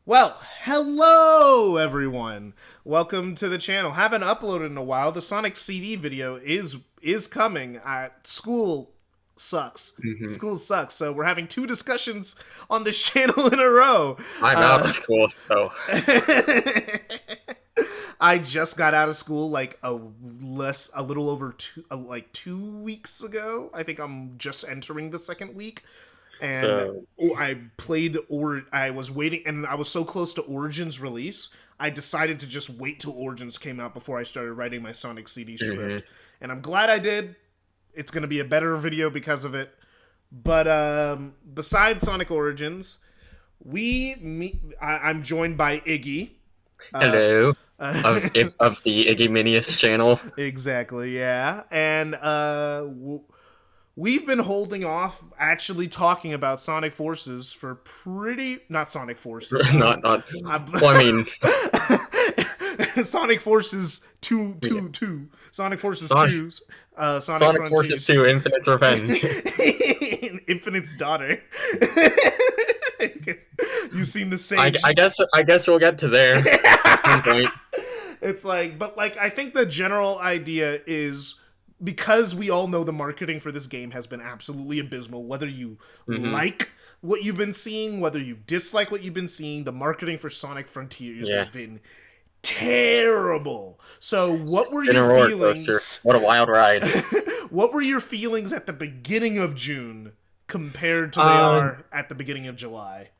Well, hello everyone. Welcome to the channel. Haven't uploaded in a while. The Sonic CD video is coming. School sucks. Mhm. School sucks. So we're having two discussions on this channel in a row. I'm out of school, so I just got out of school like a little over 2 weeks ago. I think I'm just entering the second week. And I was waiting, and I was so close to Origins release, I decided to just wait till Origins came out before I started writing my Sonic CD script. And I'm glad I did. It's going to be a better video because of it. But besides Sonic Origins, I'm joined by Iggy. hello of the Iggyminious channel. Exactly, yeah. And we've been holding off actually talking about Sonic Forces for not Sonic Forces. not. Well, I mean, Sonic Forces 2. Sonic Forces 2. Sonic Forces 2: Infinite Revenge. Infinite's daughter. You've seen the same. I guess we'll get to there at some point. It's but I think the general idea is, because we all know the marketing for this game has been absolutely abysmal, whether you like what you've been seeing, whether you dislike what you've been seeing, the marketing for Sonic Frontiers has been terrible. So what were your feelings? What a wild ride. What were your feelings at the beginning of June compared to they are at the beginning of July?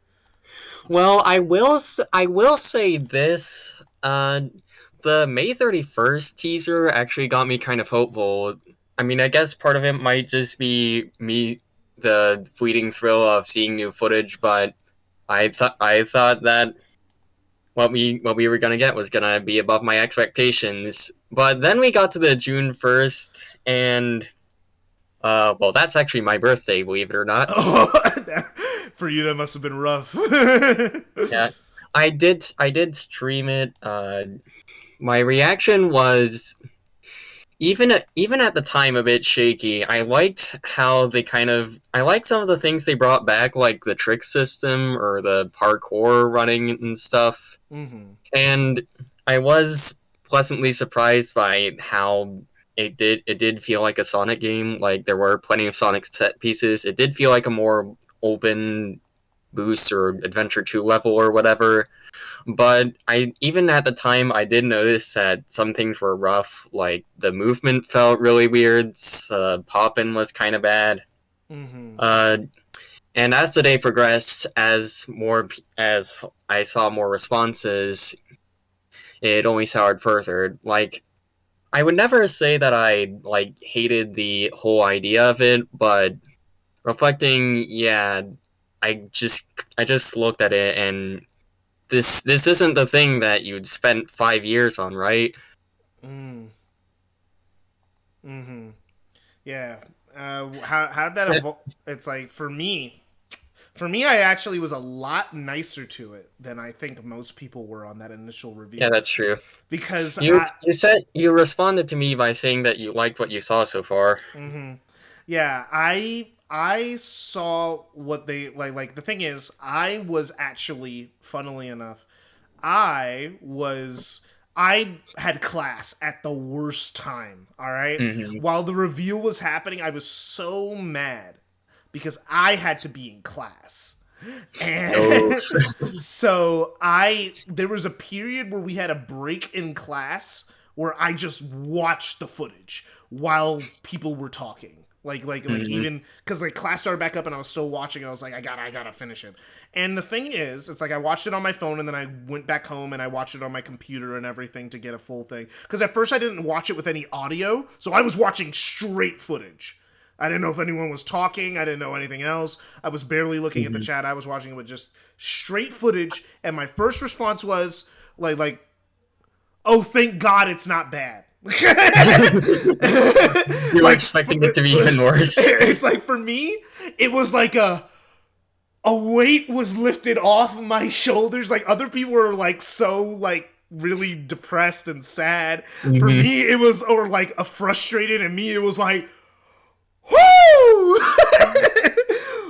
Well, I will say this. The May 31st teaser actually got me kind of hopeful. I mean, I guess part of it might just be the fleeting thrill of seeing new footage, but I thought that what we were gonna get was gonna be above my expectations. But then we got to the June 1st, and well, that's actually my birthday, believe it or not. For you, that must have been rough. Yeah, I did stream it. My reaction was, even at the time, a bit shaky. I liked how I liked some of the things they brought back, like the trick system or the parkour running and stuff. And I was pleasantly surprised by how it did feel like a Sonic game. Like, there were plenty of Sonic set pieces. It did feel like a more open Boost or Adventure 2 level or whatever. But even at the time, I did notice that some things were rough. Like, the movement felt really weird. Poppin' was kind of bad. And as the day progressed, as I saw more responses, it only soured further. Like, I would never say that I hated the whole idea of it, but reflecting, I just looked at it, and this isn't the thing that you'd spent 5 years on, right? Yeah. How'd that evolve? It's for me, I actually was a lot nicer to it than I think most people were on that initial review. Yeah, that's true. Because you said you responded to me by saying that you liked what you saw so far. Yeah, I saw what they like. The thing is, I was actually, funnily enough, I had class at the worst time. All right, while the reveal was happening, I was so mad because I had to be in class. And so there was a period where we had a break in class where I just watched the footage while people were talking. Even because class started back up and I was still watching, and I was like, I gotta finish it. And the thing is, it's I watched it on my phone, and then I went back home and I watched it on my computer and everything to get a full thing. Because at first I didn't watch it with any audio, so I was watching straight footage. I didn't know if anyone was talking. I didn't know anything else. I was barely looking at the chat. I was watching it with just straight footage, and my first response was oh, thank God it's not bad. You were expecting it to be even worse. It's for me, it was a weight was lifted off my shoulders. Other people were so really depressed and sad. For me, it was a frustrated, and me, it was whoo!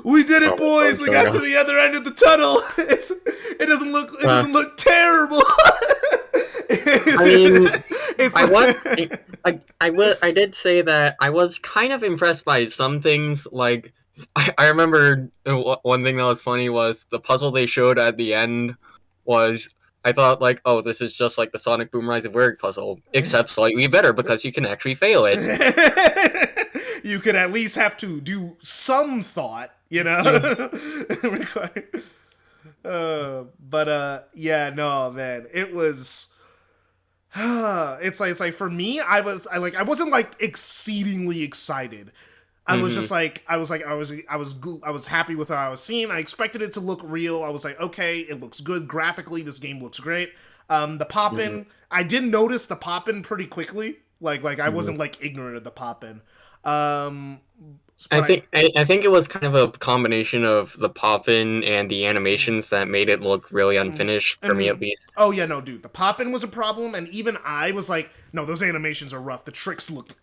We did it, Oh, boys! what's We going got to on? the other end of the tunnel. It doesn't look terrible. I mean, It's I was, like, I did say that I was kind of impressed by some things. Like, I remember one thing that was funny was the puzzle they showed at the end was. I thought, like, oh, this is just like the Sonic Boom Rise of Warrior puzzle, except slightly better because you can actually fail it. you could at least have to do some thought, you know. Yeah, no, man, it was. It's like for me, I wasn't like exceedingly excited. I was just like I was happy with what I was seeing. I expected it to look real. I was like, okay, it looks good graphically. This game looks great. The pop-in, I did notice the pop-in pretty quickly. Like I wasn't like ignorant of the pop-in. I think it was kind of a combination of the pop-in and the animations that made it look really unfinished, for me at least. Oh yeah, no, dude, the pop-in was a problem, and even I was like, no, those animations are rough. The tricks looked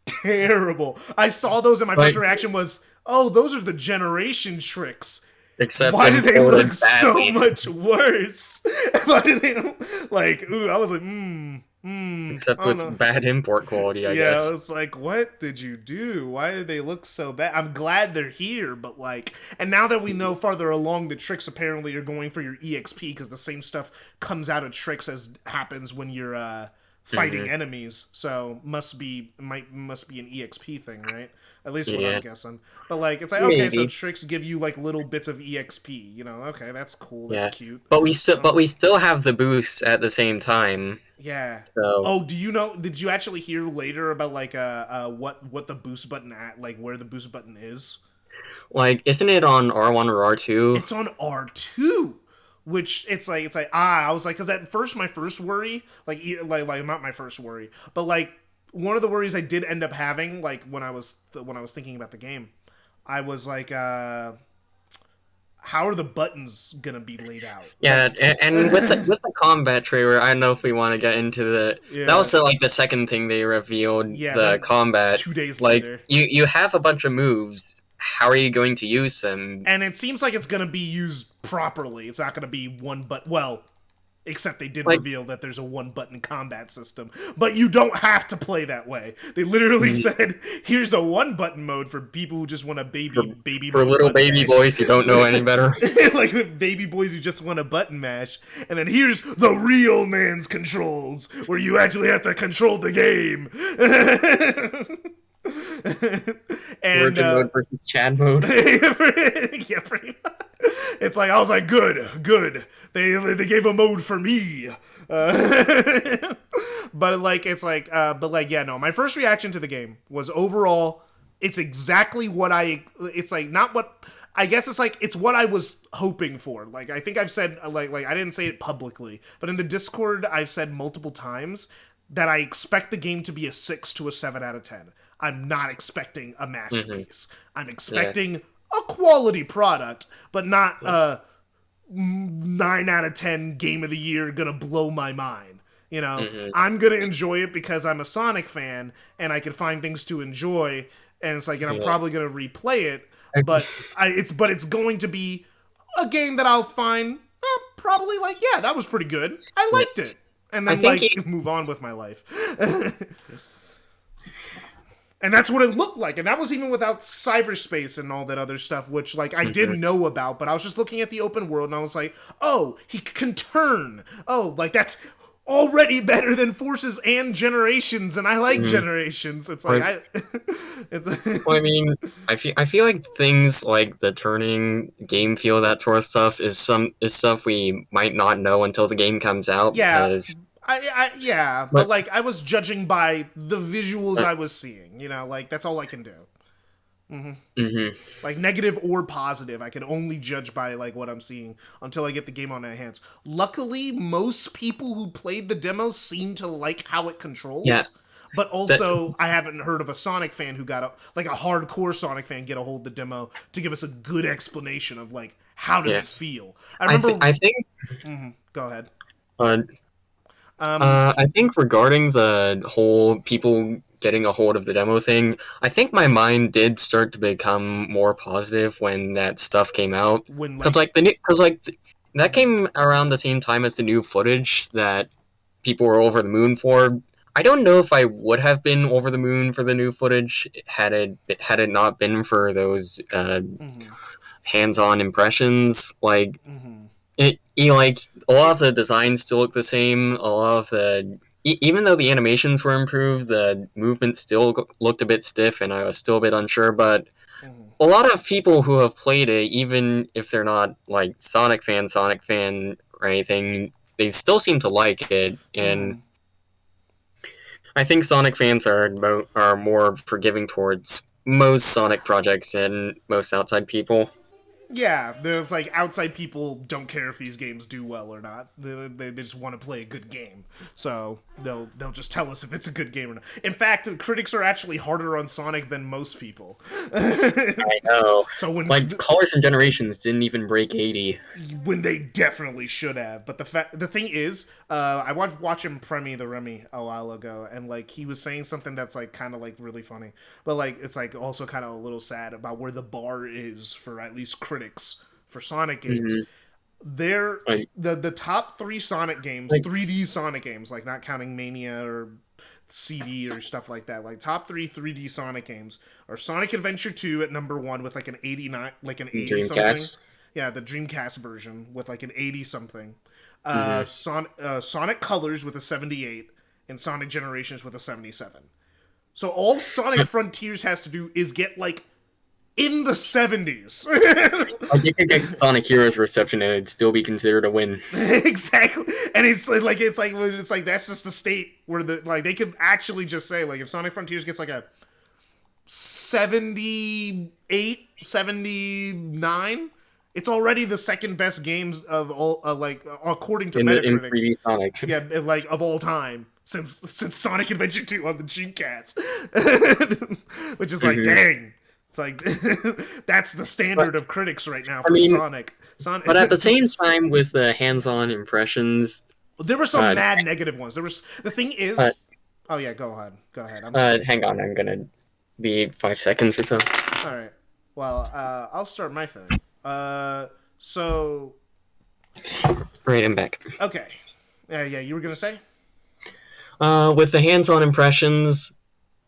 terrible. I saw those, and my first reaction was, oh, those are the generation tricks. Except why do they look so badly. much worse? Why do they like? Ooh, I was like, Except with bad import quality, I guess. Yeah, I was like, what did you do? Why did they look so bad? I'm glad they're here, but like, and now that we know farther along, the tricks apparently are going for your EXP because the same stuff comes out of tricks as happens when you're fighting enemies. So must be an EXP thing, right? At least what I'm guessing. But like, it's like, okay, so tricks give you like little bits of EXP. You know, okay, that's cool. That's cute. But we still have the boosts at the same time. Yeah. So. Oh, do you know? Did you actually hear later about like what the boost button where the boost button is? Like, isn't it on R1 or R2? It's on R2. Which it's like I was like, because at first my first worry like not my first worry, but like one of the worries I did end up having like when I was thinking about the game, I was like, how are the buttons gonna be laid out? Yeah, and with the combat trailer, I don't know if we want to get into the. Yeah. That was like the second thing they revealed. Yeah, the combat. 2 days like, later, you have a bunch of moves. How are you going to use them? And it seems like it's going to be used properly. It's not going to be one button. Well, except they did reveal that there's a one-button combat system. But you don't have to play that way. They literally said, here's a one-button mode for people who just want a baby for little baby boys who don't know any better. Like baby boys who just want a button mash. And then here's the real man's controls, where you actually have to control the game. And Virgin mode versus Chad mode. Yeah, pretty much. It's like I was like, good. They gave a mode for me. But like it's like, yeah, no. My first reaction to the game was overall, it's exactly what it's like not what. I guess it's like it's what I was hoping for. Like I think I've said like I didn't say it publicly, but in the Discord I've said multiple times that I expect the game to be a 6 to a 7 out of 10. I'm not expecting a masterpiece. I'm expecting a quality product, but not a 9 out of 10 game of the year gonna blow my mind. You know, I'm gonna enjoy it because I'm a Sonic fan and I can find things to enjoy. And it's like, and I'm probably gonna replay it, but it's going to be a game that I'll find probably like, yeah, that was pretty good. I liked it, and then move on with my life. And that's what it looked like. And that was even without cyberspace and all that other stuff, which, like, I didn't know about. But I was just looking at the open world, and I was like, oh, he can turn. Oh, like, that's already better than Forces and Generations, and I like Generations. It's like, well, I mean, I feel like things like the turning, game feel, that sort of stuff is stuff we might not know until the game comes out. Yeah. Because... but like I was judging by the visuals I was seeing, you know, like that's all I can do. Like negative or positive, I can only judge by like what I'm seeing until I get the game on my hands. Luckily, most people who played the demo seem to like how it controls. Yeah. But also, I haven't heard of a Sonic fan who got a hardcore Sonic fan get a hold of the demo to give us a good explanation of like how does it feel. I remember. I think. Go ahead. I think regarding the whole people getting a hold of the demo thing, I think my mind did start to become more positive when that stuff came out. When Because like, that came around the same time as the new footage that people were over the moon for. I don't know if I would have been over the moon for the new footage had it not been for those mm-hmm, hands-on impressions. Like mm-hmm. like a lot of the designs still look the same. A lot of the even though the animations were improved, the movement still looked a bit stiff, and I was still a bit unsure. But Mm-hmm. a lot of people who have played it, even if they're not like Sonic fan or anything, they still seem to like it. And Mm-hmm. I think Sonic fans are more forgiving towards most Sonic projects than most outside people. Yeah, there's like outside people don't care if these games do well or not. They just want to play a good game, so they'll just tell us if it's a good game or not. In fact, the critics are actually harder on Sonic than most people. I know. So Like Colors and Generations didn't even break 80. when they definitely should have. But the thing is, I watched him Premi the Remy a while ago, and like he was saying something that's like kind of like really funny, but like it's like also kind of a little sad about where the bar is for at least critics for Sonic games. Mm-hmm. They're Like, the top three Sonic games, like 3D Sonic games, like not counting Mania or CD or stuff like that. Like top three 3D Sonic games are Sonic Adventure 2 at number one with like an 89, like an 80 something. Dreamcast. Yeah, the Dreamcast version with like an 80 something. Mm-hmm. Sonic Colors with a 78 and Sonic Generations with a 77. So all Sonic Frontiers has to do is get like in the 70s. Like you could get Sonic Heroes Reception and it'd still be considered a win. Exactly. And it's like that's just the state where the like they could actually just say like if Sonic Frontiers gets like a 78, 79, it's already the second best games of all like according to In Metacritic. 3D Sonic. Yeah, like of all time since Sonic Adventure 2 on the Dreamcast. Which is like Mm-hmm. dang. It's like that's the standard of critics right now for Sonic. But at the same time, with the hands-on impressions, there were some uh, mad negative ones. There was the thing is. uh, Oh yeah, go ahead. Go ahead. I'm sorry. hang on, I'm gonna be 5 seconds or so. All right. Well, I'll start my thing. So Right, I'm back. okay. Yeah, you were gonna say. With the hands-on impressions,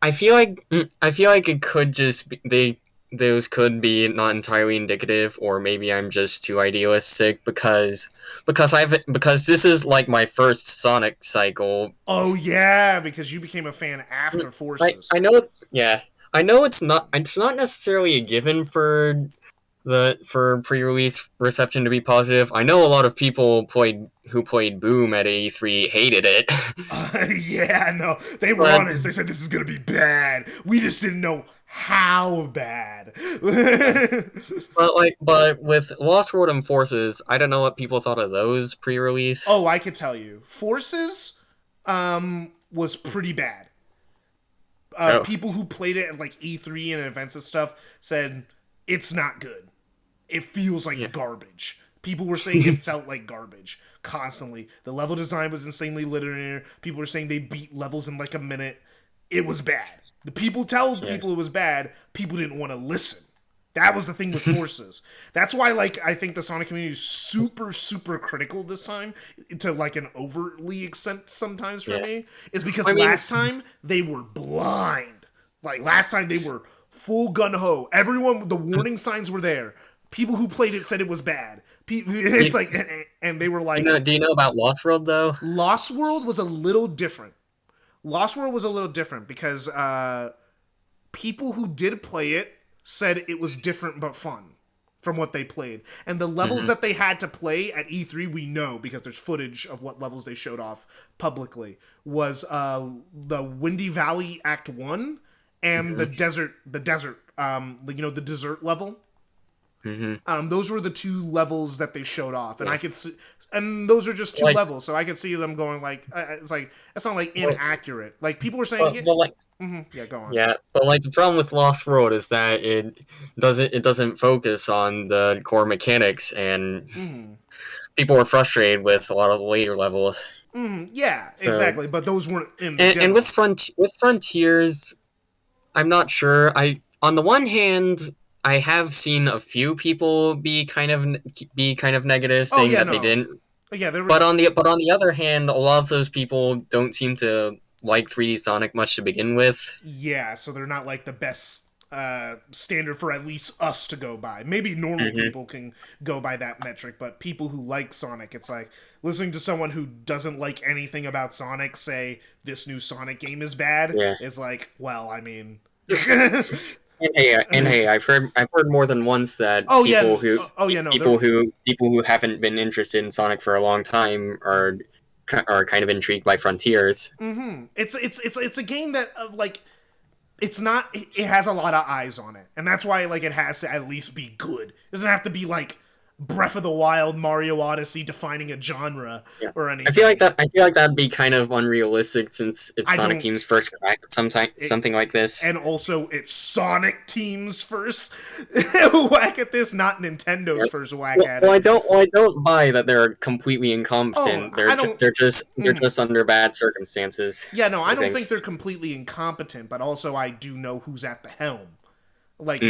I feel like it could just be, those could be not entirely indicative, or maybe I'm just too idealistic because this is like my first Sonic cycle. Oh yeah, because you became a fan after Forces. I know, yeah, I know it's not necessarily a given for pre-release reception to be positive. I know a lot of people who played Boom at E3 hated it. Yeah, no, they were honest. They said this is gonna be bad. We just didn't know how bad. but with Lost World and Forces, I don't know what people thought of those pre-release. Oh, I could tell you, Forces, was pretty bad. People who played it at like E3 and events and stuff said it's not good. It feels like garbage. People were saying it felt like garbage constantly. The level design was insanely linear. People were saying they beat levels in like a minute. It was bad. The people told people it was bad. People didn't want to listen. That was the thing with Forces. That's why, like, I think the Sonic community is super, super critical this time, to like an overly extent sometimes for me, is because last time they were blind. Like last time they were full gun ho. Everyone, the warning signs were there. People who played it said it was bad. It's like, and they were like, do you know about Lost World though? Lost World was a little different. Lost World was a little different because people who did play it said it was different but fun from what they played. And the levels that they had to play at E3, we know because there's footage of what levels they showed off publicly, was the Windy Valley Act 1 and the desert, the desert level. Those were the two levels that they showed off, and I could see, and those are just two levels, so I could see them going like, it's like that's not like inaccurate. Like people were saying, yeah, go on. Yeah, but like the problem with Lost World is that it doesn't focus on the core mechanics, and people were frustrated with a lot of the later levels. Yeah, So, exactly. But those weren't in the demo. And with Frontiers, I'm not sure. On the one hand, I have seen a few people be kind of negative, saying that they didn't. Yeah, there were... But on the other hand, a lot of those people don't seem to like 3D Sonic much to begin with. Yeah, so they're not like the best standard for at least us to go by. Maybe normal people can go by that metric, but people who like Sonic, it's like listening to someone who doesn't like anything about Sonic say this new Sonic game is bad is like, well, I mean. And hey, I've heard more than once that people who haven't been interested in Sonic for a long time are kind of intrigued by Frontiers. It's a game that like it's not. It has a lot of eyes on it, and that's why like it has to at least be good. It doesn't have to be like Breath of the Wild, Mario Odyssey defining a genre or anything. I feel like that'd be kind of unrealistic since it's Sonic Team's first crack at something like this. And also it's Sonic Team's first whack at this, not Nintendo's first whack at it. I don't buy that they're completely incompetent. They're just under bad circumstances. Yeah, no, I don't think they're completely incompetent, but also I do know who's at the helm. Like,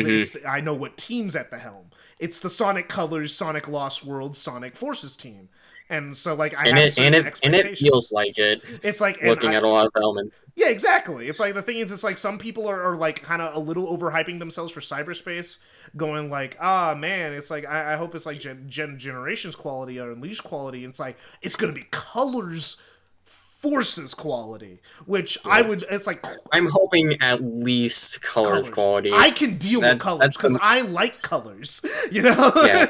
I know what team's at the helm. It's the Sonic Colors, Sonic Lost World, Sonic Forces team. And so, like, I have expectations. And it feels like it. It's like... Looking at a lot of elements. Yeah, exactly. It's like, the thing is, it's like some people are like, kind of a little overhyping themselves for cyberspace. Going like, man, it's like, I hope it's like Generations quality or Unleashed quality. And it's like, it's going to be Colors Forces quality, which I would... It's like... I'm hoping at least colors quality. I can deal with colors, because I like colors, you know? Yeah.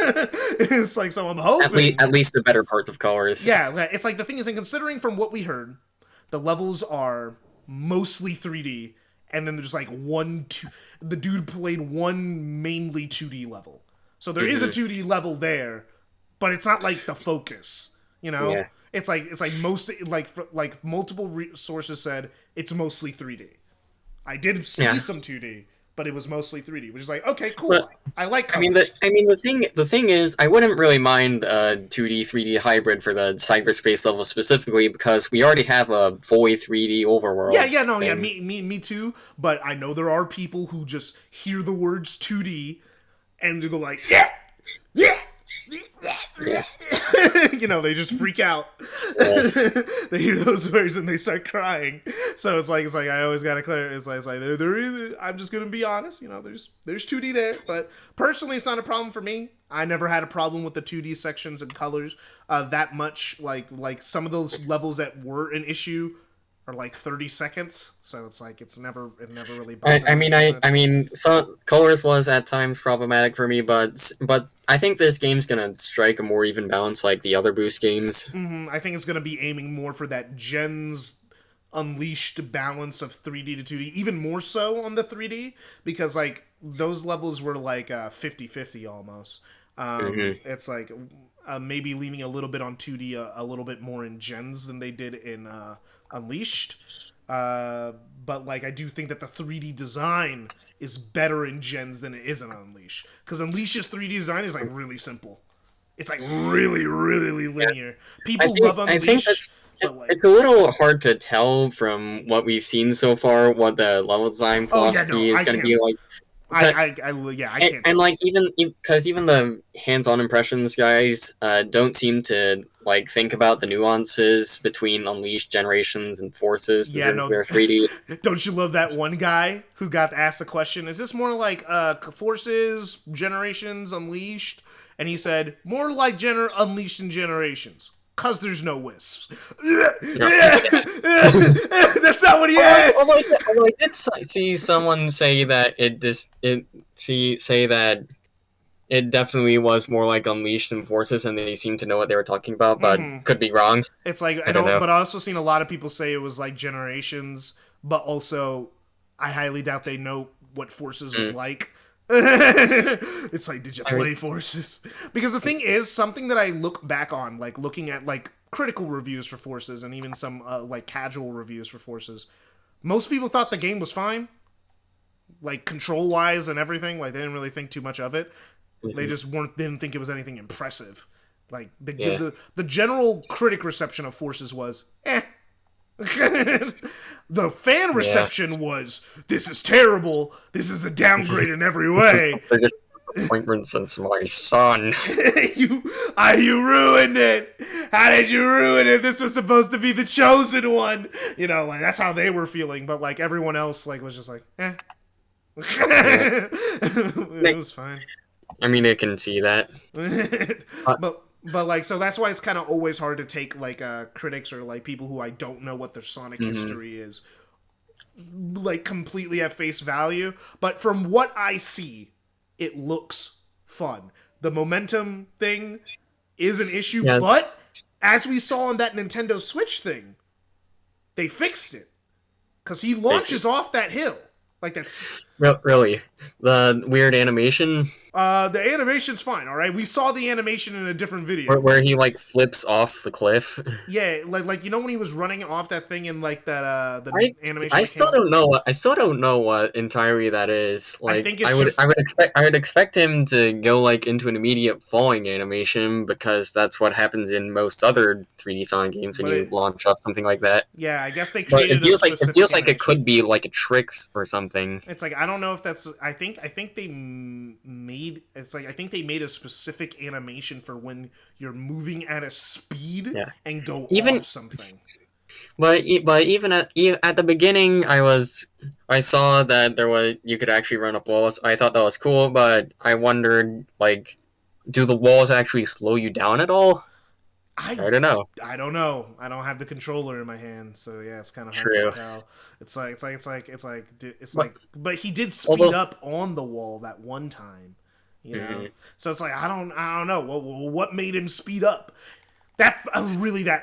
It's like, so I'm hoping... At least the better parts of colors. Yeah, it's like, the thing is, and considering from what we heard, the levels are mostly 3D, and then there's like the dude played one mainly 2D level. So there is a 2D level there, but it's not like the focus, you know? Yeah. It's like most like multiple sources said it's mostly 3D. I did see some 2D, but it was mostly 3D, which is like, okay, cool. But, I like colors. The thing is, I wouldn't really mind a 2D 3D hybrid for the cyberspace level specifically, because we already have a fully 3D overworld. Yeah, me too. But I know there are people who just hear the words 2D and they go like, yeah. You know, they just freak out. They hear those words and they start crying. So it's like I always gotta clear. It's like there is. I'm just gonna be honest. You know, there's 2D there, but personally, it's not a problem for me. I never had a problem with the 2D sections and colors that much. Like some of those levels that were an issue are like 30 seconds, so it's like it never really bothered me. I mean, so colors was at times problematic for me, but I think this game's gonna strike a more even balance like the other Boost games. I think it's gonna be aiming more for that Gen's Unleashed balance of 3D to 2D, even more so on the 3D, because like those levels were like 50-50 almost. It's like maybe leaning a little bit on 2D, a little bit more in Gens than they did in Unleashed, but like I do think that the 3D design is better in Gens than it is in Unleashed, because Unleashed's 3D design is like really simple. It's like really linear. People love Unleashed. It's a little hard to tell from what we've seen so far what the level design philosophy is going to be like. I can't. And like even the hands-on impressions guys don't seem to like think about the nuances between Unleashed, Generations, and Forces. They're 3D. Don't you love that one guy who got asked the question? Is this more like Forces, Generations, Unleashed? And he said more like Unleashed and Generations. Cause there's no wisps. That's not what he asked. Although I did see someone say that it definitely was more like Unleashed and Forces, and they seemed to know what they were talking about, but could be wrong. It's like I don't know. But I also seen a lot of people say it was like Generations, but also I highly doubt they know what Forces was like. It's like, did you play Forces? Because the thing is, something that I look back on, like looking at like critical reviews for Forces and even some like casual reviews for Forces, most people thought the game was fine, like control wise and everything. Like they didn't really think too much of it. They just didn't think it was anything impressive. Like Yeah. the general critic reception of Forces was eh. The fan Yeah. reception was, this is terrible. This is a downgrade in every way. Biggest disappointment since my son. you ruined it. How did you ruin it? This was supposed to be the chosen one. You know, like that's how they were feeling. But like everyone else, like was just like, eh. Yeah. It was fine. I mean, I can see that. But like, so that's why it's kind of always hard to take like critics or like people who I don't know what their Sonic history is, like completely at face value. But from what I see, it looks fun. The momentum thing is an issue, Yeah. but as we saw on that Nintendo Switch thing, they fixed it because he launches off that hill. Like that's really the weird animation. The animation's fine, all right. We saw the animation in a different video Where he like flips off the cliff. Yeah, like you know when he was running off that thing in like that the animation. I still don't know. I still don't know what entirely that is. Like I think it's I would expect him to go like into an immediate falling animation because that's what happens in most other 3D Sonic games when you launch off something like that. Yeah, I guess they But created it feels like it could be like a trick or something. It's like I don't know if that's. I think they made. It's like I think they made a specific animation for when you're moving at a speed and go off something. But even at the beginning, I saw that you could actually run up walls. I thought that was cool, but I wondered like, do the walls actually slow you down at all? I don't know. I don't know. I don't have the controller in my hand, so yeah, it's kind of hard to tell. But he did speed up on the wall that one time, you know. So it's like I don't know. What made him speed up? That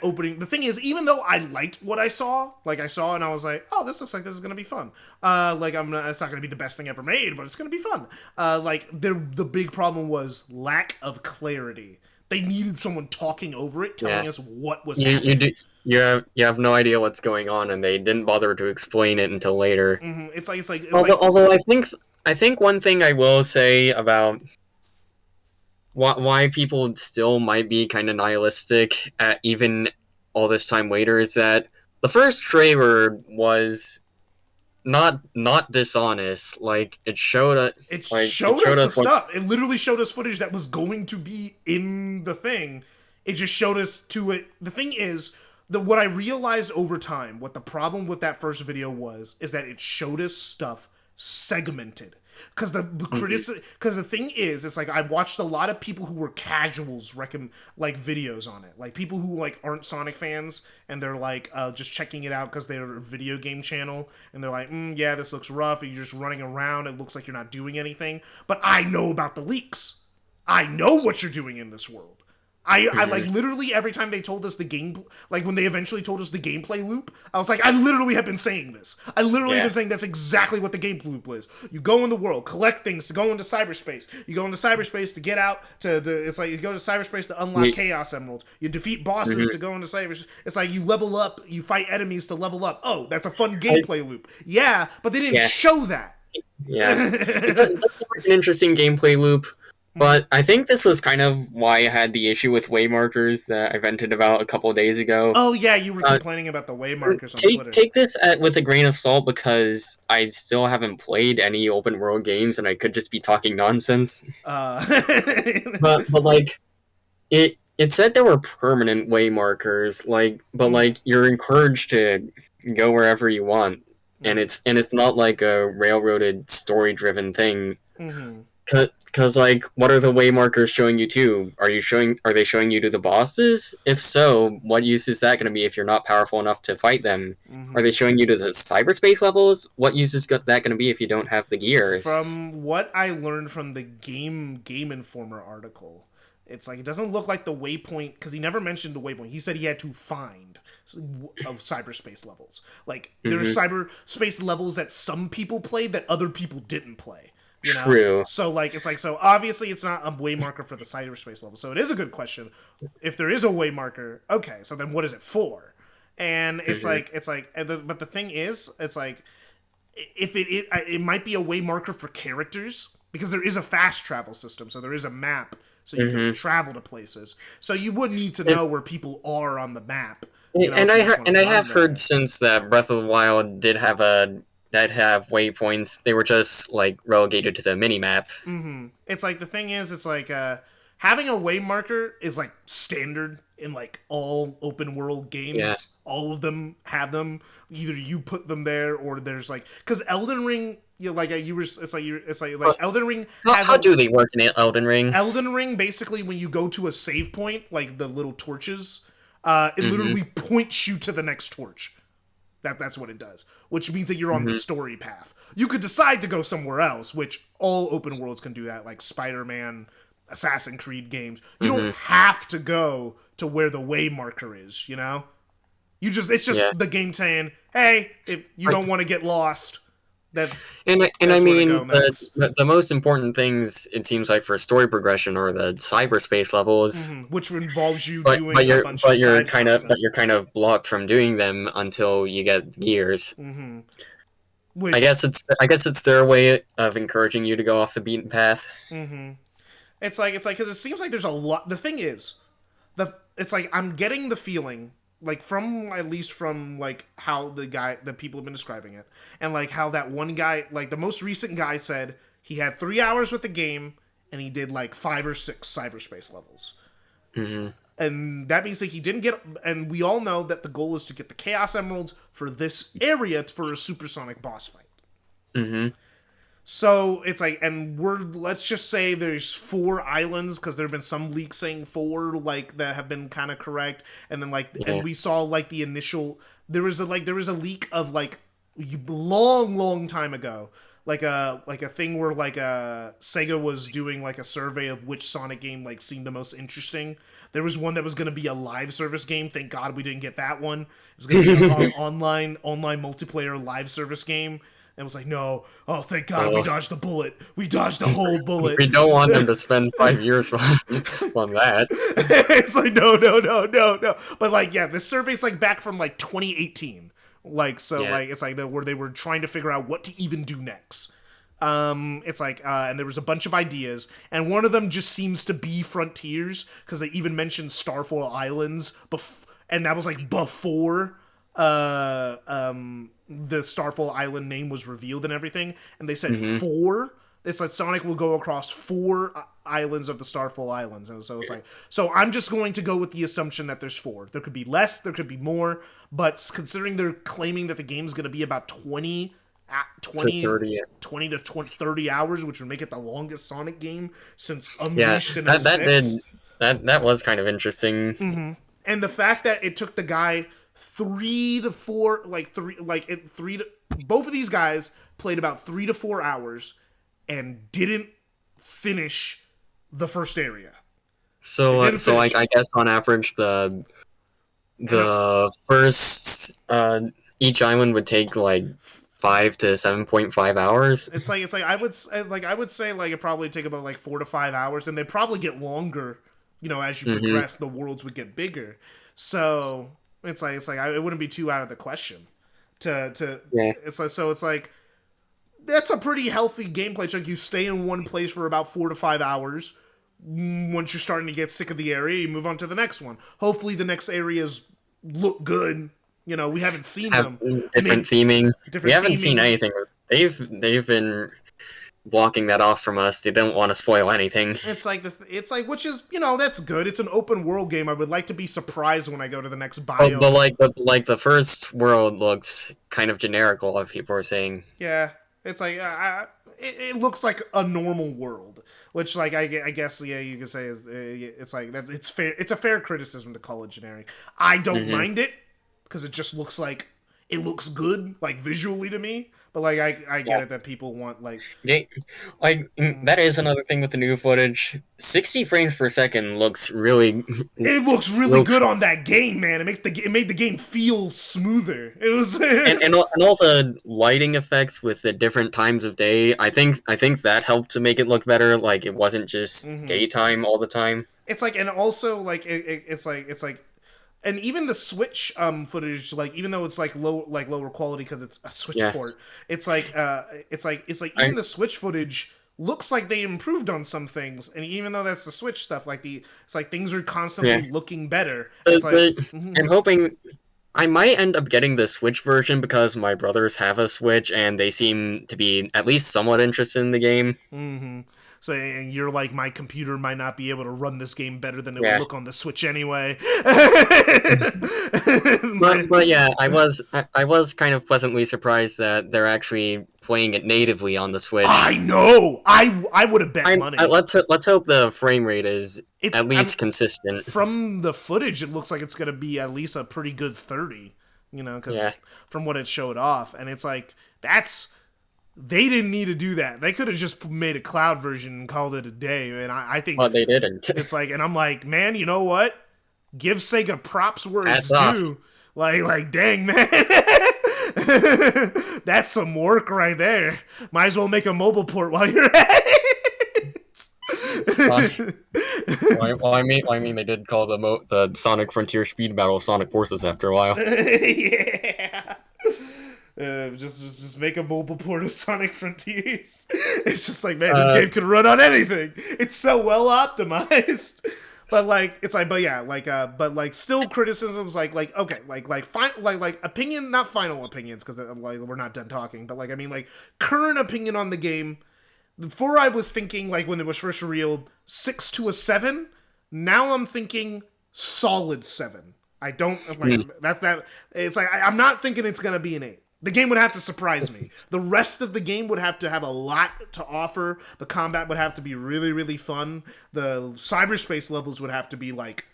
opening. The thing is, even though I liked what I saw, and I was like, oh, this looks like this is gonna be fun. It's not gonna be the best thing ever made, but it's gonna be fun. The big problem was lack of clarity. They needed someone talking over it, telling us what was happening. You have no idea what's going on, and they didn't bother to explain it until later. Although I think one thing I will say about why people still might be kind of nihilistic at even all this time later is that the first trailer was not dishonest. Like it showed us the stuff. It literally showed us footage that was going to be in the thing. It just showed us to it. The thing is, what I realized over time, what the problem with that first video is that it showed us stuff segmented. Because the thing is, it's like I watched a lot of people who were casuals like videos on it, like people who like aren't Sonic fans and they're like just checking it out because they're a video game channel and they're like, yeah, this looks rough. You're just running around. It looks like you're not doing anything. But I know about the leaks. I know what you're doing in this world. I like literally every time they told us the game, like when they eventually told us the gameplay loop, I was like, I literally have been saying this. I literally have been saying that's exactly what the gameplay loop is. You go in the world, collect things to go into cyberspace. You go into cyberspace to get out it's like you go to cyberspace to unlock Chaos Emeralds. You defeat bosses to go into cyberspace. It's like you level up, you fight enemies to level up. Oh, that's a fun gameplay loop. Yeah, but they didn't show that. Yeah. That's an interesting gameplay loop. But I think this was kind of why I had the issue with waymarkers that I vented about a couple of days ago. Oh yeah, you were complaining about the waymarkers on Twitter. Take this with a grain of salt because I still haven't played any open world games and I could just be talking nonsense. But like it said there were permanent waymarkers, but you're encouraged to go wherever you want, and it's not like a railroaded story driven thing. Because, like, what are the waymarkers showing you to? Are they showing you to the bosses? If so, what use is that going to be if you're not powerful enough to fight them? Are they showing you to the cyberspace levels? What use is that going to be if you don't have the gears? From what I learned from the Game Informer article, it's like, it doesn't look like the waypoint, because he never mentioned the waypoint. He said he had to find of cyberspace levels. Like, there's cyberspace levels that some people played that other people didn't play. You know? True. So so obviously it's not a waymarker for the cyberspace level. So it is a good question. If there is a waymarker, okay, so then what is it for? And it's but the thing is, it's like, if it might be a waymarker for characters, because there is a fast travel system, so there is a map so you can travel to places. So you would need to know where people are on the map. And I have heard since that Breath of the Wild did have waypoints, they were just like relegated to the mini map. It's like the thing is, it's like having a way marker is like standard in like all open world games. Yeah. All of them have them. Either you put them there, or there's like because Elden Ring. Elden Ring. How do they work in Elden Ring? Elden Ring, basically, when you go to a save point, like the little torches, it literally points you to the next torch. That's what it does, which means that you're on the story path. You could decide to go somewhere else, which all open worlds can do that, like Spider-Man, Assassin's Creed games. You don't have to go to where the way marker is, you know? It's just the game saying, hey, if you don't want to get lost, I mean, the most important things, it seems like, for story progression are the cyberspace levels, which involves you doing a bunch of you're kind of blocked from doing them until you get gears. Which, I guess it's their way of encouraging you to go off the beaten path. It's like because it seems like there's a lot. The thing is, it's like I'm getting the feeling. Like at least from like how the people have been describing it, and like how that one guy, like the most recent guy, said he had 3 hours with the game and he did like 5 or 6 cyberspace levels, and that means that he didn't get. And we all know that the goal is to get the Chaos Emeralds for this area for a supersonic boss fight. So it's like, and let's just say there's 4 islands, because there have been some leaks saying 4, like, that have been kind of correct, and then like, and we saw like the initial, there was a leak of like long time ago, like a thing where like Sega was doing like a survey of which Sonic game like seemed the most interesting. There was one that was going to be a live service game. Thank God we didn't get that one. It was going to be an online multiplayer live service game. And it was like, no, oh, thank God, we dodged the bullet. We dodged the whole bullet. We don't want them to spend 5 years on that. It's like, no. But like, yeah, this survey's like back from like 2018. Like, so like, it's like where they were trying to figure out what to even do next. It's like, and there was a bunch of ideas, and one of them just seems to be Frontiers, because they even mentioned Starfall Islands, and that was like before, the Starfall Island name was revealed and everything, and they said 4. It's like Sonic will go across 4 islands of the Starfall Islands, and so it's like, so I'm just going to go with the assumption that there's 4. There could be less, there could be more, but considering they're claiming that the game's going to be about 20 to 30 hours, which would make it the longest Sonic game since Unleashed in 06. That was kind of interesting. And the fact that it took the guy 3 to 4, both of these guys played about 3 to 4 hours and didn't finish the first area. So I guess on average the first each island would take like 5 to 7.5 hours. It's like I would say like it probably take about like 4 to 5 hours, and they'd probably get longer, you know, as you progress. The worlds would get bigger. So it's like it wouldn't be too out of the question it's like that's a pretty healthy gameplay. It's like you stay in one place for about 4 to 5 hours. Once you're starting to get sick of the area, you move on to the next one. Hopefully the next areas look good. You know, we haven't seen them. Different theming. We haven't seen anything. They've been blocking that off from us. They don't want to spoil anything. It's like which is, you know, that's good. It's an open world game. I would like to be surprised when I go to the next biome. But like the first world looks kind of generic. A lot of people are saying. Yeah, it's like it looks like a normal world, which like I guess you could say it's like that. It's fair. It's a fair criticism to call it generic. I don't mind it because it just looks like it looks good, like visually to me. But like I get it that people want like that is another thing with the new footage. 60 frames per second looks really. It looks really good on that game, man. It made the game feel smoother. It was and all the lighting effects with the different times of day. I think that helped to make it look better. Like it wasn't just daytime all the time. It's like, and also like it's like. And even the Switch footage, like even though it's like lower quality because it's a Switch port, it's like even the Switch footage looks like they improved on some things, and even though that's the Switch stuff, like it's like things are constantly looking better. It's like I'm hoping I might end up getting the Switch version because my brothers have a Switch and they seem to be at least somewhat interested in the game. So and you're like, my computer might not be able to run this game better than it would Yeah. look on the Switch anyway. But yeah, I was kind of pleasantly surprised that they're actually playing it natively on the Switch. I know. I would have bet money. Let's hope the frame rate is at least consistent. From the footage, it looks like it's going to be at least a pretty good 30. You know, because from what it showed off, and it's like they didn't need to do that. They could have just made a cloud version and called it a day. And I think they didn't. It's like, and I'm like, man, you know what? Give Sega props where it's due. Like, dang, man. That's some work right there. Might as well make a mobile port while you're at it. Well, I mean, they did call the Sonic Frontier Speed Battle Sonic Forces after a while. Yeah. Just make a mobile port of Sonic Frontiers. It's just like, man, this game can run on anything. It's so well optimized. But like, it's like, but yeah, like, but like, still criticisms, like, okay, like opinion, not final opinions, because like we're not done talking. But like, I mean, like, current opinion on the game. Before I was thinking, like, when it was first revealed, 6 to a 7. Now I'm thinking solid 7. I don't like that's that. It's like I'm not thinking it's gonna be an 8. The game would have to surprise me. The rest of the game would have to have a lot to offer. The combat would have to be really, really fun. The cyberspace levels would have to be like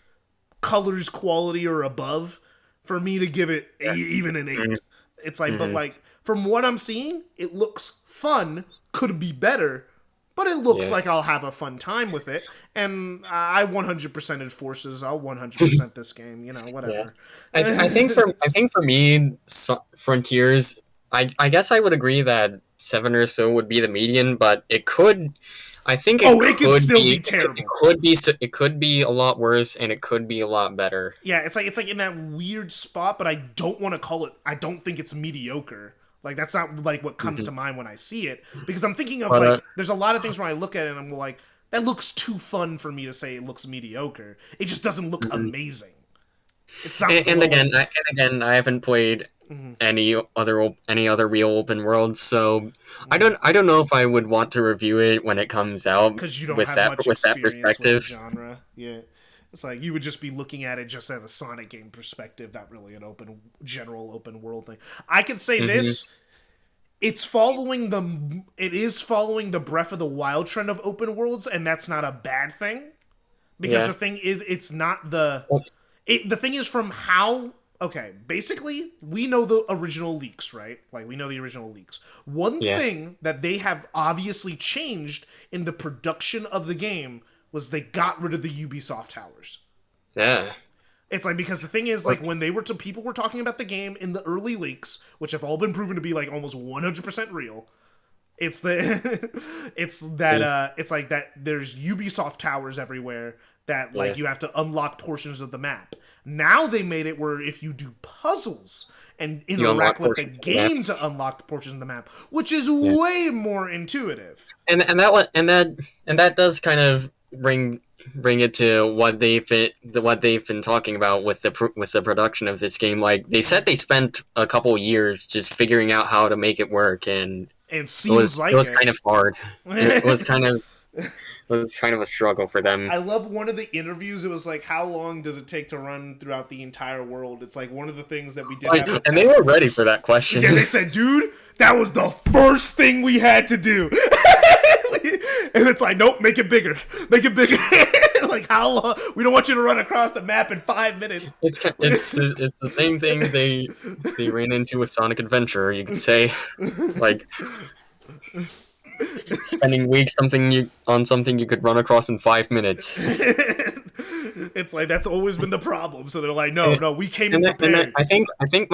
colors quality or above for me to give it even an 8. It's like, but like from what I'm seeing, it looks fun. Could be better, but it looks like I'll have a fun time with it. And I 100%ed Forces. I'll 100% this game. You know, whatever. Yeah. I think for me, Frontiers. I guess I would agree that 7 or so would be the median, but it could. I think it could still be terrible. It could be a lot worse, and it could be a lot better. Yeah, it's like in that weird spot, but I don't want to call it. I don't think it's mediocre. Like, that's not, like, what comes to mind when I see it. Because I'm thinking of, like, there's a lot of things when I look at it and I'm like, that looks too fun for me to say it looks mediocre. It just doesn't look amazing. It's not. And again, I haven't played any other real open worlds, so I don't know if I would want to review it when it comes out. Because you don't have much experience with the genre. Yeah. It's like you would just be looking at it just as a Sonic game perspective, not really an general open world thing. I can say this: it is following the Breath of the Wild trend of open worlds, and that's not a bad thing. Because the thing is, it's not the thing is from how. Okay, basically, we know the original leaks, right? Like, we know the original leaks. One thing that they have obviously changed in the production of the game was they got rid of the Ubisoft towers. Yeah. It's like, because the thing is, like, when people were talking about the game in the early leaks, which have all been proven to be, like, almost 100% real, it's like that there's Ubisoft towers everywhere that, like, you have to unlock portions of the map. Now they made it where if you do puzzles and interact with the game to unlock portions of the map, which is way more intuitive. And that does kind of bring it to what they've been talking about with the production of this game. Like, they said they spent a couple years just figuring out how to make it work, and it was kind of hard. It was kind of a struggle for them. I love one of the interviews. It was like, how long does it take to run throughout the entire world? It's like one of the things that we did. And they were ready for that question. Yeah, they said, dude, that was the first thing we had to do. And it's like, nope, make it bigger. Make it bigger. Like, how long? We don't want you to run across the map in 5 minutes. It's the same thing they ran into with Sonic Adventure, you could say. Like, spending weeks on something you could run across in 5 minutes. It's like, that's always been the problem. So they're like, no, we came prepared. I think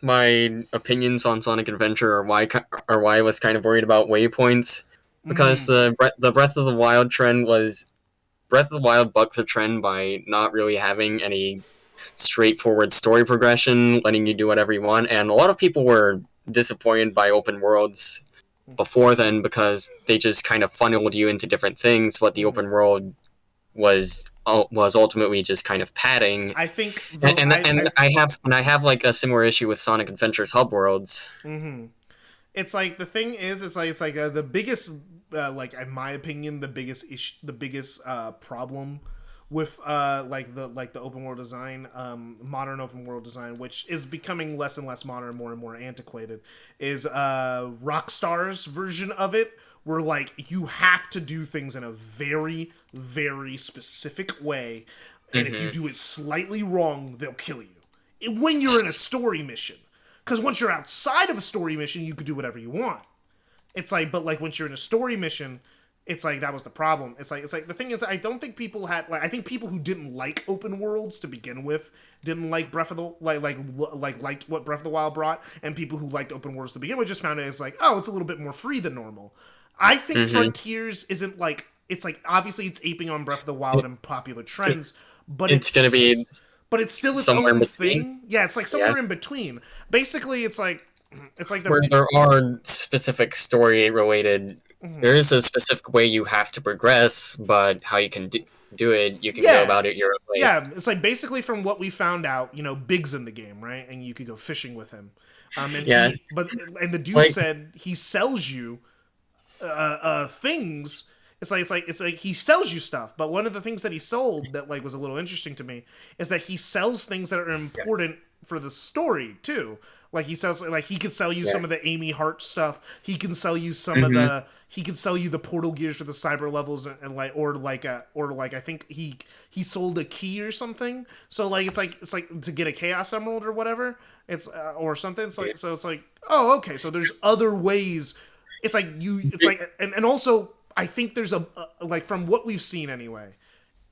my opinions on Sonic Adventure are why I was kind of worried about waypoints, because the Breath of the Wild trend was Breath of the Wild bucked the trend by not really having any straightforward story progression, letting you do whatever you want, and a lot of people were disappointed by open worlds before then, because they just kind of funneled you into different things. What the open world was ultimately just kind of padding. I think I have like a similar issue with Sonic Adventures Hub Worlds. It's like the thing is, it's like the biggest, like in my opinion, the biggest issue, the biggest problem with like the open world design, modern open world design, which is becoming less and less modern, more and more antiquated, is Rockstar's version of it, where like you have to do things in a very, very specific way, and if you do it slightly wrong, they'll kill you. When you're in a story mission. Because once you're outside of a story mission, you could do whatever you want. It's like, but like once you're in a story mission, it's like that was the problem. It's like the thing is, I don't think people had like I think people who didn't like open worlds to begin with didn't like Breath of the liked what Breath of the Wild brought, and people who liked open worlds to begin with just found it as like, oh, it's a little bit more free than normal. I think Frontiers isn't like it's like obviously it's aping on Breath of the Wild and popular trends, but it's gonna be. But it's still its own thing. Yeah, it's like somewhere in between. Basically, it's like where there are specific story related. There is a specific way you have to progress, but how you can do it, you can go about it your own way. Yeah, it's like basically from what we found out, Big's in the game, right? And you could go fishing with him. And the dude said he sells you things. It's like he sells you stuff, but one of the things that he sold that like was a little interesting to me is that he sells things that are important for the story too. Like he sells, like he could sell you some of the Amy Hart stuff. He can sell you some of the. He could sell you the portal gears for the cyber levels and like or like I think he sold a key or something. So like it's like to get a Chaos Emerald or whatever. It's or something. It's like so it's like oh okay. So there's other ways. It's like It's like and also. I think there's a like from what we've seen anyway,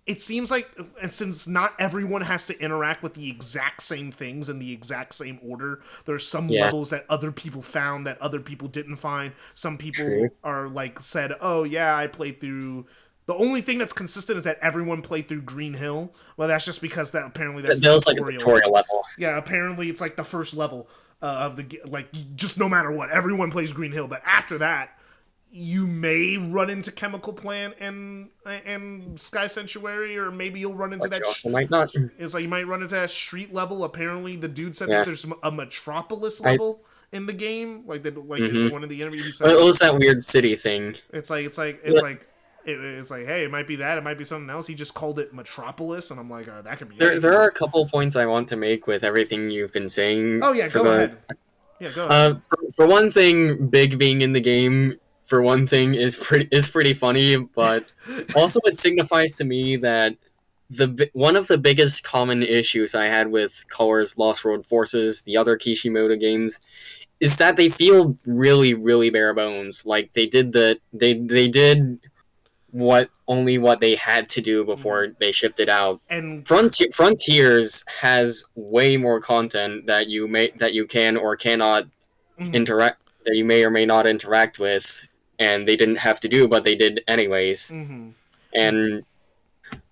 it seems like and since not everyone has to interact with the exact same things in the exact same order, there's some levels that other people found that other people didn't find. Some people are like said, oh yeah, I played through. The only thing that's consistent is that everyone played through Green Hill. Well, that's just because that apparently that's the tutorial level. Yeah, apparently it's like the first level of the like just no matter what, everyone plays Green Hill, but after that. You may run into Chemical Plant and Sky Sanctuary, or maybe you'll run into that. Might not. It's like you might run into that street level. Apparently, the dude said that there's a Metropolis level in the game, like that. Like in one of the interviews, he said, it was that weird city thing. It's like, hey, it might be that. It might be something else. He just called it Metropolis, and I'm like, that could be. There are a couple points I want to make with everything you've been saying. Oh yeah, go ahead. Yeah, go ahead. For one thing, Big being in the game. For one thing, is pretty funny, but also it signifies to me that one of the biggest common issues I had with Color's Lost Road Forces, the other Kishimoto games, is that they feel really, really bare bones. Like they did what they had to do before they shipped it out. And Frontiers has way more content that you can or cannot interact, that you may or may not interact with. And they didn't have to do, but they did anyways. And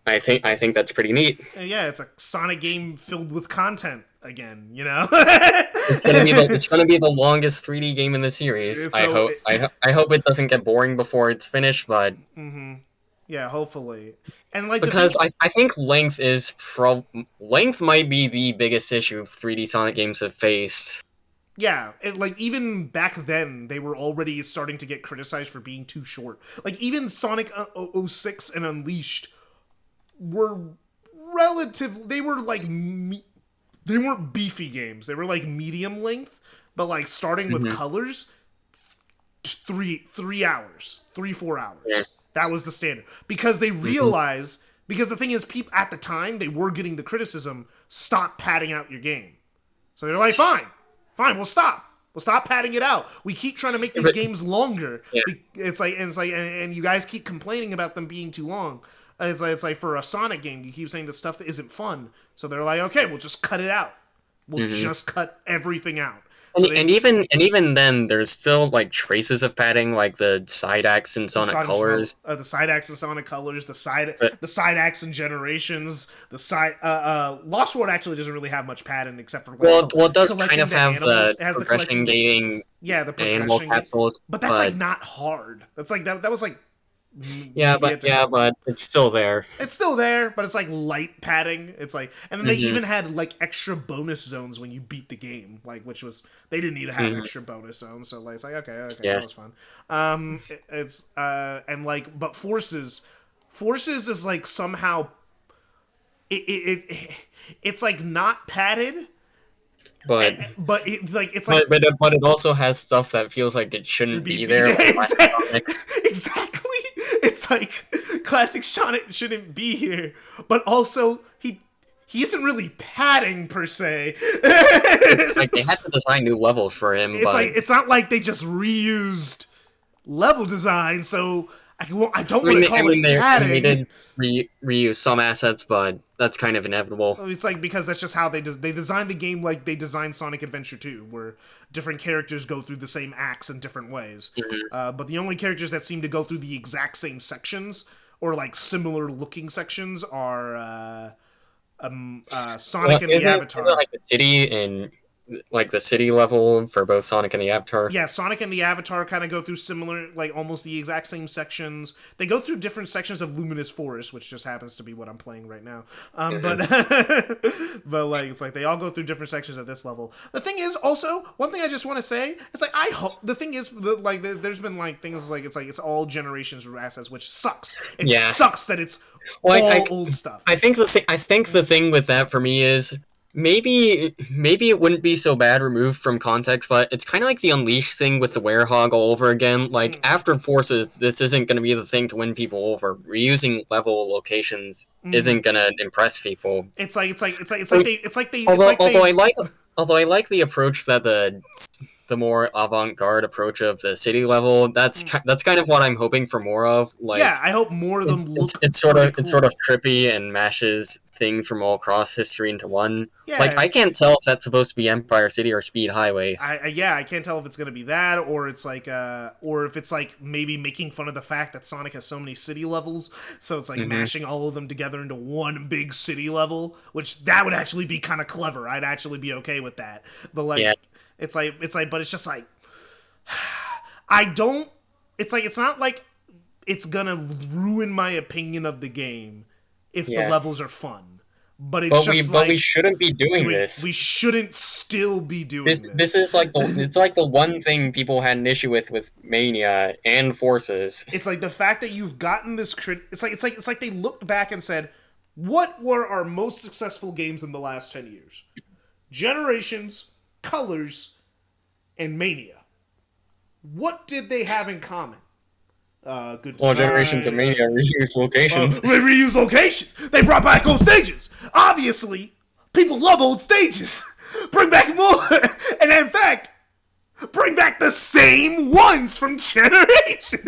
I think that's pretty neat. Yeah, it's a Sonic game filled with content again. It's gonna be the longest 3D game in the series. I hope it doesn't get boring before it's finished, but yeah, hopefully. And like because I think length might be the biggest issue 3D Sonic games have faced. Yeah, like even back then, they were already starting to get criticized for being too short. Like even Sonic 06 and Unleashed were they were like they weren't beefy games. They were like medium length, but like starting with colors, 3 hours, 4 hours. Yeah. That was the standard because they realized because the thing is, people at the time they were getting the criticism, stop padding out your game. So they're like, Fine, we'll stop. We'll stop padding it out. We keep trying to make these games longer. Yeah. It's like, and you guys keep complaining about them being too long. It's like for a Sonic game, you keep saying the stuff that isn't fun. So they're like, okay, we'll just cut it out. We'll just cut everything out. And even then, there's still like traces of padding, like the side axe and Sonic Colors, the side axe and Sonic Colors, the side axe and Generations, the side Lost World actually doesn't really have much padding except for like it does kind of have animals. The progression gating, the animal progression capsules, but that's like not hard. That's like that was like but it's still there. It's still there, but it's like light padding. It's like, and then they even had like extra bonus zones when you beat the game, like which was they didn't need to have extra bonus zones. So like it's like okay, that was fun. It's and like but Forces is like somehow it's like not padded. But it also has stuff that feels like it shouldn't be there. Exactly. It's like classic Sonic shouldn't be here, but also he isn't really per se. It's like they had to design new levels for him. It's not like they just reused level design, so I don't want to call it padding. They did reuse some assets, but that's kind of inevitable. It's like because that's just how they designed the game, like they designed Sonic Adventure 2, where different characters go through the same acts in different ways. But the only characters that seem to go through the exact same sections or like similar looking sections are Sonic and the Avatar. Is it like the city and like the city level for both Sonic and the Avatar? Yeah, Sonic and the Avatar kind of go through similar, like almost the exact same sections. They go through different sections of Luminous Forest, which just happens to be what I'm playing right now. But like it's like they all go through different sections at this level. The thing is, also one thing I just want to say, it's like I hope the thing is there's been like things like it's all generations of assets, which sucks. It sucks that it's all old stuff. I think the thing with that for me is. Maybe it wouldn't be so bad removed from context, but it's kind of like the Unleashed thing with the Werehog all over again. Like, after Forces, this isn't going to be the thing to win people over. Reusing level locations isn't going to impress people. Although I like the approach that the more avant-garde approach of the city level. That's kind of what I'm hoping for more of. Like, yeah, I hope more of them look. It's sort of trippy and mashes things from all across history into one. Yeah. Like I can't tell if that's supposed to be Empire City or Speed Highway. I can't tell if it's gonna be that or it's like or if it's like maybe making fun of the fact that Sonic has so many city levels, so it's like mashing all of them together into one big city level, which that would actually be kind of clever. I'd actually be okay with that. But like it's like but it's just like it's not like it's gonna ruin my opinion of the game if the levels are fun. But we shouldn't be doing this. We shouldn't still be doing this. This is like the one thing people had an issue with Mania and Forces. It's like the fact that you've gotten this it's like they looked back and said, what were our most successful games in the last 10 years? Generations, Colors, and Mania. What did they have in common? Good design. Generations of Mania reuse locations. They reuse locations. They brought back old stages. Obviously, people love old stages. Bring back more. And in fact, bring back the same ones from Generation.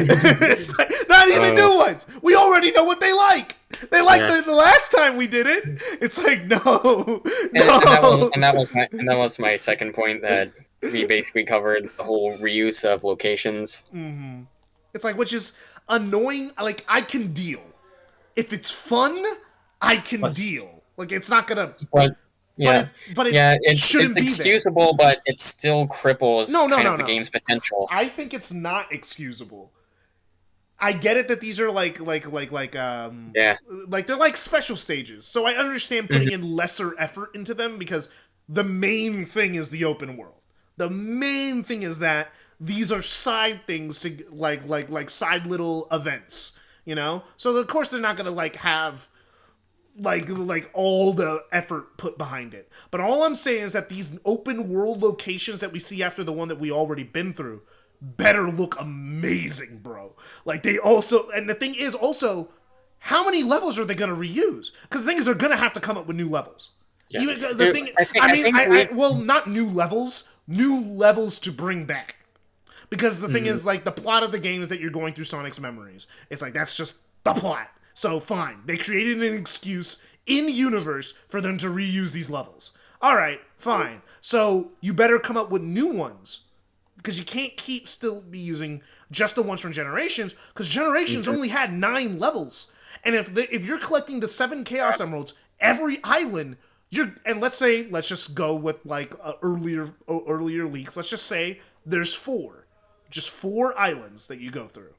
It's like, not even new ones. We already know what they like. They liked the last time we did it. It's like, no. And that was my second point, that we basically covered the whole reuse of locations. Mm-hmm. It's like, which is annoying. Like, I can deal. If it's fun, I can deal. Like, it's not gonna... It's excusable, but it still cripples the game's potential. I think it's not excusable. I get it that these are like they're like special stages. So I understand putting in lesser effort into them because the main thing is the open world. The main thing is that these are side things to like side little events, you know? So of course they're not going to like have like all the effort put behind it. But all I'm saying is that these open world locations that we see after the one that we already been through better look amazing, bro. Like they also, and the thing is also, how many levels are they going to reuse? Because the thing is, they're going to have to come up with new levels. Yeah. Not new levels to bring back. Because the thing is, like, the plot of the game is that you're going through Sonic's memories. It's like, that's just the plot. So, fine. They created an excuse in universe for them to reuse these levels. All right, fine. So you better come up with new ones because you can't keep still be using just the ones from Generations because Generations only had 9 levels. And if you're collecting the 7 Chaos Emeralds every island, let's just go with like earlier leaks. Let's just say there's 4, just 4 islands that you go through.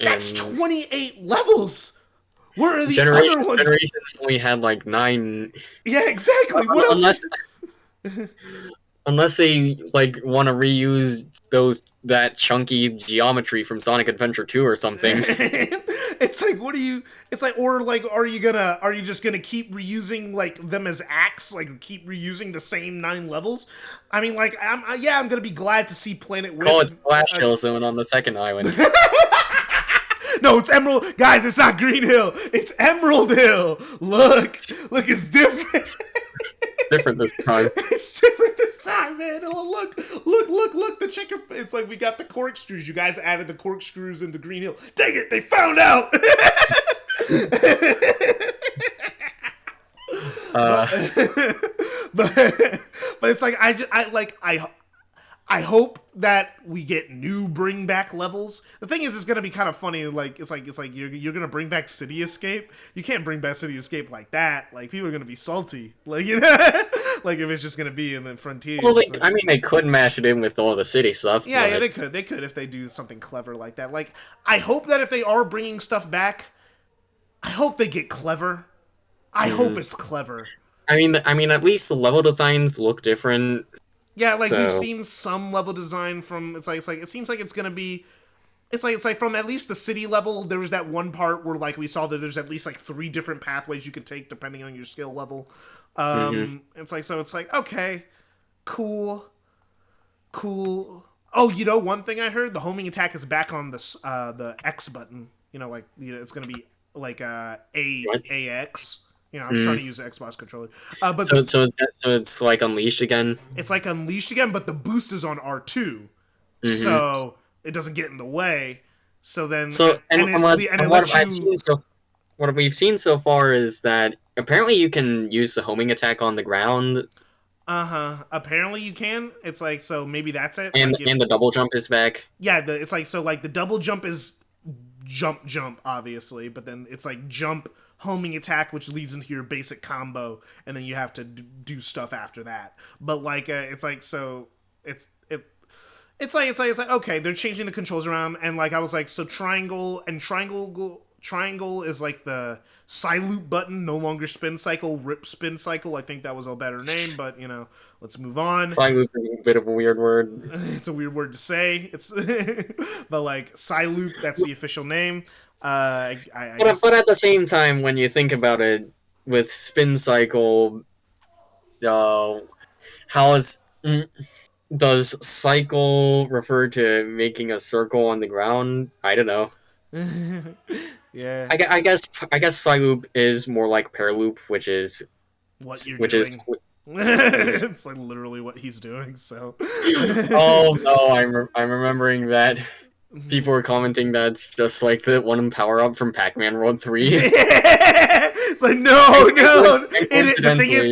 That's 28 levels. Where are the other ones? Generations only had like 9. Yeah, exactly. What else? Unless they like want to reuse that chunky geometry from Sonic Adventure 2 or something. It's like, what do you? It's like, or like, are you just gonna keep reusing like them as acts, like keep reusing the same 9 levels? I mean, like, I'm gonna be glad to see Planet Wisp. Oh, it's Splash Hill Zone on the second island. No, it's Emerald, guys. It's not Green Hill. It's Emerald Hill. Look, it's different. Different this time. It's different this time, man. Oh, look, the checker. It's like we got the corkscrews. You guys added the corkscrews into Green Hill. Dang it, they found out. But it's like I hope that we get new bring back levels. The thing is, it's gonna be kind of funny. Like it's like you're gonna bring back City Escape. You can't bring back City Escape like that. Like people are gonna be salty. Like like if it's just gonna be in the Frontiers. Well, I mean, they could mash it in with all the city stuff. Yeah, they could. They could if they do something clever like that. Like I hope that if they are bringing stuff back, I hope they get clever. I hope it's clever. I mean, at least the level designs look different. Yeah, like we've seen some level design from. It's like it seems like it's gonna be. It's like from at least the city level. There was that one part where like we saw that there's at least like 3 different pathways you could take depending on your skill level. It's like okay, cool. Oh, you know, one thing I heard, the homing attack is back on the X button. You know, like it's gonna be like AX. You know, I was trying to use the Xbox controller. But so it's like Unleashed again? It's like Unleashed again, but the boost is on R2. So it doesn't get in the way. So then... What we've seen so far is that apparently you can use the homing attack on the ground. Apparently you can. It's like, so maybe that's it. And like the double jump is back. Yeah, it's like, so like the double jump is jump, obviously. But then it's like jump... homing attack, which leads into your basic combo, and then you have to do stuff after that. But like, it's like, so it's like okay, they're changing the controls around, and like I was like, so triangle is like the Psyloop button, no longer spin cycle, rip spin cycle. I think that was a better name, but you know, let's move on. Psyloop is a bit of a weird word. It's a weird word to say. But like Psyloop, that's the official name. But at the same time, when you think about it, with spin cycle, does cycle refer to making a circle on the ground? I don't know. Yeah. I guess Psyloop is more like Paraloop, which is what you're doing. It's like literally what he's doing. So. Oh no! I'm remembering that. People were commenting that's just like the one power up from Pac-Man World 3. It's like no. The thing is,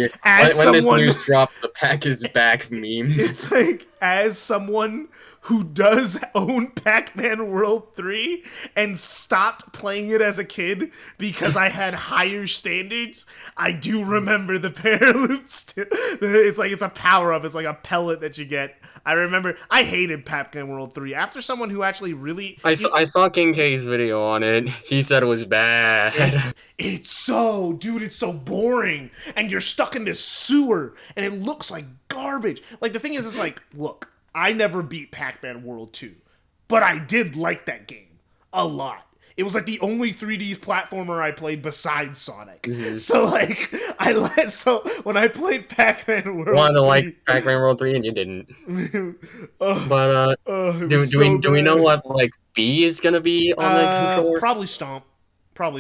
when this news dropped, the Pac is back meme. It's like as someone who does own Pac-Man World 3 and stopped playing it as a kid because I had higher standards, I do remember the Paraloops. It's like it's a power-up. It's like a pellet that you get. I remember I hated Pac-Man World 3. After someone who actually really... I saw King K's video on it. He said it was bad. It's so boring. And you're stuck in this sewer, and it looks like garbage. Like, the thing is, it's like, look, I never beat Pac-Man World 2, but I did like that game a lot. It was like the only 3D platformer I played besides Sonic. So like so when I played Pac-Man World, wanted to like Pac-Man World 3 and you didn't. But do we know what like B is gonna be on the controller? Probably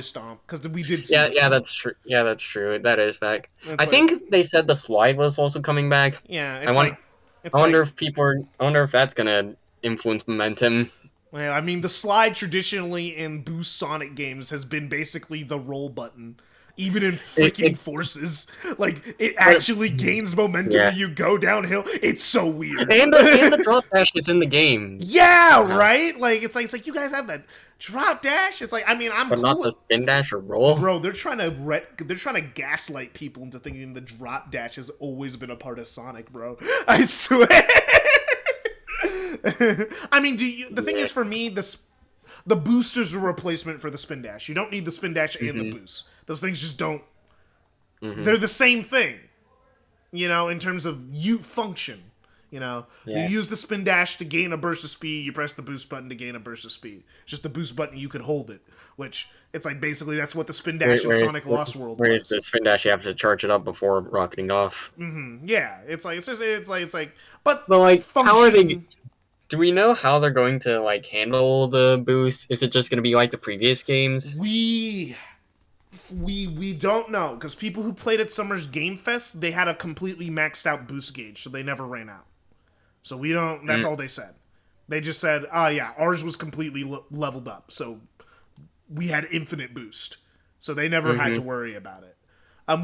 Stomp because we did see that's true. Yeah, that's true. That is back. I think they said the slide was also coming back. Yeah, I wonder if that's gonna influence momentum. Well, I mean, the slide traditionally in Boost Sonic games has been basically the roll button. even in it freaking forces. Like it actually gains momentum yeah. and you go downhill. It's so weird. And the drop dash is in the game. Yeah, right. Like it's like you guys have that drop dash. It's like I mean I'm But not cool. the spin dash or roll. Bro, they're trying to gaslight people into thinking the drop dash has always been a part of Sonic, bro. I swear. I mean, the thing is for me, the booster's a replacement for the spin dash. You don't need the spin dash and the boost. Those things just don't. They're the same thing, in terms of function. You use the spin dash to gain a burst of speed. You press the boost button to gain a burst of speed. It's just the boost button you could hold it, which it's like basically that's what the spin dash in Sonic Lost World was. Whereas the spin dash, you have to charge it up before rocketing off. Yeah, it's like, but like, function, how are they? Do we know how they're going to like handle the boost? Is it just going to be like the previous games? We don't know because people who played at Summer's Game Fest, they had a completely maxed out boost gauge, so they never ran out. So we don't. That's all they said. They just said, yeah, ours was completely leveled up, so we had infinite boost. So they never had to worry about it.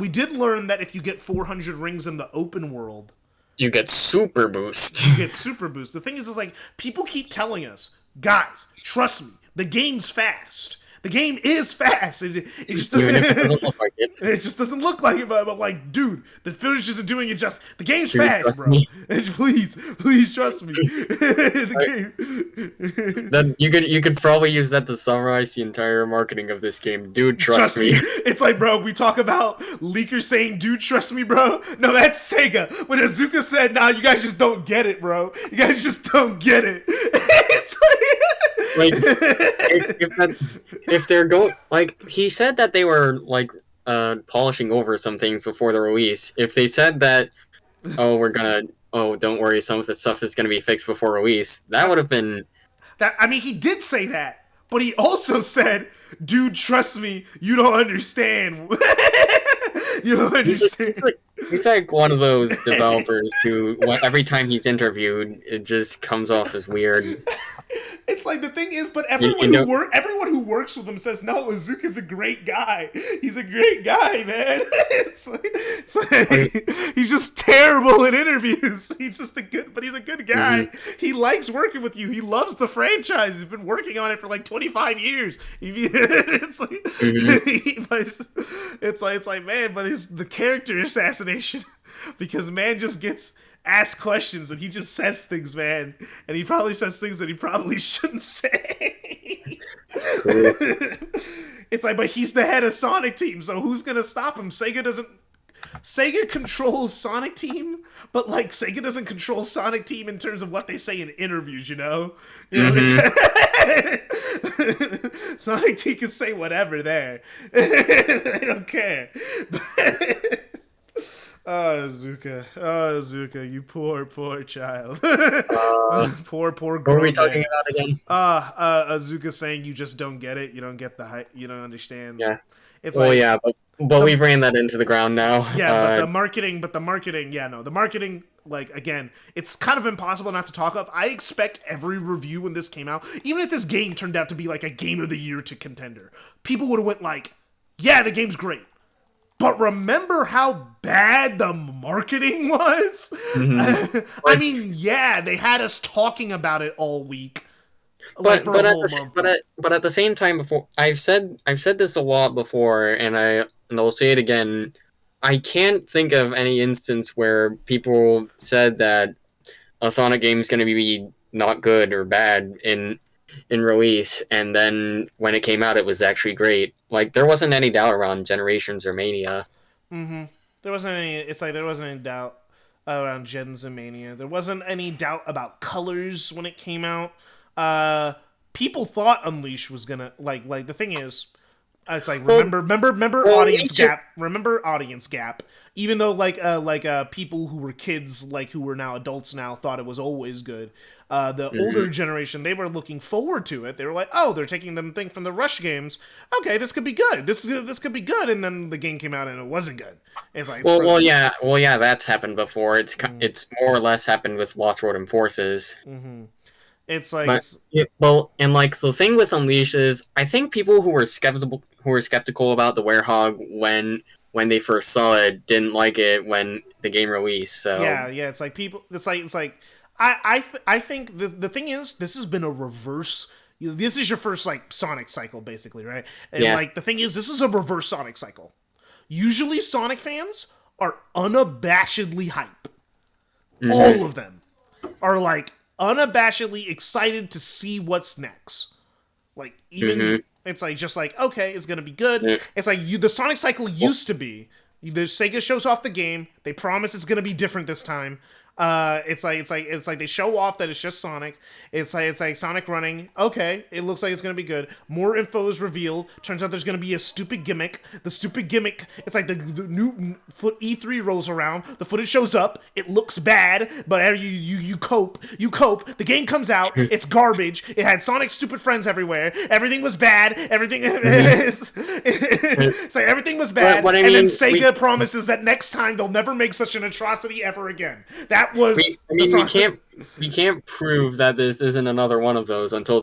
We did learn that if you get 400 rings in the open world, you get super boost. You get super boost. The thing is like, people keep telling us, guys, trust me, the game's fast. The game is fast. It just doesn't look like it. It just doesn't look like it, but like, dude, the finish isn't doing it just. The game's fast, bro. Please trust me. Then you could probably use that to summarize the entire marketing of this game. Dude, trust me. It's like, bro, we talk about leakers saying, dude, trust me, bro. No, that's Sega. When Azuka said, nah, you guys just don't get it, bro. You guys just don't get it. It's like if they're going, like, he said that they were like polishing over some things before the release. If they said that, don't worry, some of the stuff is gonna be fixed before release, that would have been I mean, he did say that, but he also said, dude, trust me, you don't understand. You don't understand. He's like one of those developers who, every time he's interviewed, it just comes off as weird. It's like, the thing is, but everyone who works with him says, no, Azuka's a great guy. He's a great guy, man. It's like he's just terrible in interviews. He's a good guy. He likes working with you. He loves the franchise. He's been working on it for like 25 years. It's like, man, but it's the character assassination because man just gets ask questions and he just says things, man, and he probably says things that he probably shouldn't say. Cool. It's like, but he's the head of Sonic Team, so who's gonna stop him? Sega controls Sonic Team, but like Sega doesn't control Sonic Team in terms of what they say in interviews, Sonic Team can say whatever there. They don't care. Oh, Zuka, you poor child. Poor girl. What are we talking about again? Azuka saying you just don't get it. You don't get the hype. You don't understand. Yeah. But we've ran that into the ground now. Yeah, but the marketing, the marketing, like, again, it's kind of impossible not to talk of. I expect every review when this came out, even if this game turned out to be like a game of the year to contender, people would have went like, yeah, the game's great. But remember how bad the marketing was? I mean, yeah, they had us talking about it all week. But at the same time, before I've said this a lot before, and I'll say it again. I can't think of any instance where people said that a Sonic game is going to be not good or bad in release, and then when it came out, it was actually great. Like, there wasn't any doubt around Generations or Mania. There wasn't any. It's like there wasn't any doubt around Gens and Mania. There wasn't any doubt about Colors when it came out. People thought Unleash was gonna like. The thing is, it's like remember audience gap. Remember audience gap. Even though people who were kids, like who were now adults now, thought it was always good. The older generation, they were looking forward to it. They were like, "Oh, they're taking them thing from the Rush games. Okay, this could be good. This could be good." And then the game came out and it wasn't good. It's like, yeah, that's happened before. It's more or less happened with Lost World and Forces. It's like, and like the thing with Unleash is, I think people who who were skeptical about the Werehog when they first saw it didn't like it when the game released. So yeah, it's like people. It's like I think the thing is, this has been a reverse. This is your first like Sonic cycle, basically, right? And like the thing is, this is a reverse Sonic cycle. Usually, Sonic fans are unabashedly hype. All of them are like unabashedly excited to see what's next. Like even it's like just like okay, it's gonna be good. It's like the Sonic cycle used to be. The Sega shows off the game. They promise it's gonna be different this time. It's like they show off that it's just Sonic. It's like Sonic running. Okay, it looks like it's gonna be good. More info is revealed. Turns out there's gonna be a stupid gimmick. The stupid gimmick. It's like the new E3 rolls around. The footage shows up. It looks bad, but you cope. You cope. The game comes out. It's garbage. It had Sonic's stupid friends everywhere. Everything was bad. Everything. It's like everything was bad. What I and mean, then Sega promises that next time they'll never make such an atrocity ever again. That was we can't prove that this isn't another one of those until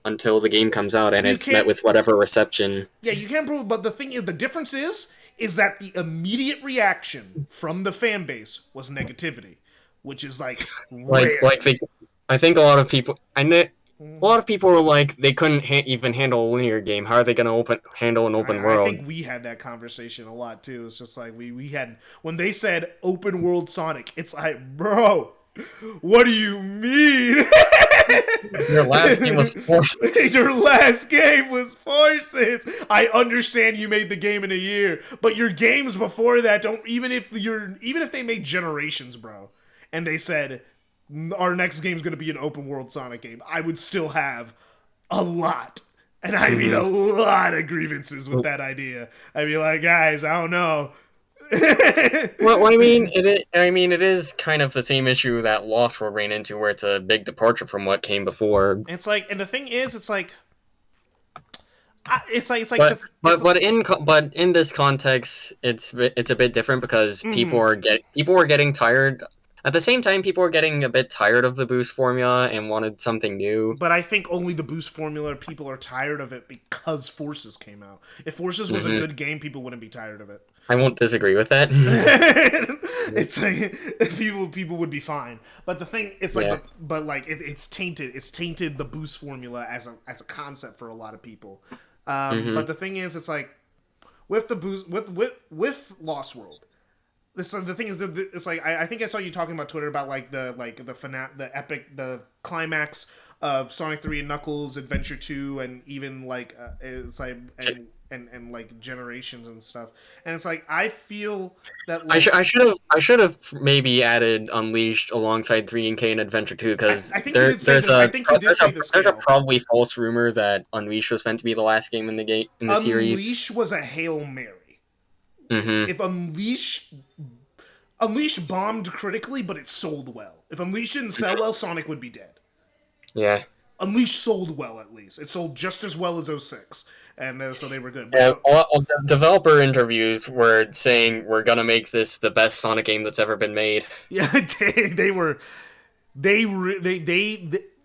the game comes out and it's met with whatever reception. Yeah, you can't prove it, but the thing is, the difference is that the immediate reaction from the fan base was negativity, which is like rare. I think a lot of people were like they couldn't even handle a linear game. How are they going to handle an open world? I think we had that conversation a lot too. It's just like we had when they said open world Sonic. It's like, bro, what do you mean? Your last game was Forces. Your last game was Forces. I understand you made the game in a year, but your games before that don't. Even if they made Generations, bro, and they said our next game is going to be an open world Sonic game, I would still have a lot, and I mean a lot of grievances with that idea. I'd be like, guys, I don't know. Well, I mean, it is kind of the same issue that Lost World ran into, where it's a big departure from what came before. It's like, and the thing is, it's like, but in this context, it's a bit different because people are getting tired. At the same time, people are getting a bit tired of the boost formula and wanted something new. But I think only the boost formula, people are tired of it because Forces came out. If Forces was a good game, people wouldn't be tired of it. I won't disagree with that. It's like people would be fine. But the thing, it's like, but like it's tainted. It's tainted the boost formula as a concept for a lot of people. But the thing is, it's like with the boost with Lost World. The thing is that it's like I think I saw you talking about Twitter about the climax of Sonic 3 and Knuckles Adventure 2 and even like it's like and like Generations and stuff, and it's like I feel that like, I should have maybe added Unleashed alongside 3K and Adventure 2 because there's a probably false rumor that Unleashed was meant to be the last game in the series. Unleashed was a Hail Mary. If Unleash bombed critically, but it sold well. If Unleash didn't sell well, Sonic would be dead. Yeah. Unleash sold well, at least. It sold just as well as 06, and so they were good. Yeah, developer interviews were saying we're gonna make this the best Sonic game that's ever been made. Yeah,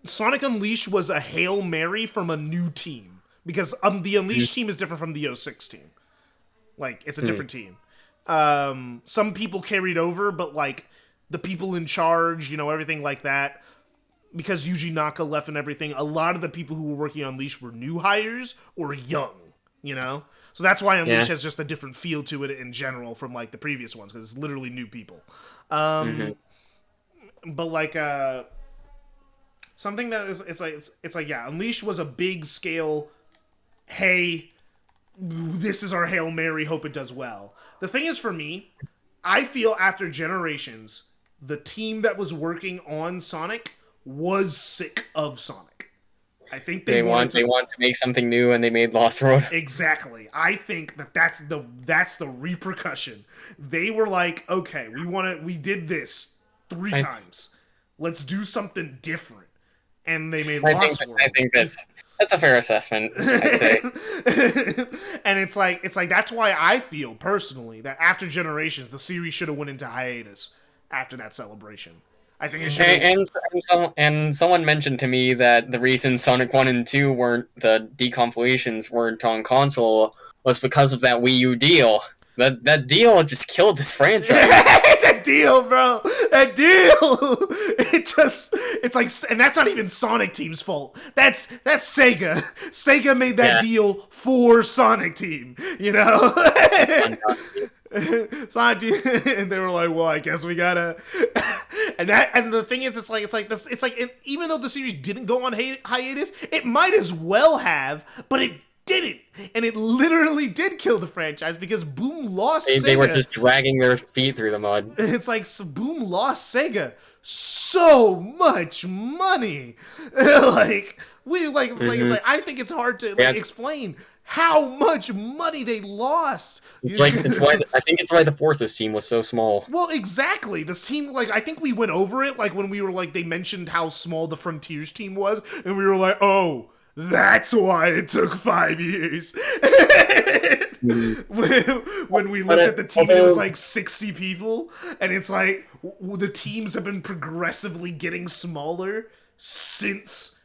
Sonic Unleashed was a Hail Mary from a new team because the Unleashed team is different from the 06 team. Like, it's a different team. Some people carried over, but, like, the people in charge, everything like that, because Yuji Naka left and everything, a lot of the people who were working on Unleash were new hires or young, So that's why Unleash has just a different feel to it in general from, like, the previous ones, because it's literally new people. But, like, something that is, it's like, yeah, Unleash was a big scale, hey, this is our Hail Mary, hope it does well. The thing is, for me, I feel after Generations, the team that was working on Sonic was sick of Sonic. I think they want to make something new, and they made Lost World. Exactly. I think that's the repercussion. They were like, okay, we did this 3 times. Let's do something different. And they made Lost World. I think that's a fair assessment, I'd say. And it's like that's why I feel personally that after Generations, the series should have went into hiatus after that celebration. I think it should. And someone mentioned to me that the reason Sonic 1 and 2 weren't the decompilations weren't on console was because of that Wii U deal. That deal just killed this franchise. That deal, bro. That deal. It's like, and that's not even Sonic Team's fault. That's Sega. Sega made that deal for Sonic Team. You know. Sonic Team, and they were like, well, I guess we gotta. And the thing is, it's like this. It's like even though the series didn't go on hiatus, it might as well have, but it didn't, and it literally did kill the franchise because Boom lost Sega. They were just dragging their feet through the mud. It's like Boom lost Sega so much money. It's like I think it's hard to explain how much money they lost. It's why I think it's why the Forces team was so small. Well, exactly. This team, I think we went over it, when we were they mentioned how small the Frontiers team was, and we were like, oh, that's why it took 5 years. When we looked at the team, it was 60 people, and it's like the teams have been progressively getting smaller since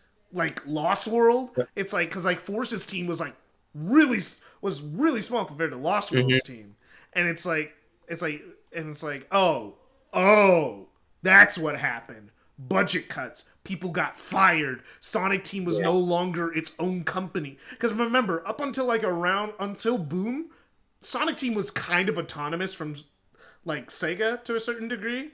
Lost World. It's because Force's team was really small compared to Lost World's team, and it's like oh, that's what happened. Budget cuts. People got fired. Sonic Team was no longer its own company. Because remember, up until until Boom, Sonic Team was kind of autonomous from Sega to a certain degree.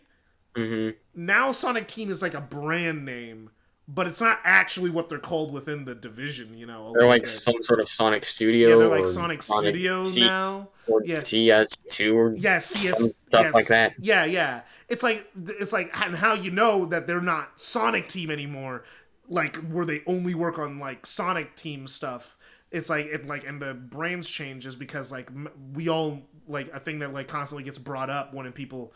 Mm-hmm. Now Sonic Team is a brand name, but it's not actually what they're called within the division, They're some sort of Sonic Studio. Yeah, they're Sonic Studio now. Or CS2 or stuff like that. Yeah. It's like, and how you know that they're not Sonic Team anymore, where they only work on Sonic Team stuff. It's and the brands change is because we all a thing that constantly gets brought up when people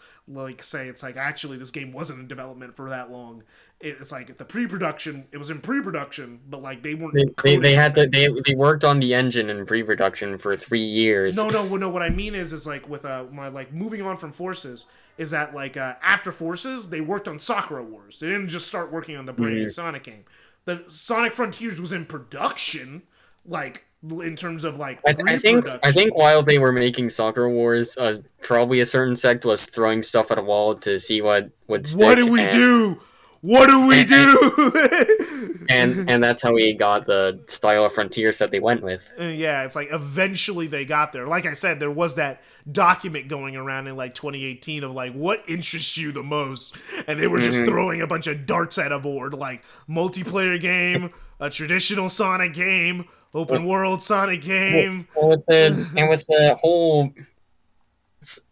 say it's actually this game wasn't in development for that long. It's the pre-production. It was in pre-production, but they weren't. They worked on the engine in pre-production for 3 years. No. What I mean is with my moving on from Forces is that after Forces they worked on Sakura Wars. They didn't just start working on the brand new Sonic game. The Sonic Frontiers was in production, in terms of I think while they were making Sakura Wars, probably a certain sect was throwing stuff at a wall to see what would stick. What do we do? What do we do? and that's how we got the style of Frontiers that they went with. Yeah, it's eventually they got there. Like I said, there was that document going around in 2018 of what interests you the most, and they were just throwing a bunch of darts at a board, multiplayer game, a traditional Sonic game, open world Sonic game. With the whole.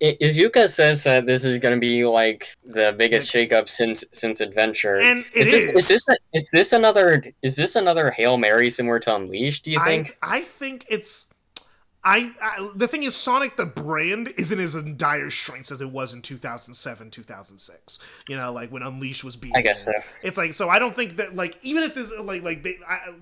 Izuka says that this is going to be the biggest shakeup since Adventure. And is this another Hail Mary similar to Unleashed? Do you think? I think it's. The thing is, Sonic the brand isn't as in dire straits as it was in 2007, 2006. When Unleashed was being. I guess so. It's so I don't think that even if this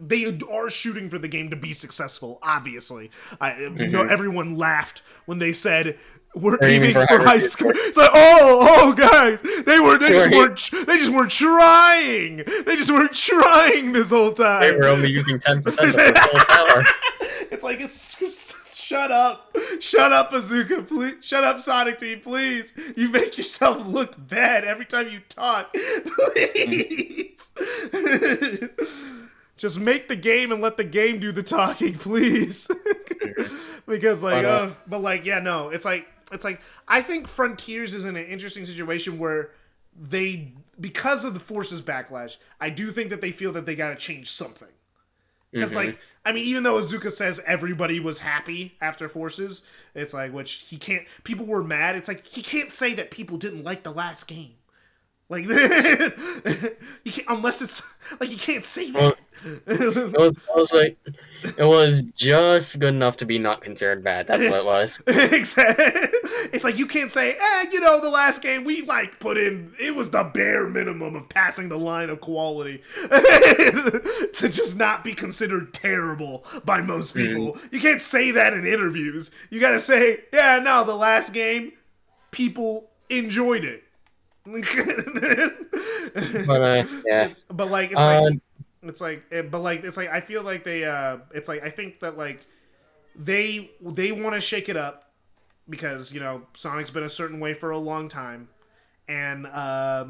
they are shooting for the game to be successfable. Obviously, everyone laughed when they said. We're aiming for high score. It's oh guys, they just weren't trying. They just weren't trying this whole time. They were only using 10% of their full power. It's shut up, Izuka, please, shut up, Sonic Team, please. You make yourself look bad every time you talk, please. Just make the game and let the game do the talking, please. Because I think Frontiers is in an interesting situation where because of the Forces backlash, I do think that they feel that they got to change something. Because even though Izuka says everybody was happy after Forces, it's which he can't. People were mad. It's he can't say that people didn't like the last game. You can't, unless it's you can't say that. It was just good enough to be not considered bad. That's what it was. Exactly. It's you can't say, the last game we put in, it was the bare minimum of passing the line of quality to just not be considered terrible by most people. You can't say that in interviews. You gotta say, the last game, people enjoyed it. Yeah. But like it's like I feel like it's like I think that like they want to shake it up because Sonic's been a certain way for a long time, and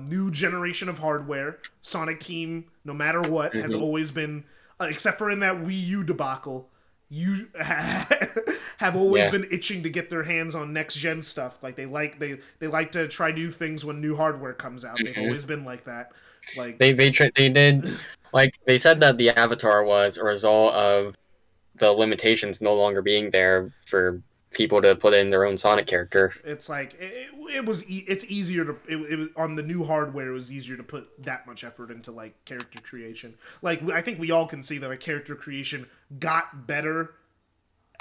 new generation of hardware. Sonic Team, no matter what, has always been, except for in that Wii U debacle, you have always been itching to get their hands on next gen stuff. Like they like to try new things when new hardware comes out. They've always been like that. Like they did, like they said that the Avatar was a result of the limitations no longer being there for people to put in their own Sonic character. it's like it's easier to it was on the new hardware. It was easier to put that much effort into like character creation. Like I think we all can see that like character creation got better.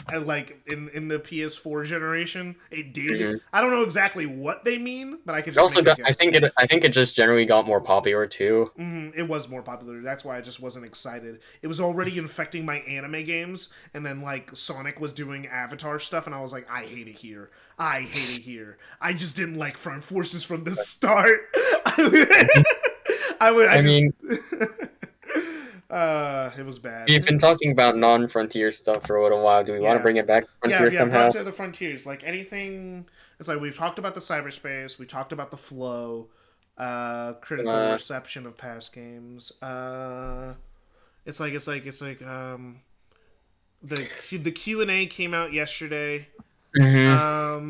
And like in the PS4 generation, it did. I don't know exactly what they mean, but I could just also got. I think it just generally got more popular too. It was more popular. That's why I just wasn't excited. It was already infecting my anime games, and then like Sonic was doing Avatar stuff, and I was like, I hate it here. I hate it here. I just didn't like Front Forces from the start. I mean. It was bad. We've been talking about non-frontier stuff for a little while. Do we want to bring it back to frontier somehow? Yeah, the frontiers. Like anything. It's like we've talked about the cyberspace. We talked about the flow. Critical reception of past games. It's like the Q&A came out yesterday. I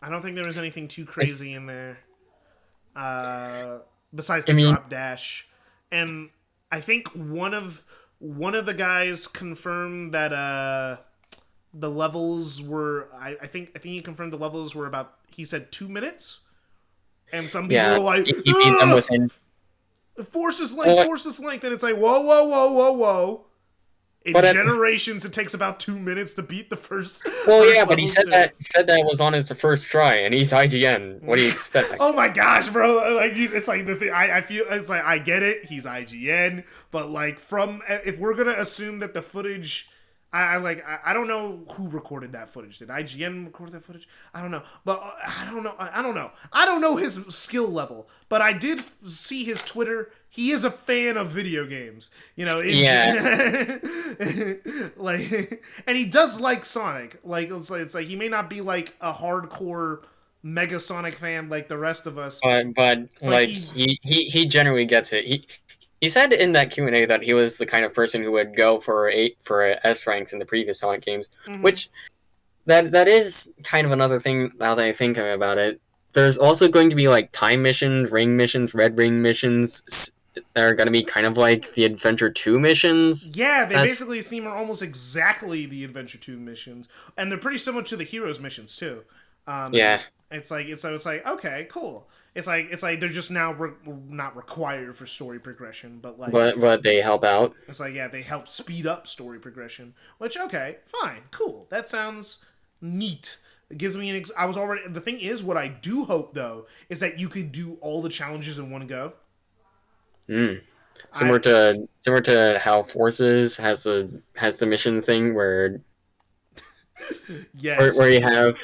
don't think there was anything too crazy in there. Besides the drop dash. And I think one of the guys confirmed that the levels were I think he confirmed the levels were about, he said 2 minutes, and some people were like, he beat them within forces length, and it's like whoa. In generations, it takes about 2 minutes to beat the first. But he said that was on his first try, and he's IGN. What do you expect? Oh my gosh, bro! Like it's like the thing. I feel it's like I get it. He's IGN, but like if we're gonna assume that the footage. I don't know who recorded that footage. Did IGN record that footage? I don't know. But I don't know. I don't know his skill level. But I did see his Twitter. He is a fan of video games. Like, and he does like Sonic. Like it's like he may not be like a hardcore Mega Sonic fan like the rest of us. But like he generally gets it. He said in that Q&A that he was the kind of person who would go for S ranks in the previous Sonic games, which that is kind of another thing now that I think about it. There's also going to be like time missions, ring missions, red ring missions that are going to be kind of like the Adventure 2 missions. Yeah, they basically seem almost exactly the Adventure 2 missions, and they're pretty similar to the Heroes missions too. It's like okay, cool. It's like they're just now not required for story progression, but like but they help out. It's like they help speed up story progression, which okay, fine, cool. That sounds neat. It gives me the thing is, what I do hope though is that you could do all the challenges in one go. Similar to how Forces has the mission thing where. Yes. Where you have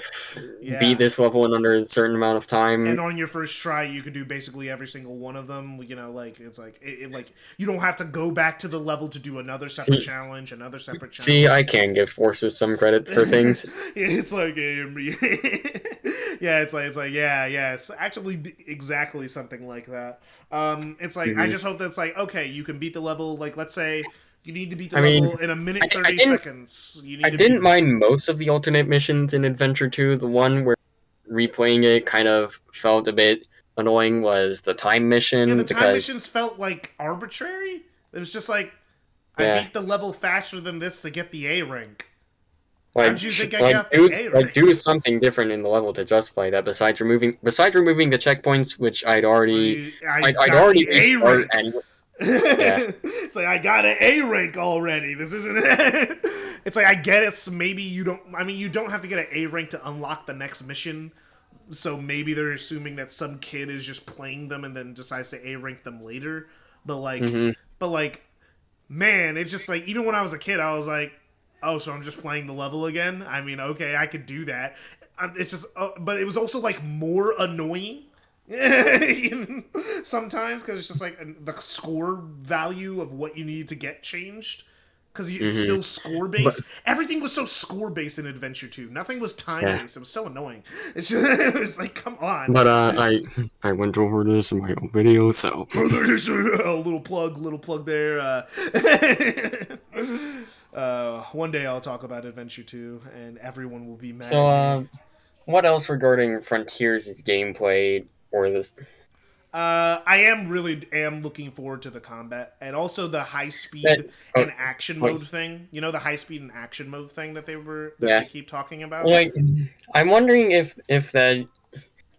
beat this level in under a certain amount of time, and on your first try you could do basically every single one of them. Like it's like like you don't have to go back to the level to do another separate challenge. See, I can give Forces some credit for things. It's like it's actually exactly something like that. It's like I just hope that's like okay, you can beat the level. Like let's say. You need to beat the level in a minute 30 seconds. I didn't mind most of the alternate missions in Adventure 2. The one where replaying it kind of felt a bit annoying was the time mission. Yeah, the time missions felt like arbitrary. It was just like, I beat the level faster than this to get the A rank. How did you think I got the A rank? Like, do something different in the level to justify that besides removing the checkpoints, which I'd already restarted anyway. It's like I got an A rank already. This isn't it. It's like I get it. So maybe you don't. I mean, you don't have to get an A rank to unlock the next mission. So maybe they're assuming that some kid is just playing them and then decides to A rank them later. But like, man, it's just like even when I was a kid, I was like, oh, so I'm just playing the level again. I mean, okay, I could do that. It's just, but it was also like more annoying Sometimes because it's just like the score value of what you need to get changed. Because it's still score based. Everything was so score based in Adventure 2. Nothing was time based. It was so annoying. It was like, come on. But I went over this in my own video, so a little plug there. One day I'll talk about Adventure 2, and everyone will be mad. So, what else regarding Frontiers' gameplay or this? I am looking forward to the combat and also the high speed and action mode thing. You know, the high speed and action mode thing that they keep talking about. Like, I'm wondering if that,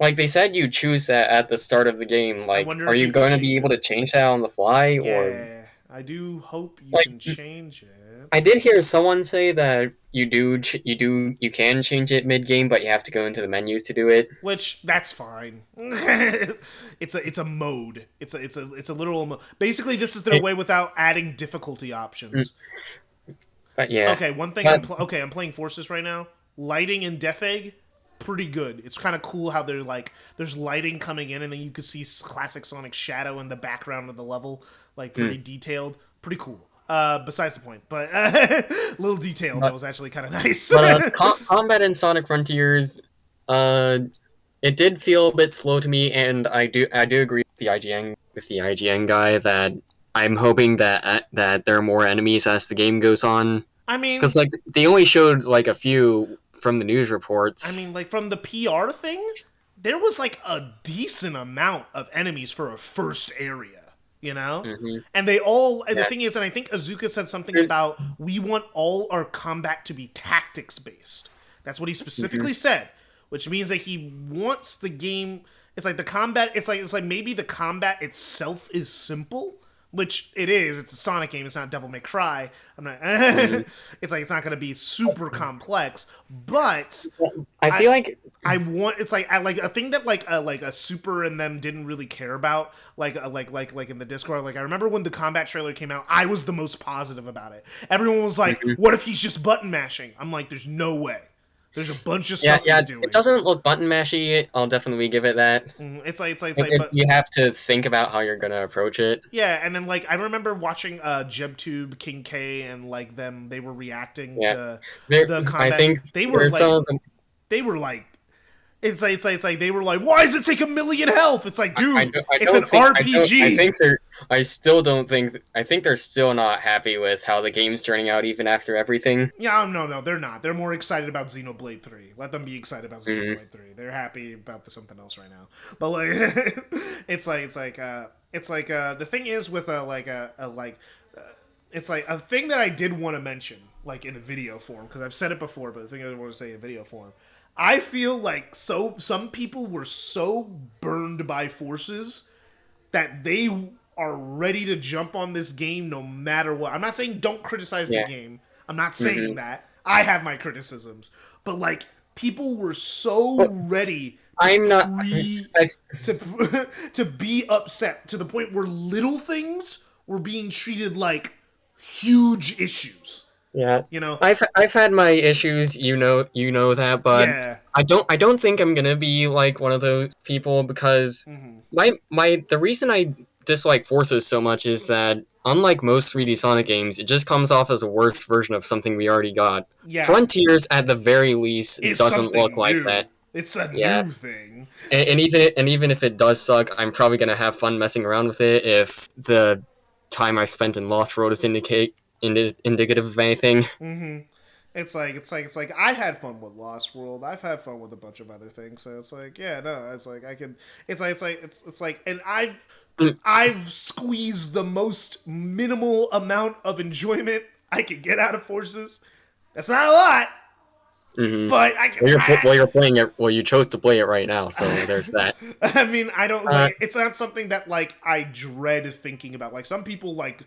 like they said, you choose that at the start of the game. Like, are you going to be able to change that on the fly? Yeah, I do hope you can change it. I did hear someone say that you can change it mid game, but you have to go into the menus to do it. Which that's fine. It's a mode. It's a literal mode. Basically, this is their way without adding difficulty options. But yeah. Okay, one thing. I'm playing Forces right now. Lighting in Death Egg, pretty good. It's kind of cool how they're like there's lighting coming in, and then you can see classic Sonic shadow in the background of the level, like pretty detailed. Pretty cool. Besides the point, but little detail that was actually kind of nice. But combat in Sonic Frontiers, it did feel a bit slow to me, and I do agree with the IGN guy that I'm hoping that there are more enemies as the game goes on. I mean, because like they only showed like a few from the news reports. I mean, like from the PR thing, there was like a decent amount of enemies for a first area. You know? And they all... And the thing is, and I think Azuka said something about, we want all our combat to be tactics-based. That's what he specifically said. Which means that he wants the game... It's like the combat... It's like maybe the combat itself is simple, which it is. It's a Sonic game. It's not Devil May Cry. I'm not... It's like it's not going to be super complex, but... I feel like... I want it's like a thing that like a Super and them didn't really care about like in the Discord. Like I remember when the combat trailer came out, I was the most positive about it. Everyone was like, "What if he's just button mashing?" I'm like, "There's no way. There's a bunch of stuff he's doing." It doesn't look button mashy. I'll definitely give it that. It's like but you have to think about how you're gonna approach it. Yeah, and then like I remember watching JebTube, King K, and like them. They were reacting to the combat. I think they were like. It's like they were like, why does it take 1,000,000 health? It's like, dude, it's an RPG. I think they're still not happy with how the game's turning out even after everything. Yeah, no, they're not. They're more excited about Xenoblade 3. Let them be excited about Xenoblade 3. They're happy about something else right now. But like, the thing is with it's like a thing that I did want to mention, like in a video form, because I've said it before, but the thing I want to say in video form. I feel like some people were so burned by Forces that they are ready to jump on this game no matter what. I'm not saying don't criticize the game. I'm not saying that. I have my criticisms. But like people were so ready to be upset to the point where little things were being treated like huge issues. Yeah, you know, I've had my issues, you know that, but I don't think I'm gonna be like one of those people because the reason I dislike Forces so much is that unlike most 3D Sonic games, it just comes off as a worse version of something we already got. Yeah. Frontiers, at the very least, doesn't look like that. It's a new thing, and even if it does suck, I'm probably gonna have fun messing around with it if the time I spent in Lost World is indicative of anything. It's like I had fun with Lost World. I've had fun with a bunch of other things. So it's like, yeah, no, it's like I can. It's like, and I've squeezed the most minimal amount of enjoyment I could get out of Forces. That's not a lot, but I can. You're playing it. Well, you chose to play it right now, so there's that. I mean, I don't like. It's not something that like I dread thinking about. Like some people like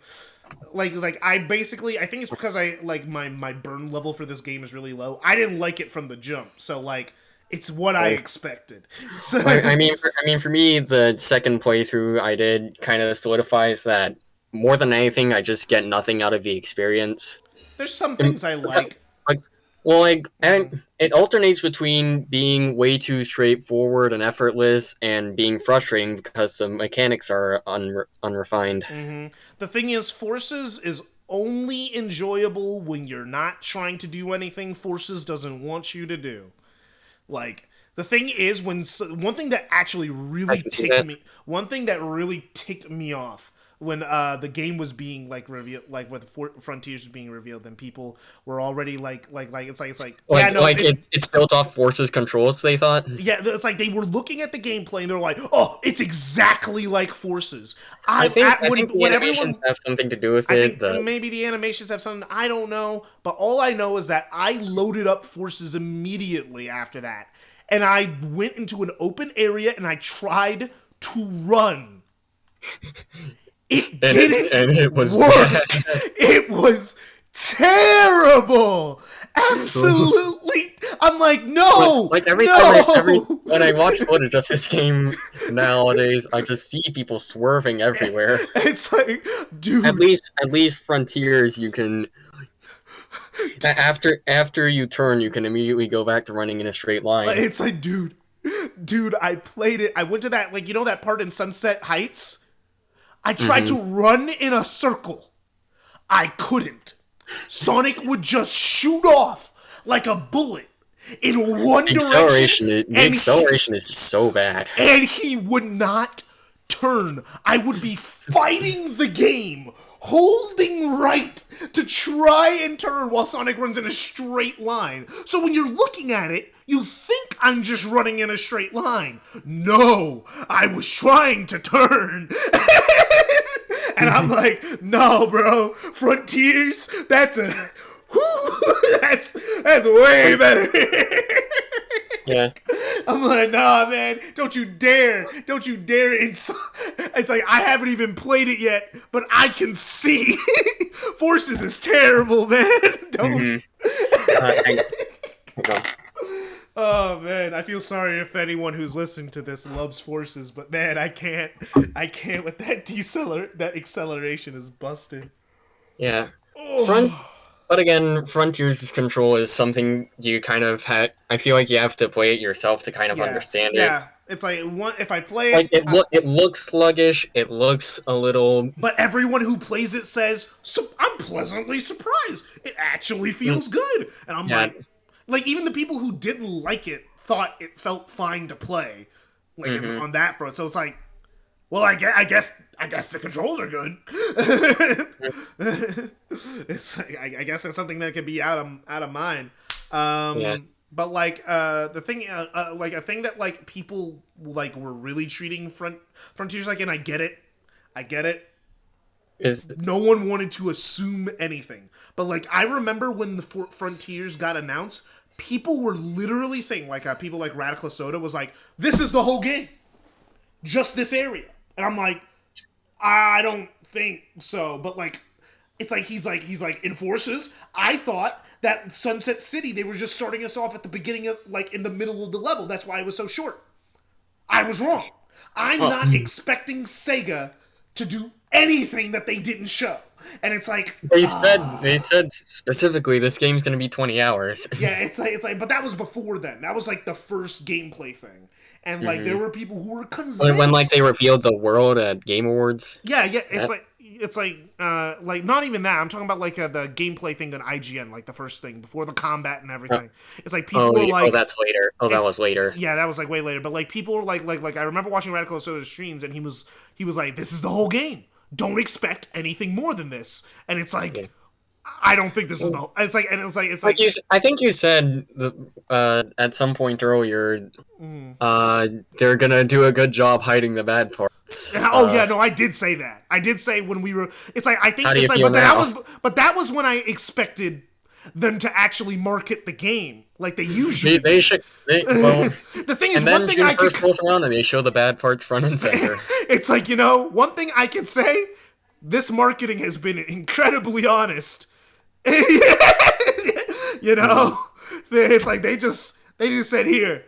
I think it's because I like my burn level for this game is really low. I didn't like it from the jump, so like it's what I expected. So I mean for me, the second playthrough I did kind of solidifies that more than anything, I just get nothing out of the experience. There's some things I like. Well, like, and it alternates between being way too straightforward and effortless and being frustrating because the mechanics are unrefined. The thing is, Forces is only enjoyable when you're not trying to do anything Forces doesn't want you to do. Like, the thing is, one thing that actually I really can see that. one thing that really ticked me off when the game was being like revealed, like with Frontiers was being revealed, and people were already it's like yeah, no, Like it's built off Force's controls, they thought. yeah, it's like they were looking at the gameplay and they're like, oh, it's exactly like Forces. I think the When animations everyone, have something to do with I it. think maybe the animations have something, I don't know, but all I know is that I loaded up Forces immediately after that, and I went into an open area and I tried to run. It And didn't it was work. bad. It was terrible. Absolutely. I'm like, no, Like every no. when I watch footage of this game nowadays, I just see people swerving everywhere. It's like, dude. At least Frontiers, you can after you turn, you can immediately go back to running in a straight line. It's like, dude, I played it. I went to that, like, you know that part in Sunset Heights? I tried to run in a circle. I couldn't. Sonic would just shoot off like a bullet in one direction. The acceleration is just so bad. And he would not turn. I would be fighting the game, holding right to try and turn while Sonic runs in a straight line. So when you're looking at it, you think I'm just running in a straight line. No, I was trying to turn. And I'm like, no, bro, Frontiers, that's way better. Yeah. I'm like, nah, man, don't you dare. It's like, I haven't even played it yet, but I can see. Forces is terrible, man. Don't. Oh man, I feel sorry if anyone who's listening to this loves Forces, but man, I can't with that acceleration is busted. Yeah. But again, Frontiers' control is something you kind of I feel like you have to play it yourself to kind of understand it. Yeah, it's like if I play it, like it looks sluggish. It looks a little. But everyone who plays it says, "I'm pleasantly surprised. It actually feels good." And I'm like even the people who didn't like it thought it felt fine to play, like on that front. So it's like, well, I guess the controls are good. It's like, I guess that's something that could be out of mind. But like the thing, like a thing that like people like were really treating Frontiers like, and I get it. Is no one wanted to assume anything, but like I remember when the Frontiers got announced, people were literally saying like people like Radical Soda was like, "This is the whole game, just this area," and I'm like, I don't think so, but like. It's like he's like in Forces. I thought that Sunset City, they were just starting us off at the beginning of like in the middle of the level. That's why it was so short. I was wrong. I'm not expecting Sega to do anything that they didn't show. And it's like they said specifically this game's gonna be 20 hours. Yeah, it's like but that was before then. That was like the first gameplay thing. And like there were people who were convinced when like they revealed the world at Game Awards. Yeah, it's like not even that. I'm talking about like the gameplay thing on IGN, like the first thing before the combat and everything. It's like people were like, "Oh, that's later. Oh, that was later." Yeah, that was like way later. But like people were like I remember watching Radical Soda streams, and he was like, "This is the whole game. Don't expect anything more than this." And it's like. Yeah. I don't think this is the. It's like I think you said at some point earlier, they're gonna do a good job hiding the bad parts. No, I did say that. I did say when we were. It's like I think it's like, but that was when I expected them to actually market the game like they usually. They should. The thing is, one thing I could goes around and they show the bad parts front and center. It's like one thing I can say. This marketing has been incredibly honest. It's like they just said, here,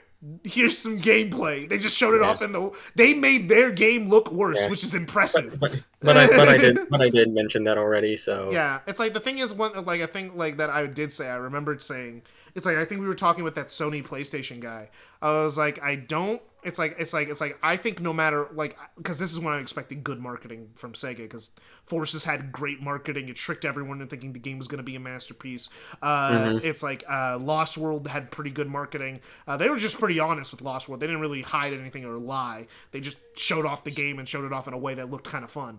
here's some gameplay. They just showed it off in the. They made their game look worse, which is impressive. But I did mention that already. So yeah, it's like the thing is one like I think like that I did say I remembered saying it's like I think we were talking with that Sony PlayStation guy. I was like I don't. It's like I think no matter like because this is when I expected good marketing from Sega because Forces had great marketing. It tricked everyone into thinking the game was going to be a masterpiece. It's like Lost World had pretty good marketing. They were just pretty honest with Lost World. They didn't really hide anything or lie. They just showed off the game and showed it off in a way that looked kind of fun.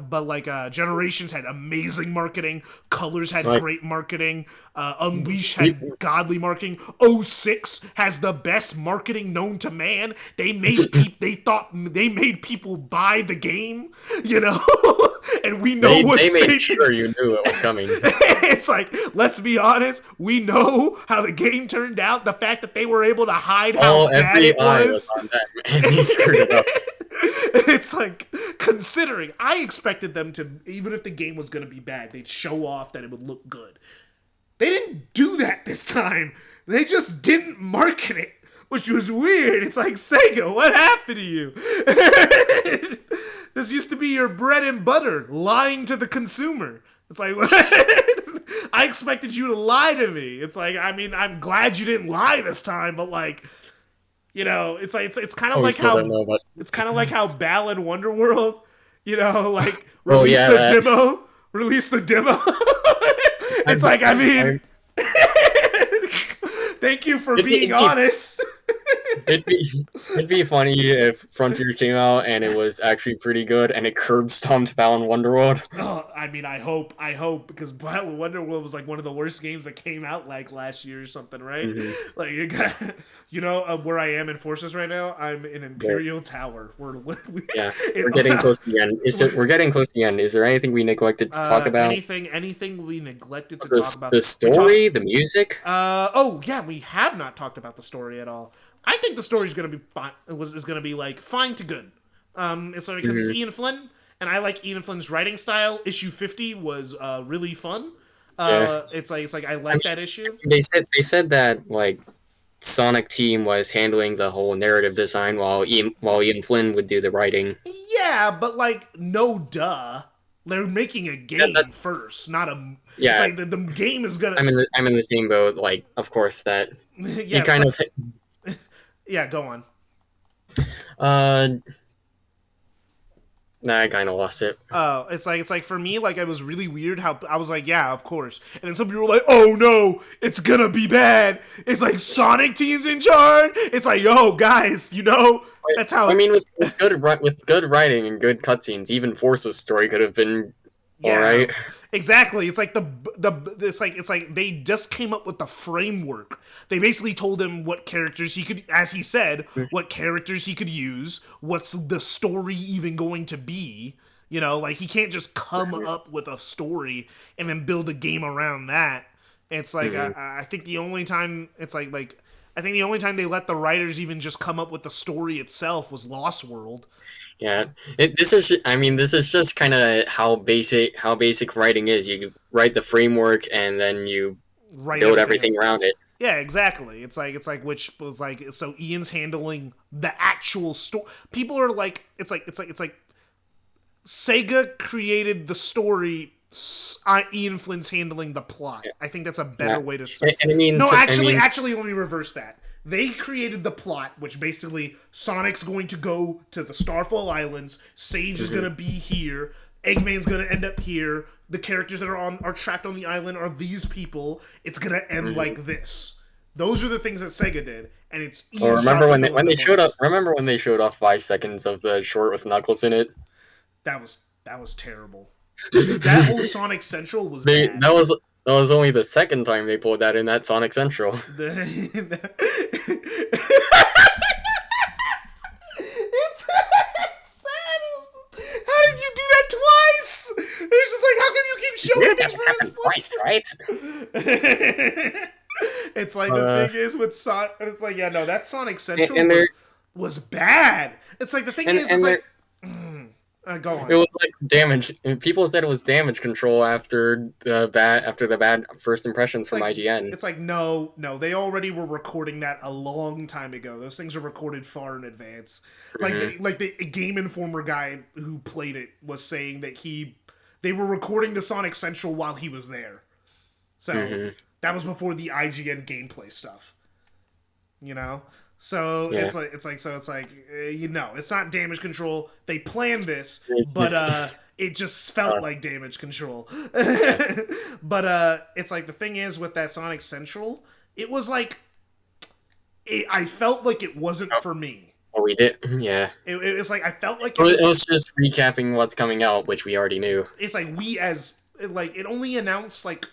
But like Generations had amazing marketing. Colors had great marketing. Unleash had godly marketing. 06 has the best marketing known to man. They made they made people buy the game, you know. And we know they made sure you knew it was coming. It's like, let's be honest, we know how the game turned out. The fact that they were able to hide how bad it was. On that, man. He screwed it up. It's like, considering I expected them to, even if the game was going to be bad, they'd show off that it would look good. They didn't do that this time. They just didn't market it, which was weird. It's like, Sega, what happened to you? This used to be your bread and butter, lying to the consumer. It's like, what? I expected you to lie to me. It's like, I mean, I'm glad you didn't lie this time, but like, you know, it's like it's kind of like how it's kind of like how Bal in Wonderworld, you know, like release the demo. It's like, I mean, thank you for being honest. It'd be funny if Frontier came out and it was actually pretty good and it curb stomped Bal in Wonderworld. Oh, I mean, I hope because Bal in Wonderworld was like one of the worst games that came out like last year or something, right? Mm-hmm. Like you got, you know, where I am in Forces right now, I'm in Imperial Tower. We're getting close to the end. We're getting close to the end. Is there anything we neglected to talk about? Anything we neglected to talk about? The story, the music. Oh yeah, we have not talked about the story at all. I think the story's gonna be fine. Is gonna be like fine to good. It's because it's Ian Flynn, and I like Ian Flynn's writing style. Issue 50 was really fun. It's like I like that issue. They said that like Sonic Team was handling the whole narrative design while Ian Flynn would do the writing. Yeah, but like no duh. They're making a game first, not a. Yeah, it's like the game is gonna. I'm in the same boat. Like, of course that. Yeah, yeah, go on. Nah, I kind of lost it. Oh, it's like for me, like it was really weird how I was like, yeah, of course, and then some people were like, oh no, it's gonna be bad. It's like Sonic Team's in charge. It's like, yo, guys, you know, that's how. I mean, with good writing and good cutscenes, even Force's story could have been all right. Exactly. It's like it's like they just came up with the framework. They basically told him what characters he could, as he said, what characters he could use, what's the story even going to be. You know, like he can't just come up with a story and then build a game around that. It's like I think the only time it's like I think the only time they let the writers even just come up with the story itself was Lost World. Yeah, this is just kind of how basic writing is. You write the framework and then you build everything around it. Yeah, exactly. It's like which was like so Ian's handling the actual story. People are like it's like Sega created the story. Ian Flynn's handling the plot. I think that's a better way to say. Actually, let me reverse that. They created the plot, which basically Sonic's going to go to the Starfall Islands, Sage is going to be here, Eggman's going to end up here, the characters that are trapped on the island are these people, it's going to end like this. Those are the things that Sega did, and it's easy. Remember when they showed up? Remember when they showed off 5 seconds of the short with Knuckles in it? That was terrible. Dude, that whole Sonic Central was bad. That was only the second time they pulled that in that Sonic Central. It's sad. How did you do that twice? It's just like, how can you keep showing things for a split second? Right? It's like the thing is with Sonic. It's like, yeah, no, that Sonic Central was bad. It's like the thing is, it's like. Go on. It was like damage. People said it was damage control after the bad first impressions It's from like IGN. it's like no, they already were recording that a long time ago. Those things are recorded far in advance. Like the Game Informer guy who played it was saying that they were recording the Sonic Central while he was there. So that was before the IGN gameplay stuff. You know? So Yeah. it's like it's not damage control. They planned this, but it just felt like damage control. But it's like the thing is with that Sonic Central, it was like I felt like it wasn't for me. Oh, we did, yeah. It's like I felt like it was just recapping what's coming out, which we already knew. It's like it only announced like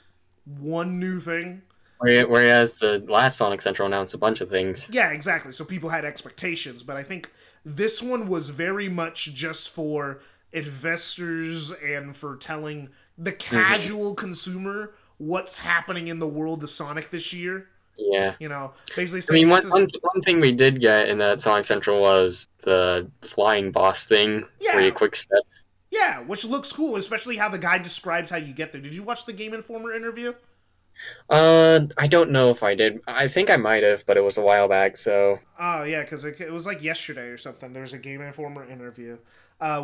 one new thing. Whereas the last Sonic Central announced a bunch of things. Yeah, exactly. So people had expectations, but I think this one was very much just for investors and for telling the casual consumer what's happening in the world of Sonic this year. Yeah. Basically saying one thing we did get in that Sonic Central was the flying boss thing, where you quick step. Yeah, which looks cool, especially how the guy describes how you get there. Did you watch the Game Informer interview? I don't know if I did. I think I might have, but it was a while back, so... Oh, yeah, because it was like yesterday or something. There was a Game Informer interview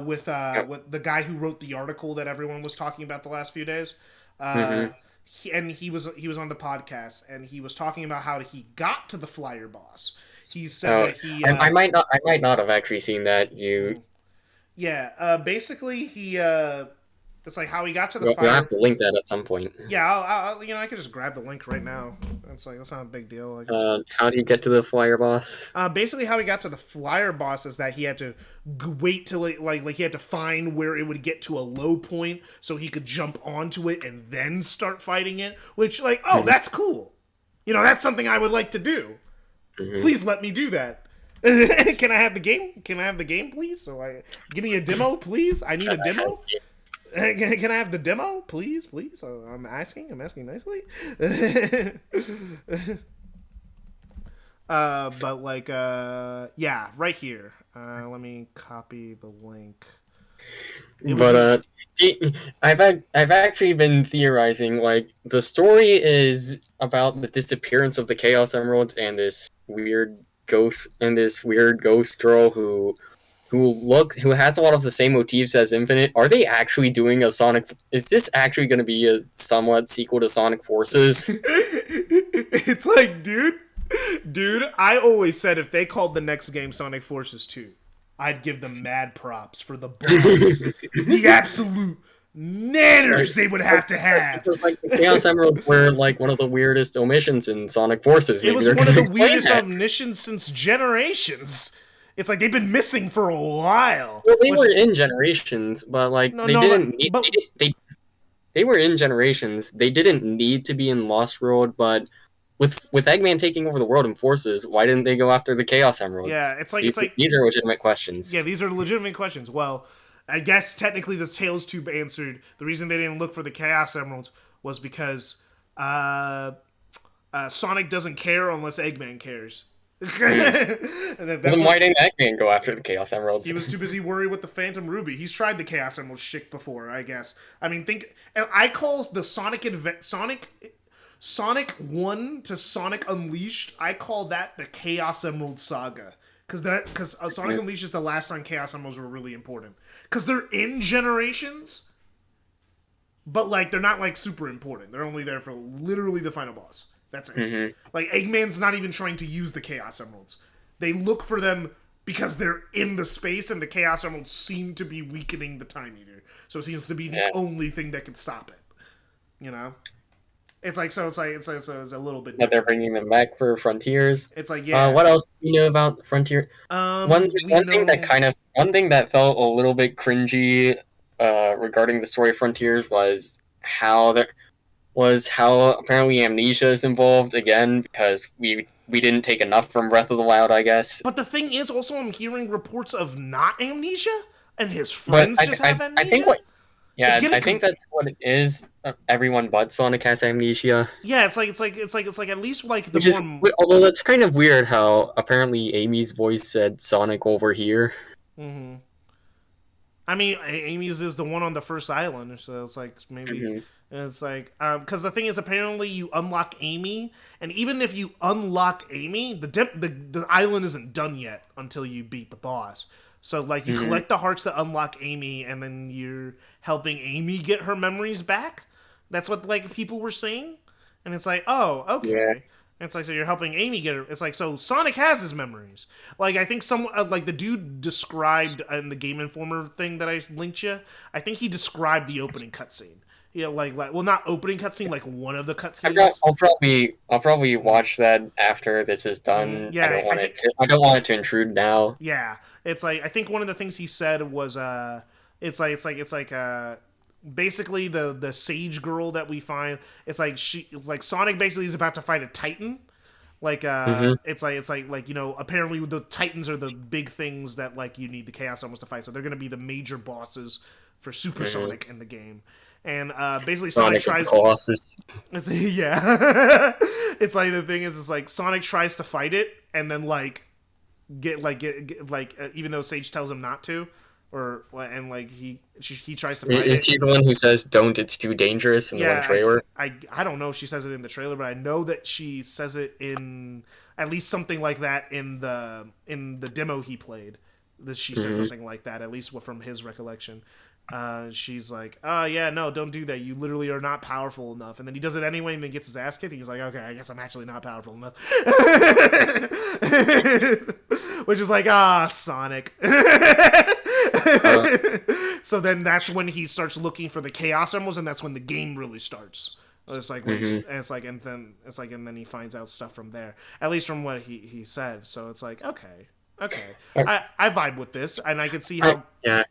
with the guy who wrote the article that everyone was talking about the last few days. He was on the podcast, and he was talking about how he got to the flyer boss. He said that he... I might not have actually seen that. Yeah, basically, it's like how he got to the fire. We'll have to link that at some point. Yeah, I could just grab the link right now. That's not a big deal. How did he get to the flyer boss? Basically, how he got to the flyer boss is that he had to wait till he had to find where it would get to a low point so he could jump onto it and then start fighting it. Which, that's cool. That's something I would like to do. Please let me do that. Can I have the game? Can I have the game, please? Give me a demo, please. I need a demo. Can I have the demo, please? I'm asking nicely. Yeah, right here. Let me copy the link. I've actually been theorizing, the story is about the disappearance of the Chaos Emeralds and this weird ghost girl who has a lot of the same motifs as Infinite. Are they actually doing a Sonic? Is this actually going to be a somewhat sequel to Sonic Forces? It's like, dude, I always said if they called the next game Sonic Forces 2, I'd give them mad props for the balls, the absolute nanners they would have to have. It was the Chaos Emeralds were one of the weirdest omissions in Sonic Forces. Maybe it was one of the weirdest omissions since Generations. It's like they've been missing for a while. Well, they were in Generations, but they were in Generations. They didn't need to be in Lost World, but with Eggman taking over the world in Forces, why didn't they go after the Chaos Emeralds? Yeah, these are legitimate questions. Yeah, these are legitimate questions. Well, I guess technically this Tales Tube answered. The reason they didn't look for the Chaos Emeralds was because Sonic doesn't care unless Eggman cares. Then why didn't Eggman go after the Chaos Emeralds? He was too busy worried with the Phantom Ruby. He's tried the Chaos Emerald shit before, I guess. I mean, I call the Sonic 1 to Sonic Unleashed, I call that the Chaos Emerald saga. Because Sonic Unleashed is the last time Chaos Emeralds were really important. Because they're in Generations, but they're not super important. They're only there for literally the final boss. That's it. Eggman's not even trying to use the Chaos Emeralds. They look for them because they're in the space, and the Chaos Emeralds seem to be weakening the Time Eater. So it seems to be the only thing that can stop it. It's a little bit. But they're bringing them back for Frontiers. It's yeah. What else do you know about Frontier? One thing that felt a little bit cringy regarding the story of Frontiers was how apparently Amnesia is involved again, because we didn't take enough from Breath of the Wild, I guess. But the thing is, also, I'm hearing reports of not Amnesia, and his friends have Amnesia. I think that's what it is. Everyone but Sonic has Amnesia. Yeah, it's like at least although that's kind of weird how apparently Amy's voice said Sonic over here. I mean, Amy's is the one on the first island, so it's like maybe Hmm. it's like because the thing is apparently you unlock Amy, and even if you unlock Amy, the island isn't done yet until you beat the boss. So like you Hmm. collect the hearts that unlock Amy, and then you're helping Amy get her memories back. That's what like people were saying, and it's like, oh, Yeah. okay. It's like so you're helping Amy get her. It's like so Sonic has his memories. Like I think some like the dude described in the Game Informer thing that I linked you. I think he described the opening cutscene. Yeah, like well, not opening cutscene, like one of the cutscenes. I'll probably Mm, watch that after this is done. yeah, I think I don't want it to intrude now. yeah. It's like I think one of the things he said was it's like basically the sage girl that we find. It's like like Sonic basically is about to fight a Titan. Like Hmm. it's like you know apparently the Titans are the big things that like you need the Chaos Emeralds to fight, so they're gonna be the major bosses for Super Hmm. Sonic in the game. And basically Sonic Sonic of the tries Colossus. it's, yeah. It's like the thing is it's like Sonic tries to fight it and then like get like even though Sage tells him not to, or and like he tries to fight Is it. he the one who says "Don't"? It's too dangerous in the one Yeah, trailer. I don't know if she says it in the trailer, but I know that she says it in at least something like that in the demo he played. That she said Hmm. something like that, at least from his recollection. She's like, "Oh yeah, no, don't do that. You literally are not powerful enough." And then he does it anyway, and then gets his ass kicked. He's like, "Okay, I guess I'm actually not powerful enough," which is like, Sonic. Uh, So then that's when he starts looking for the Chaos Emeralds, and that's when the game really starts. It's like when hmm. and it's like and then he finds out stuff from there. At least from what he said. So it's like okay, I vibe with this, and I can see how Yeah.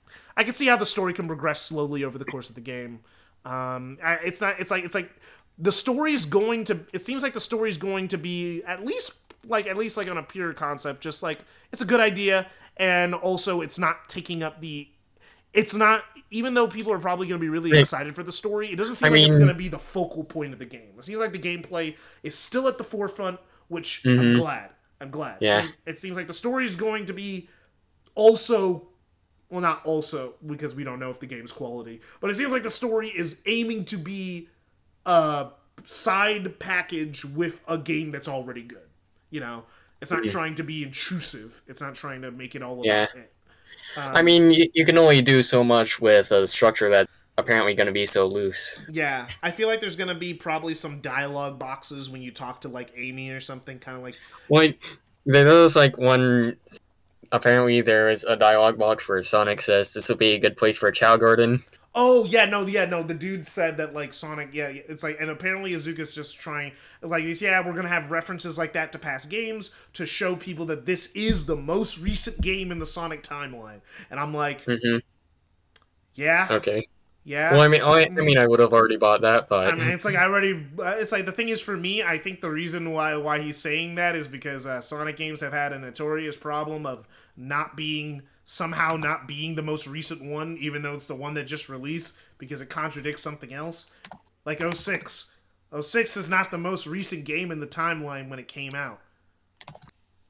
the story can progress slowly over the course of the game. It's not. It's like the story's going to. It seems like the story's going to be at least like on a pure concept, just like it's a good idea, and also it's not taking up the. It's not. Even though people are probably going to be really excited for the story, it doesn't I seem like it's going mean, to be the focal point of the game. It seems like the gameplay is still at the forefront, which I'm hmm. glad. I'm glad. Yeah. It seems like the story is going to be also well, not also because we don't know if the game's quality, but it seems like the story is aiming to be a side package with a game that's already good. You know, it's not Mhm. trying to be intrusive. It's not trying to make it all Yeah. about it. I mean, you can only do so much with a structure that's apparently going to be so loose. Yeah, I feel like there's gonna be probably some dialogue boxes when you talk to like Amy or something, kind of like Like, there's like one. Apparently, there is a dialogue box where Sonic says this will be a good place for a chow garden. oh yeah, no. The dude said that like Sonic, yeah, it's like, and apparently Azuka's just trying, like, yeah, we're gonna have references like that to past games to show people that this is the most recent game in the Sonic timeline. And I'm like, Hmm. yeah, Okay. Well, yeah. I mean, I would have already bought that, I but mean, it's like I already. It's like the thing is for me. I think the reason why he's saying that is because Sonic games have had a notorious problem of not being the most recent one, even though it's the one that just released because it contradicts something else. Like '06. '06 is not the most recent game in the timeline when it came out.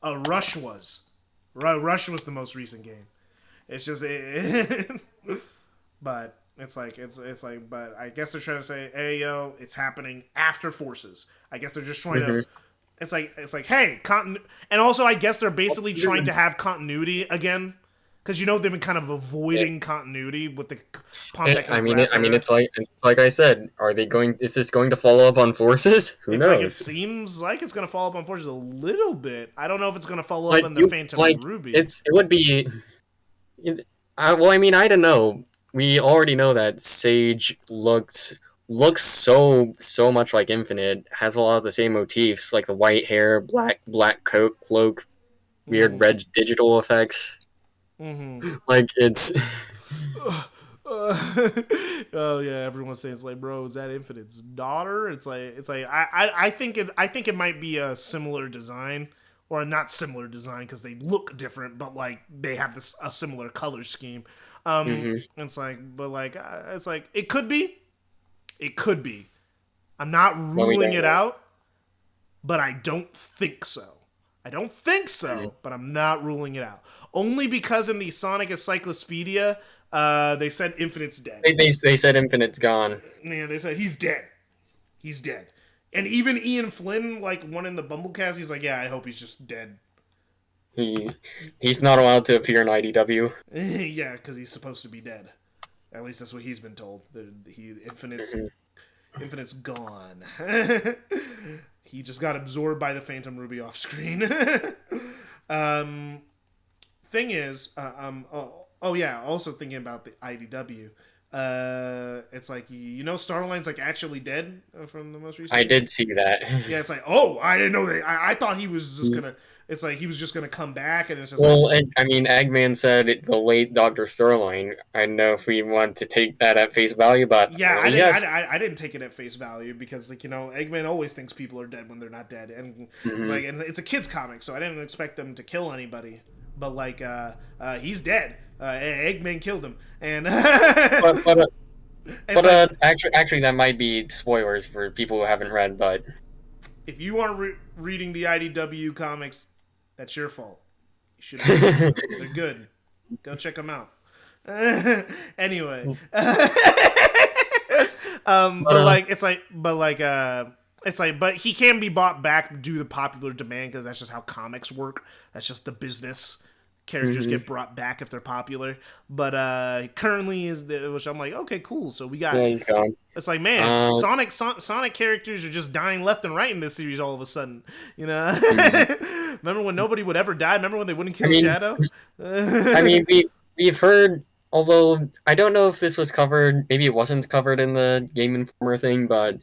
Rush was. Rush was the most recent game. It's just but it's like but I guess they're trying to say, hey yo, it's happening after Forces. I guess they're just trying to hmm. it's like hey, and also I guess they're basically trying to have continuity again. Because you know they've been kind of avoiding continuity with the Pontek and Graph I mean, era. it's like I said. Are they going? Is this going to follow up on Forces? Who It's like it knows? seems like it's gonna follow up on Forces a little bit. I don't know if it's gonna follow up Like on the you, Phantom Ruby. it would be. Well, I mean, I don't know. We already know that Sage looks so much like Infinite. Has a lot of the same motifs, like the white hair, black coat, cloak, weird Mm-hmm. red digital effects. Mm-hmm. Like it's. Oh yeah, everyone's saying it's like, bro, is that Infinite's daughter? It's like I think it might be a similar design or not similar design because they look different, but like they have this a similar color scheme. Hmm. It's like, but like it's like it could be. I'm not Well, we ruling don't it know. out, but I don't think so. I don't think so, but I'm not ruling it out. Only because in the Sonic Encyclopedia, they said Infinite's dead. They said Infinite's gone. Yeah, they said he's dead. He's dead. And even Ian Flynn, like one in the Bumblecast, he's like, yeah, I hope he's just dead. He's not allowed to appear in IDW. Yeah, because he's supposed to be dead. At least that's what he's been told. Infinite's gone. He just got absorbed by the Phantom Ruby off screen. Thing is, also thinking about the IDW. It's like, Starline's like actually dead from the most recent. I did see that. Yeah, it's like, oh, I didn't know that. I thought he was just gonna. It's like he was just gonna come back, and it's just. Well, I mean, Eggman said the late Dr. Starline. I don't know if we want to take that at face value, but yeah, I didn't take it at face value because, like, Eggman always thinks people are dead when they're not dead, and it's like, and it's a kids comic, so I didn't expect them to kill anybody, but like, he's dead. Eggman killed him, and actually, that might be spoilers for people who haven't read. But if you aren't reading the IDW comics, that's your fault. You should. They're good. Go check them out. Anyway, but he can be bought back due to popular demand because that's just how comics work. That's just the business. Characters get brought back if they're popular, but currently which I'm like, okay, cool. So we got. Yeah, he's gone. It's like, man, Sonic characters are just dying left and right in this series all of a sudden. Remember when nobody would ever die? Remember when they wouldn't kill Shadow? I mean, we've heard, although I don't know if this was covered. Maybe it wasn't covered in the Game Informer thing, but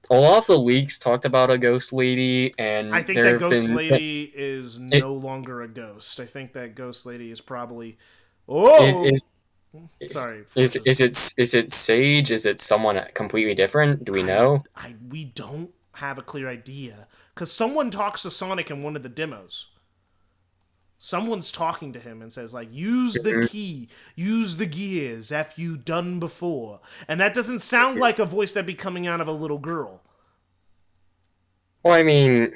a lot of the leaks talked about a ghost lady, and I think that ghost lady is no longer a ghost. I think that ghost lady is probably. Sorry. Is it Sage? Is it someone completely different? Do we know? We don't have a clear idea because someone talks to Sonic in one of the demos. Someone's talking to him and says, like, use the key, use the gears, after you done before. And that doesn't sound like a voice that'd be coming out of a little girl. Well, I mean...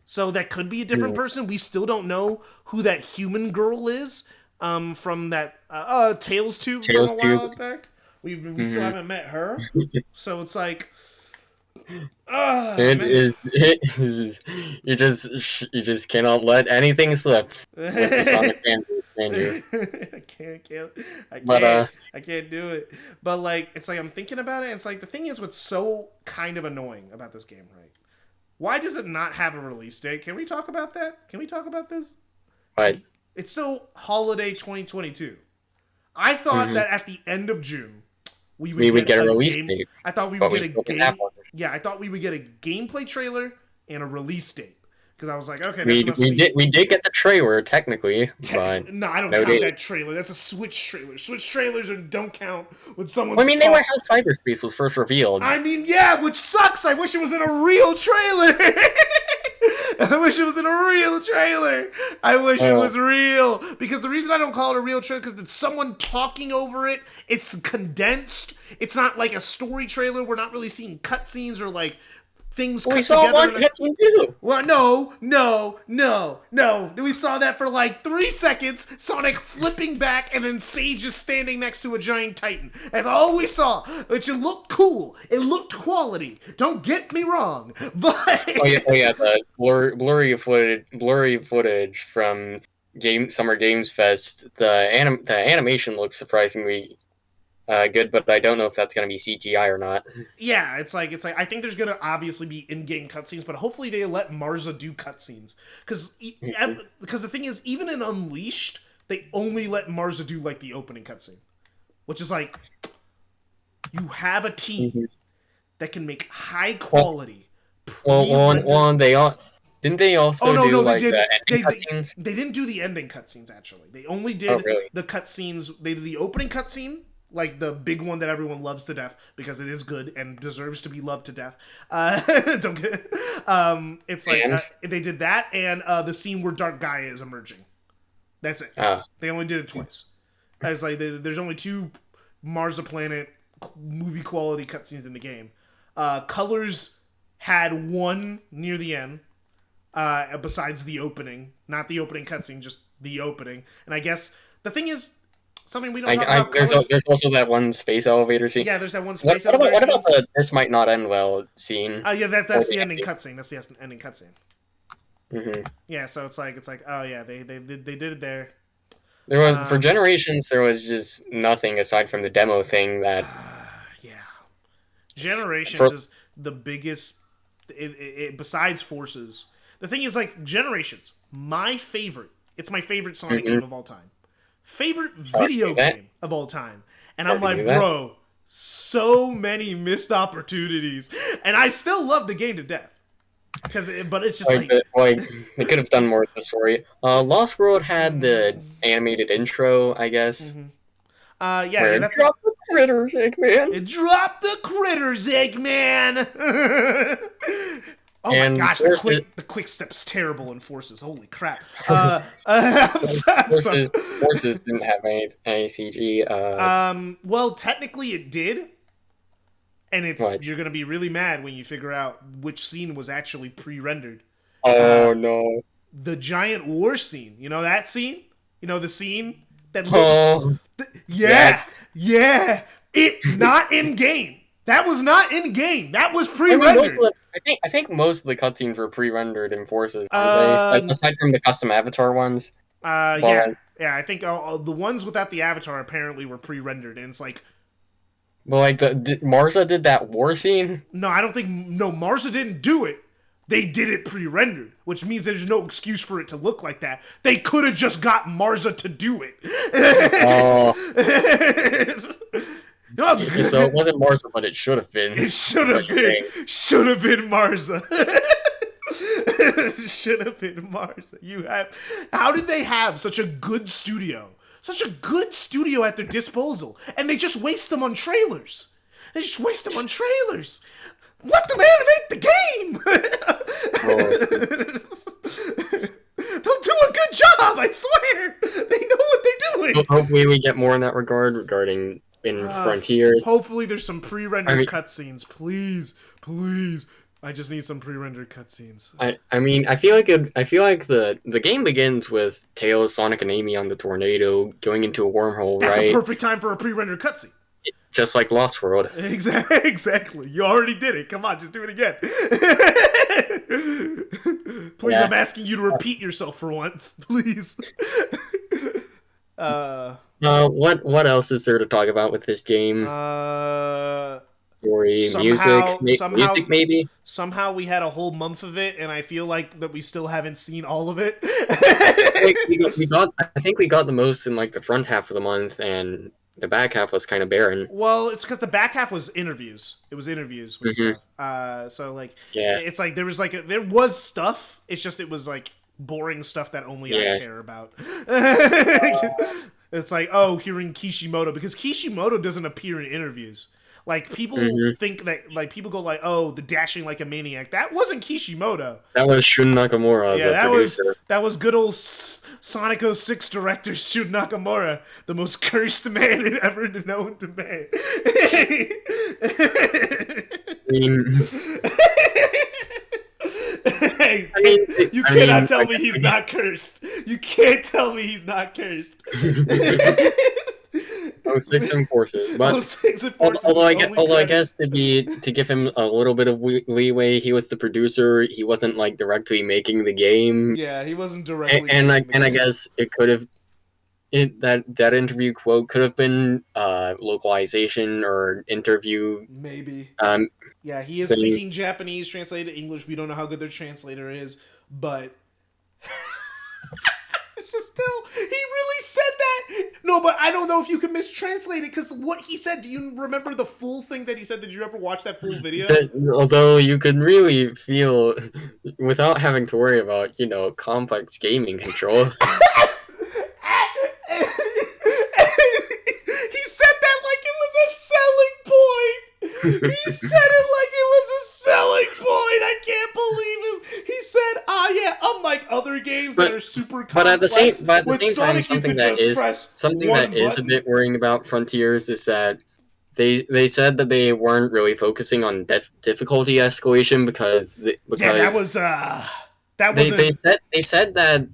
So that could be a different person. We still don't know who that human girl is from that Tails Tube from a while back. We still haven't met her. So it's like... You just cannot let anything slip with the Sonic I can't do it. But like, it's like I'm thinking about it. It's like the thing is, what's so kind of annoying about this game, right? Why does it not have a release date? Can we talk about that? Can we talk about this? Right. It's still holiday 2022. I thought that at the end of June we would get a release date. I thought we would get a game. Yeah, I thought we would get a gameplay trailer and a release date. Because I was like, okay, we did get the trailer technically, but no, I don't count that trailer. That's a Switch trailer. Switch trailers don't count when someone's. I mean, they were how cyberspace was first revealed. I mean, yeah, which sucks. I wish it was in a real trailer. I wish it was in a real trailer. I wish it was real. Because the reason I don't call it a real trailer, because it's someone talking over it. It's condensed. It's not like a story trailer. We're not really seeing cutscenes or like things cut together. We saw one cutscene too. Well, no. We saw that for like 3 seconds. Sonic flipping back, and then Sage is standing next to a giant Titan. That's all we saw. Which it looked cool. It looked quality. Don't get me wrong, but the blurry footage from Summer Games Fest. The animation looks surprisingly good, but I don't know if that's going to be CGI or not. Yeah, it's like I think there's going to obviously be in-game cutscenes, but hopefully they let Marza do cutscenes. Because the thing is, even in Unleashed, they only let Marza do like the opening cutscene, which is like, you have a team that can make high quality. Didn't they also do they did. The ending cutscenes? They didn't do the ending cutscenes, actually. They only did the cutscenes. They did the opening cutscene, like the big one that everyone loves to death because it is good and deserves to be loved to death. It's like they did that and the scene where Dark Gaia is emerging. That's it. They only did it twice. It's like there's only 2 Marza Planet movie quality cutscenes in the game. Colors had one near the end. besides the opening, not the opening cutscene, just the opening. And I guess the thing is something we don't talk about. There's also that one space elevator scene. Yeah, there's that one space elevator. What about the "this might not end well" scene? Yeah, that's the ending cutscene. That's the ending cutscene. Mm-hmm. Yeah, so it's like oh yeah, they did it there. There was for Generations. There was just nothing aside from the demo thing that. Yeah, Generations is the biggest. Besides Forces, the thing is like Generations. My favorite. It's my favorite Sonic game of all time. Favorite video game of all time. And I'm like, bro, so many missed opportunities, and I still love the game to death. But it's just they could have done more with the story. Lost World had the animated intro, I guess. Yeah, that's drop the critters, Eggman. It dropped the critters, Eggman. Oh and my gosh, the quick step's terrible in Forces. Holy crap. Forces didn't have any CG. Well, technically it did. And you're going to be really mad when you figure out which scene was actually pre-rendered. Oh, no. The giant war scene. You know that scene? You know the scene that looks... Yeah. Not in-game. That was not in-game. That was pre-rendered. I think most of the cutscenes were pre-rendered in Forces, aren't they? Aside from the custom avatar ones. Yeah, I think the ones without the avatar apparently were pre-rendered, and it's like... Well, like, Marza did that war scene? No, I don't think... No, Marza didn't do it. They did it pre-rendered, which means there's no excuse for it to look like that. They could have just got Marza to do it. Oh. So it wasn't Marza, but it should have been. It should have been. Should have been Marza. Should have been Marza. How did they have such a good studio? Such a good studio at their disposal, and they just waste them on trailers. Let them animate the game. They'll do a good job, I swear. They know what they're doing. Hopefully we get more in that regard regarding in Frontiers. Hopefully there's some pre-rendered cutscenes. Please. I just need some pre-rendered cutscenes. I feel like the game begins with Tails, Sonic, and Amy on the tornado going into a wormhole. That's right? a perfect time for a pre-rendered cutscene. Just like Lost World. Exactly. You already did it. Come on, just do it again. Please, I'm asking you to repeat yourself for once. Please. What else is there to talk about with this game? Story, music, maybe. Somehow we had a whole month of it, and I feel like that we still haven't seen all of it. I think we got the most in like the front half of the month, and the back half was kind of barren. Well, it's because the back half was interviews. It was interviews with stuff. So like, it's like there was stuff. It's just it was like boring stuff that only I care about. It's like, hearing Kishimoto, because Kishimoto doesn't appear in interviews. Like, people think that, like, people go like, the dashing like a maniac. That wasn't Kishimoto. That was Shun Nakamura, the producer. That was good old Sonic 06 director Shun Nakamura, the most cursed man ever known to man. You cannot tell me he's not cursed. You can't tell me he's not cursed. 06 and Forces, but although I guess to give him a little bit of leeway, he was the producer. He wasn't like directly making the game. Yeah, he wasn't directly. And I guess it could have. That interview quote could have been localization or interview. Maybe. Yeah, he is speaking Japanese, translated to English. We don't know how good their translator is, but it's just still, he really said that. No, but I don't know if you can mistranslate it, because what he said, do you remember the full thing that he said? Did you ever watch that full video? Although you can really feel, without having to worry about, complex gaming controls. He said it like it was a selling point. I can't believe him. He said, unlike other games that are super complex, but at the same Sonic, time, something that is a bit worrying about Frontiers is that they said that they weren't really focusing on difficulty escalation because That wasn't. They said that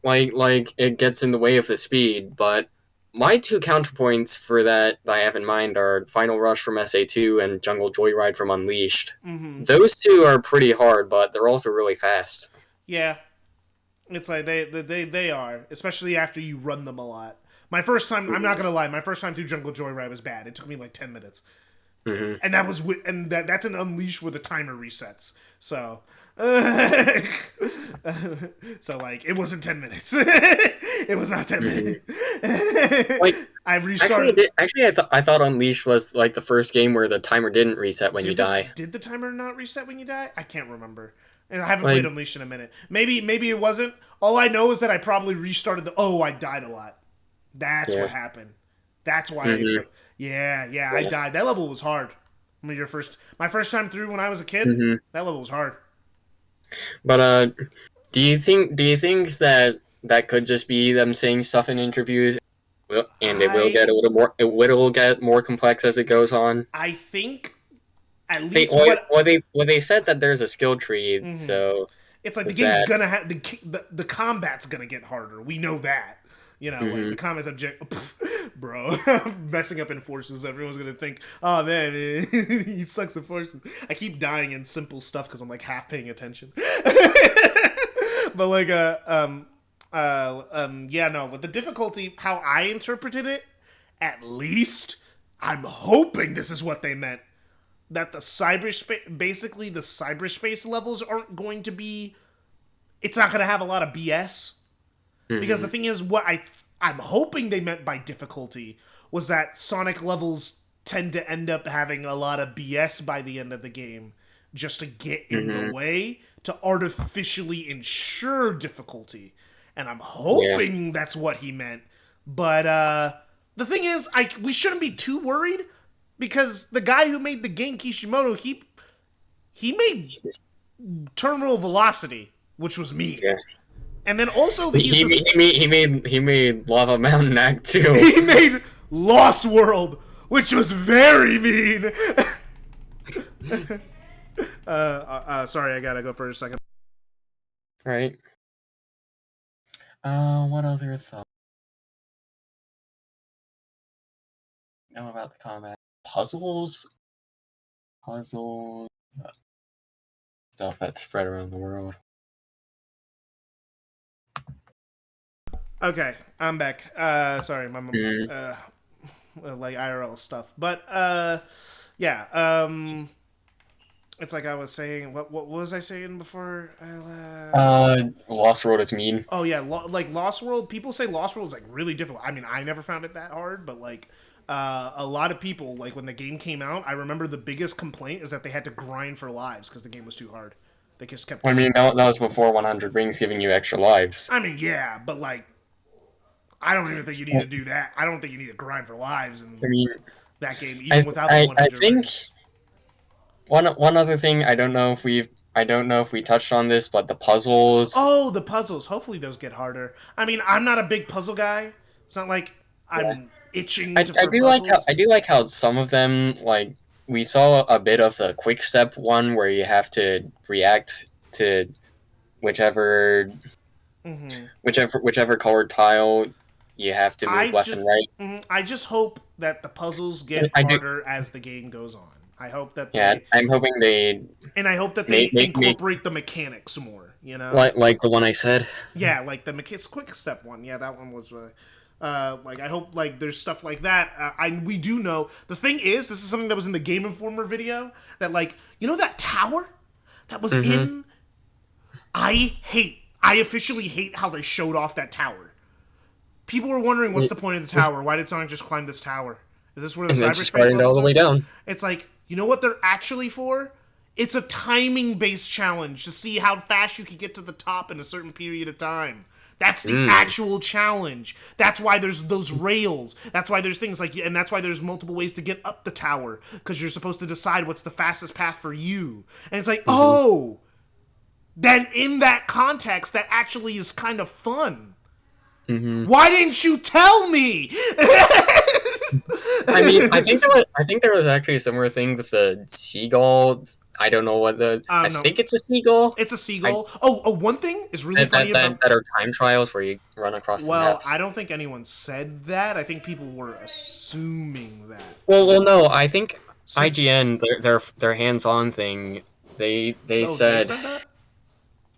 like it gets in the way of the speed, but my two counterpoints for that I have in mind are Final Rush from SA2 and Jungle Joyride from Unleashed. Mm-hmm. Those two are pretty hard, but they're also really fast. Yeah, it's like they are, especially after you run them a lot. My first time, I'm not gonna lie, my first time through Jungle Joyride was bad. It took me like 10 minutes, and that was that's an Unleash where the timer resets. So, so like it wasn't 10 minutes. It was not 10 minutes. Like I restarted. I thought Unleash was like the first game where the timer didn't reset when you die. Did the timer not reset when you die? I can't remember. And I haven't played Unleashed in a minute. Maybe it wasn't. All I know is that I probably restarted I died a lot. That's what happened. That's why. I died. That level was hard. I mean, my first time through when I was a kid, that level was hard. But do you think that could just be them saying stuff in interviews, and it will get a little more? It will get more complex as it goes on. I think at least they said that there's a skill tree, so it's like the game's gonna have the combat's gonna get harder. We know that. You know, like the combat's bro, messing up in forces. Everyone's gonna think, oh man, he sucks at forces. I keep dying in simple stuff because I'm like half paying attention. But like, with the difficulty, how I interpreted it, at least I'm hoping this is what they meant. That the cyberspace levels aren't going to be. It's not gonna have a lot of BS. Because the thing is, what I'm hoping they meant by difficulty was that Sonic levels tend to end up having a lot of BS by the end of the game, just to get in the way to artificially ensure difficulty. And I'm hoping that's what he meant. But the thing is, we shouldn't be too worried, because the guy who made the game, Kishimoto, he made Terminal Velocity, which was mean. Yeah. And then also he made Lava Mountain Act 2. He made Lost World, which was very mean. Sorry, I gotta go for a second. Right. What other thought? Know about the combat puzzles, stuff that's spread around the world. Okay, I'm back. Sorry, my like IRL stuff, but it's like I was saying. What was I saying before I left? Lost World is mean. Oh yeah, like Lost World. People say Lost World is like really difficult. I mean, I never found it that hard, but like a lot of people, like when the game came out, I remember the biggest complaint is that they had to grind for lives because the game was too hard. They just kept. I mean, that was before 100 rings giving you extra lives. I mean, yeah, but like, I don't even think you need to do that. I don't think you need to grind for lives in that game, even without the 100 I think rings. One other thing, I don't know if we touched on this, but the puzzles. Oh, the puzzles. Hopefully those get harder. I mean, I'm not a big puzzle guy. It's not like I'm itching for puzzles. I do like how some of them, like, we saw a bit of the quick step one where you have to react to whichever colored tile you have to move left and right. I just hope that the puzzles get harder as the game goes on. I hope that I'm hoping they incorporate the mechanics more. You know, like the one I said. Yeah, like the quick step one. Yeah, that one was. Like I hope like there's stuff like that. We do know the thing is this is something that was in the Game Informer video that like that tower that was in. I officially hate how they showed off that tower. People were wondering what's the point of the tower? Why did Sonic just climb this tower? Is this where the cyberspace levels all the way down? It's like, you know what they're actually for? It's a timing-based challenge to see how fast you can get to the top in a certain period of time. That's the actual challenge. That's why there's those rails. That's why there's things like, and that's why there's multiple ways to get up the tower, because you're supposed to decide what's the fastest path for you. And it's like, oh, then in that context, that actually is kind of fun. Why didn't you tell me? I mean, I think there was actually a similar thing with the seagull I don't know what I No, think it's a seagull. it's a seagull. One thing is really funny about that are time trials where you run across the well, map. I don't think anyone said that. I think people were assuming that. Well, no. I think Since, IGN their hands-on thing. They they said said that.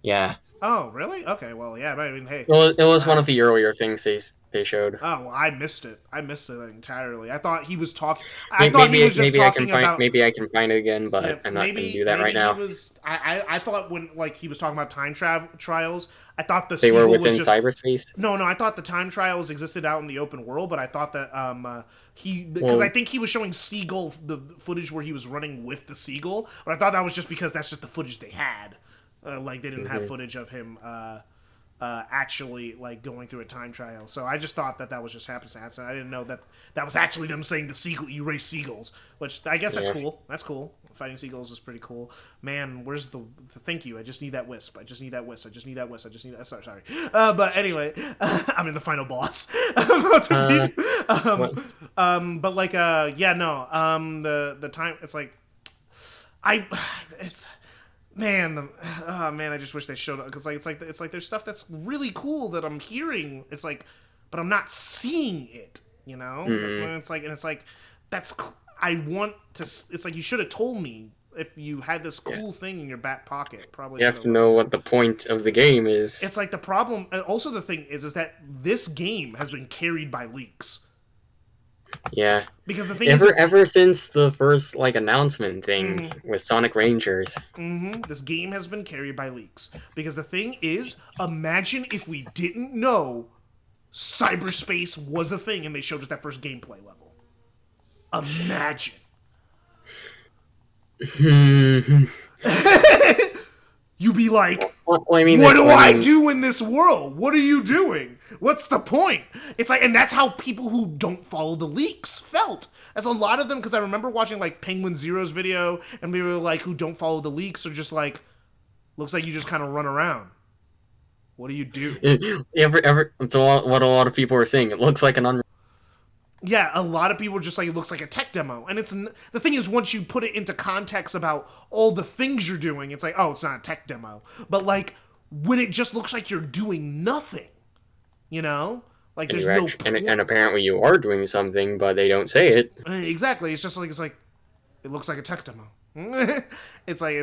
yeah. Oh, really? Okay, well, yeah. I mean, hey, Well, it was one of the earlier things they showed. oh, well, I missed it. I missed it entirely. I thought he was talking. I thought he was just maybe talking about. maybe I can find it again, but Yeah, I'm not going to do that maybe right he now. was. I thought when like he was talking about time trials. I thought the They were seagull within was just cyberspace. no. I thought the time trials existed out in the open world, but I thought that because I think he was showing seagull the footage where he was running with the seagull, but I thought that was just because that's just the footage they had. Like they didn't have footage of him actually like going through a time trial. So I just thought that was just happenstance. I didn't know that was actually them saying the seagull. You raise seagulls, which I guess that's cool. That's cool. Fighting seagulls is pretty cool. Man, where's the thank you? I just need that wisp. I just need that wisp. I just need that wisp. I just need that. Sorry. But anyway, I'm in the final boss. I'm about to beat. But like yeah no the time it's like it's. Man, man, I just wish they showed up because like it's like there's stuff that's really cool that I'm hearing. It's like, but I'm not seeing it. You know, and it's like that's I want to. It's like you should have told me if you had this cool thing in your back pocket. Probably you have to know what the point of the game is. It's like the problem. Also, the thing is that this game has been carried by leaks. Yeah, because the thing ever since the first like announcement thing with Sonic Rangers, this game has been carried by leaks. Because the thing is, imagine if we didn't know cyberspace was a thing and they showed us that first gameplay level. Imagine. You'd be like, what do I do in this world? What are you doing? What's the point? It's like, and that's how people who don't follow the leaks felt. As a lot of them, because I remember watching like Penguin Zero's video, and we were like, who don't follow the leaks are just like, looks like you just kind of run around. What do you do? It's what a lot of people are saying. It looks like an yeah, a lot of people are just like, it looks like a tech demo. And it's the thing is, once you put it into context about all the things you're doing, it's like, oh, it's not a tech demo. But like, when it just looks like you're doing nothing, you know? Like, there's no point. And apparently you are doing something, but they don't say it. Exactly. It's just like, it looks like a tech demo. it's like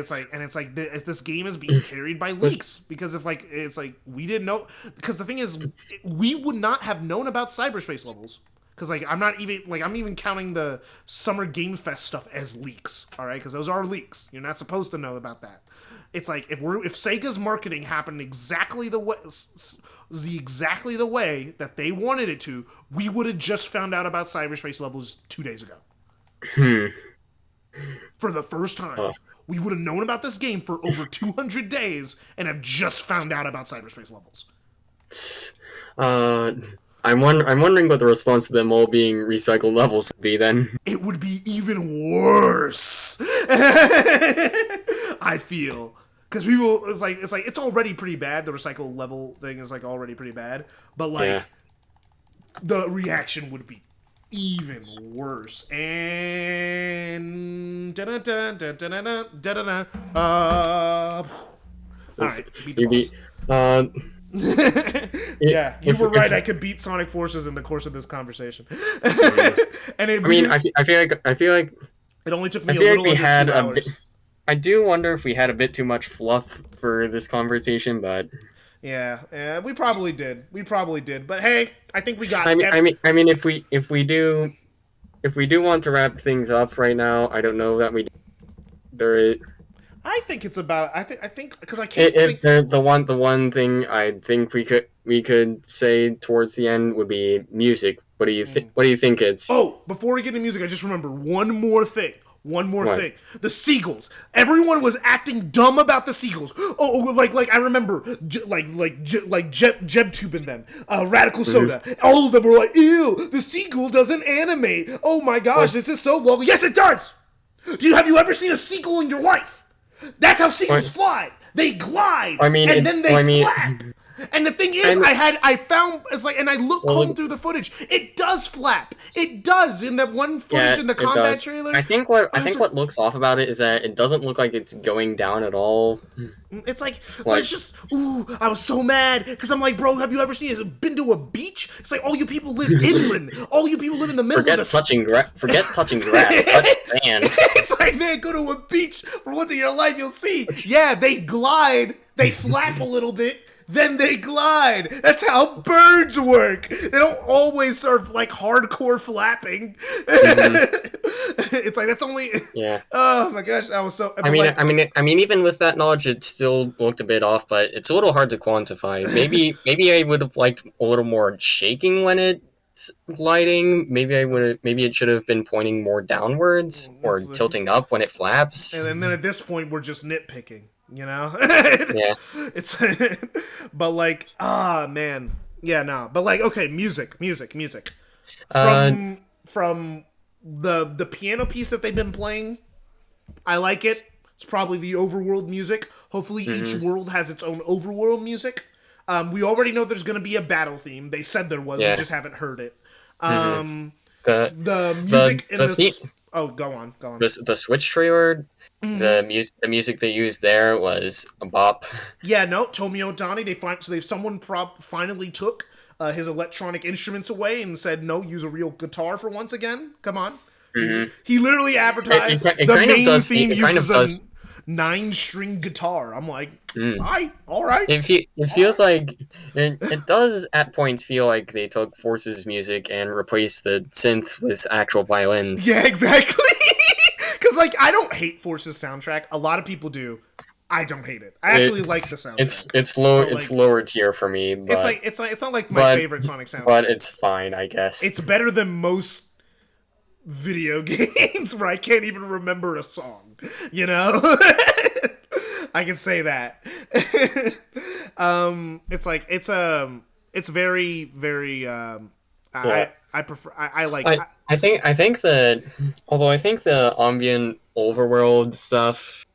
this game is being carried by leaks because if like, it's like, we didn't know, because the thing is, we would not have known about cyberspace levels. Because, like, I'm even counting the Summer Game Fest stuff as leaks, all right? Because those are leaks. You're not supposed to know about that. It's like, if Sega's marketing happened exactly the way that they wanted it to, we would have just found out about cyberspace levels 2 days ago. For the first time. We would have known about this game for over 200 days and have just found out about cyberspace levels. I'm wondering what the response to them all being recycled levels would be then. It would be even worse. I feel. Because people, it's like it's already pretty bad. The recycle level thing is like already pretty bad. But like, the reaction would be even worse. And alright, beat the boss. Yeah, you were right. I could beat Sonic Forces in the course of this conversation. And I mean, I feel like it only took me a little under 2 hours. I do wonder if we had a bit too much fluff for this conversation, but yeah, we probably did. But hey, I think we got. I mean, if we do want to wrap things up right now, I don't know that we. I think it's about. I think because I can't. The one thing I think we could say towards the end would be music. What do you think? What do you think it's? Oh, before we get into music, I just remember one more thing. Thing. The seagulls. Everyone was acting dumb about the seagulls. Like I remember, Jeb and them, Radical Soda. All of them were like, "Ew, the seagull doesn't animate. Oh my gosh, this is so long." Yes, it does. Have you ever seen a seagull in your life? That's how seagulls fly. They glide, and then they flag. And the thing is, I found, it's like, and I look combed through the footage. It does flap. It does in that one footage in the combat trailer. I think what looks off about it is that it doesn't look like it's going down at all. It's like, but it's just, ooh, I was so mad because I'm like, bro, have you ever been to a beach? It's like all you people live inland. All you people live in the middle of the forget touching grass, touch sand. It's like, man, go to a beach for once in your life. You'll see. Yeah, they glide. They flap a little bit. Then they glide. That's how birds work. They don't always surf like hardcore flapping. It's like that's only. Yeah. Oh my gosh, I was so. I mean, even with that knowledge, it still looked a bit off. But it's a little hard to quantify. Maybe I would have liked a little more shaking when it's gliding. Maybe it should have been pointing more downwards or tilting up when it flaps. And then at this point, we're just nitpicking. You know? Yeah. It's but like, man. Yeah, no. But like, okay, music. From the piano piece that they've been playing, I like it. It's probably the overworld music. Hopefully each world has its own overworld music. We already know there's going to be a battle theme. They said there was. We just haven't heard it. The music in this... Oh, go on. The Switch trailer... The music they used there was a bop. Yeah, no, Tomio Otani. Someone finally took his electronic instruments away and said, "No, use a real guitar for once again. Come on." Mm-hmm. He literally advertised the main theme uses a 9-string guitar. I'm like, all right. It feels like it does at points feel like they took Force's music and replaced the synth with actual violins. Yeah, exactly. Because, like, I don't hate Force's soundtrack. A lot of people do. I don't hate it. I actually like the soundtrack. It's lower tier for me. But, it's not like my favorite Sonic soundtrack. But it's fine, I guess. It's better than most video games where I can't even remember a song. You know? I can say that. It's very, very. I prefer. I like. I think that although I think the ambient overworld stuff,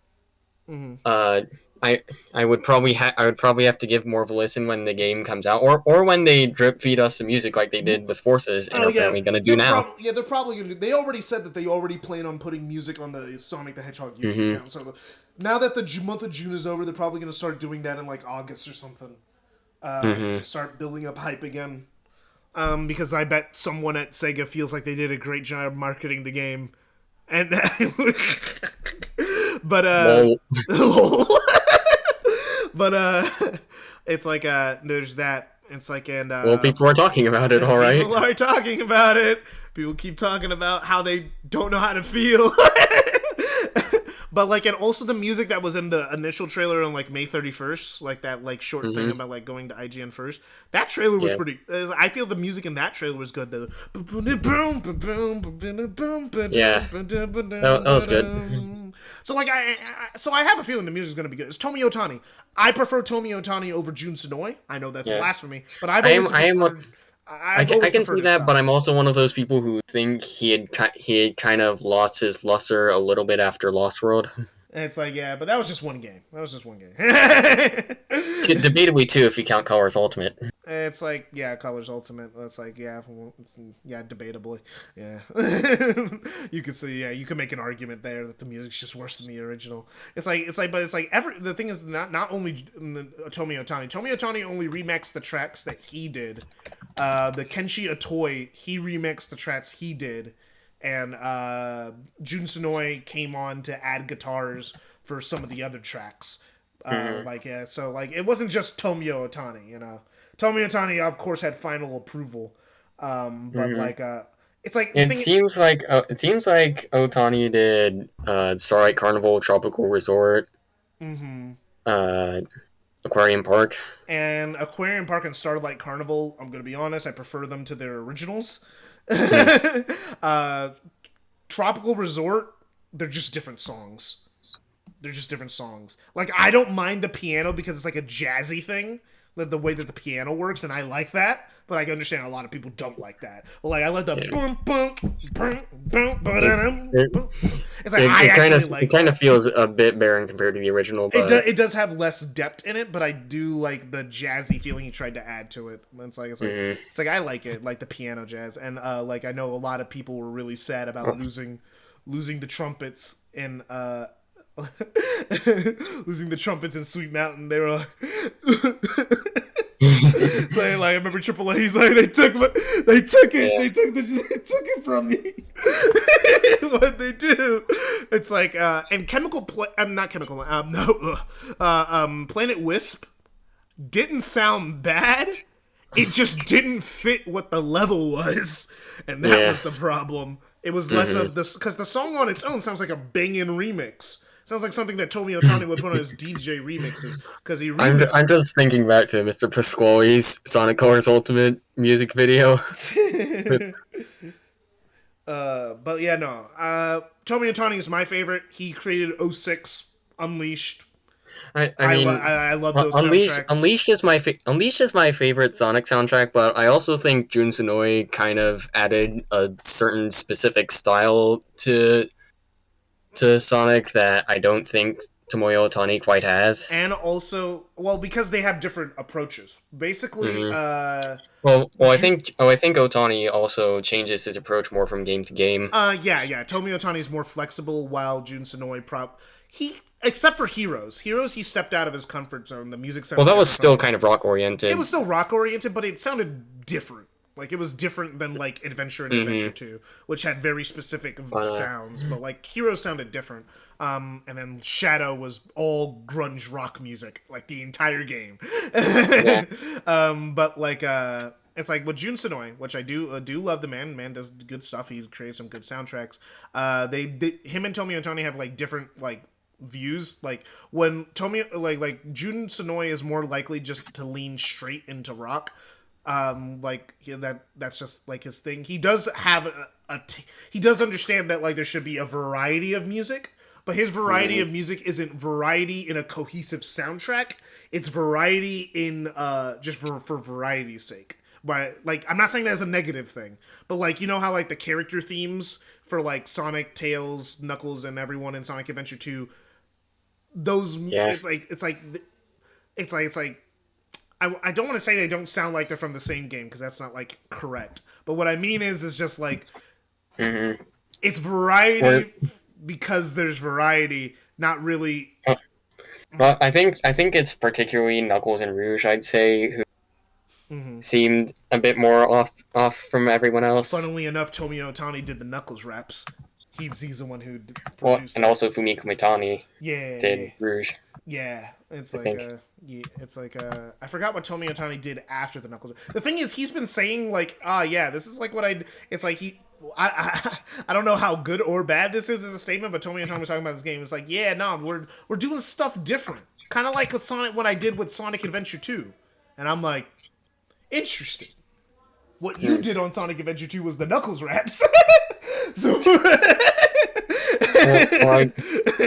I would probably have to give more of a listen when the game comes out, or when they drip feed us the music like they did with Forces, and are apparently going to do now. They're probably going to. They already said that they already plan on putting music on the Sonic the Hedgehog YouTube channel. So now that the month of June is over, they're probably going to start doing that in like August or something, to start building up hype again. Because I bet someone at Sega feels like they did a great job marketing the game, and but it's like there's that. It's like people are talking about it, all right. People are talking about it. People keep talking about how they don't know how to feel. But like, and also the music that was in the initial trailer on like May 31st, like that like short thing about like going to IGN first. That trailer was pretty. I feel the music in that trailer was good. Yeah, that was good. So like I have a feeling the music is going to be good. It's Tomio Otani. I prefer Tomio Otani over Jun Sonoy. I know that's blasphemy, but I can see that, but I'm also one of those people who think he had kind of lost his luster a little bit after Lost World. And it's like, yeah, but that was just one game. Debatably, too, if you count Colors Ultimate. It's like, yeah, Colors Ultimate. It's like, yeah, debatably. Yeah. You could see, yeah, you could make an argument there that the music's just worse than the original. The thing is, not only Tomio Otani only remixed the tracks that he did. The Kenshi Atoy, he remixed the tracks he did. And Jun Sonoy came on to add guitars for some of the other tracks. So it wasn't just Tomio Otani, you know. Tomio Otani, of course, had final approval, but it's like it seems like Otani did Starlight Carnival, Tropical Resort, Aquarium Park, and Starlight Carnival. I'm gonna be honest, I prefer them to their originals. Tropical Resort, they're just different songs. Like, I don't mind the piano because it's like a jazzy thing. the way that the piano works, and I like that. But I can understand a lot of people don't like that. Well, like I like the boom boom boom boom boom. It's like I actually like. It kind of feels a bit barren compared to the original. But it does have less depth in it, but I do like the jazzy feeling he tried to add to it. It's like I like it, like the piano jazz, and like I know a lot of people were really sad about losing the trumpets in losing the trumpets in Sweet Mountain. They were like. So, like I remember Triple A's like they took it from me. What they do? It's like and Planet Wisp didn't sound bad. It just didn't fit what the level was, and that was the problem. It was less of this because the song on its own sounds like a banging remix. Sounds like something that Tomi Otani would put on his DJ remixes because he. I'm just thinking back to Mr. Pasquale's Sonic Colors Ultimate music video. But yeah, no. Tomi Otani is my favorite. He created 06 Unleashed. I mean, I love those soundtracks. Unleashed is my favorite Sonic soundtrack, but I also think Jun Senoue kind of added a certain specific style to Sonic that I don't think Tomoyo Otani quite has. And also, well, because they have different approaches. Basically, I think Otani also changes his approach more from game to game. Yeah. Tomoyo Otani is more flexible, while Jun Senoue except for Heroes, he stepped out of his comfort zone. The music sounded. Well, that was still kind of rock oriented. It was still rock oriented, but it sounded different. Like, it was different than, like, Adventure and Adventure 2, which had very specific sounds. But, like, Heroes sounded different. And then Shadow was all grunge rock music, like, the entire game. Yeah. But, like, it's like with Jun Senoue, which I do love the man. Man does good stuff. He's created some good soundtracks. Him and Tomi Otani have, like, different, like, views. Like, when Jun Senoue is more likely just to lean straight into rock. That's just like his thing. He does have he does understand that like there should be a variety of music, but his variety of music isn't variety in a cohesive soundtrack. It's variety in just for variety's sake. But like I'm not saying that as a negative thing, but like you know how like the character themes for like Sonic, Tails, Knuckles, and everyone in Sonic Adventure 2, those it's like I don't want to say they don't sound like they're from the same game because that's not like correct. But what I mean is just like it's variety because there's variety, not really. Well, I think it's particularly Knuckles and Rouge, I'd say, who seemed a bit more off from everyone else. Funnily enough, Tomoyo Otani did the Knuckles raps. He's the one who produced and also Fumiko Mitani did Rouge. Yeah, it's like I forgot what Tomoyo Otani did after the Knuckles. The thing is, he's been saying like, this is like what it's like I don't know how good or bad this is as a statement, but Tomoyo Otani was talking about this game. It's like, we're doing stuff different, kind of like with Sonic when I did with Sonic Adventure 2, and I'm like, interesting. What you did on Sonic Adventure 2 was the Knuckles raps. So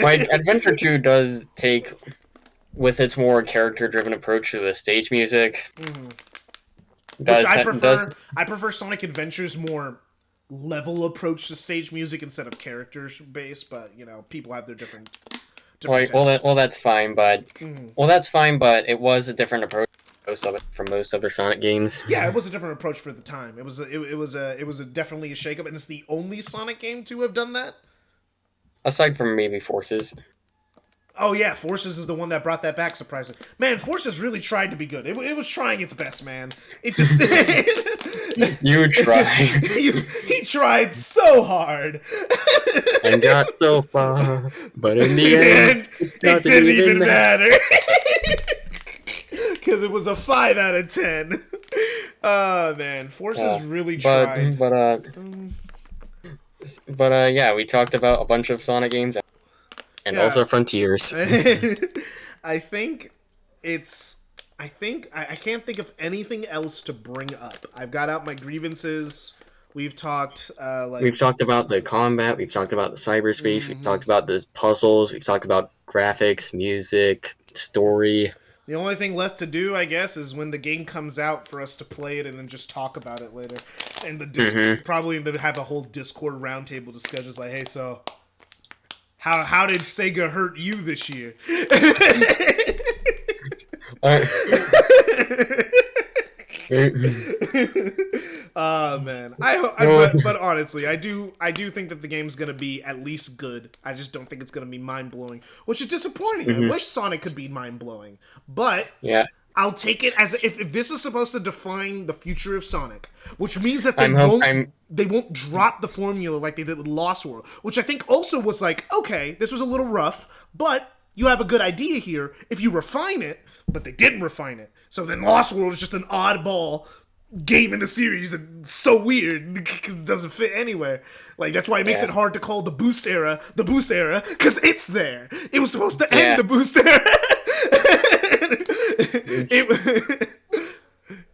like Adventure 2 does take, with its more character-driven approach to the stage music. Which I prefer. I prefer Sonic Adventure's more level approach to stage music instead of characters based. But you know, people have their different. That's fine, but it was a different approach from most other Sonic games. Yeah, it was a different approach for the time. It was definitely a shakeup, and it's the only Sonic game to have done that. Aside from maybe Forces. Oh yeah, Forces is the one that brought that back, surprisingly. Man, Forces really tried to be good. It was trying its best, man. It just You tried. He tried so hard. And got so far, but in the end, it didn't even matter. Because it was a 5 out of 10. Oh man, Forces really tried. But yeah, we talked about a bunch of Sonic games. And also Frontiers. I can't think of anything else to bring up. I've got out my grievances. We've talked we've talked about the combat, we've talked about the cyberspace, we've talked about the puzzles, we've talked about graphics, music, story. The only thing left to do, I guess, is when the game comes out for us to play it and then just talk about it later. And probably have a whole Discord roundtable discussion. It's like, hey, so how did Sega hurt you this year? Man, but honestly, I do think that the game's gonna be at least good. I just don't think it's gonna be mind blowing, which is disappointing. I wish Sonic could be mind blowing, but yeah, I'll take it as if this is supposed to define the future of Sonic, which means that they won't drop the formula like they did with Lost World, which I think also was like, okay, this was a little rough, but you have a good idea here if you refine it, but they didn't refine it. So then Lost World is just an oddball game in the series and so weird because it doesn't fit anywhere. Like, that's why it makes it hard to call the boost era, because it's there. It was supposed to end the boost era.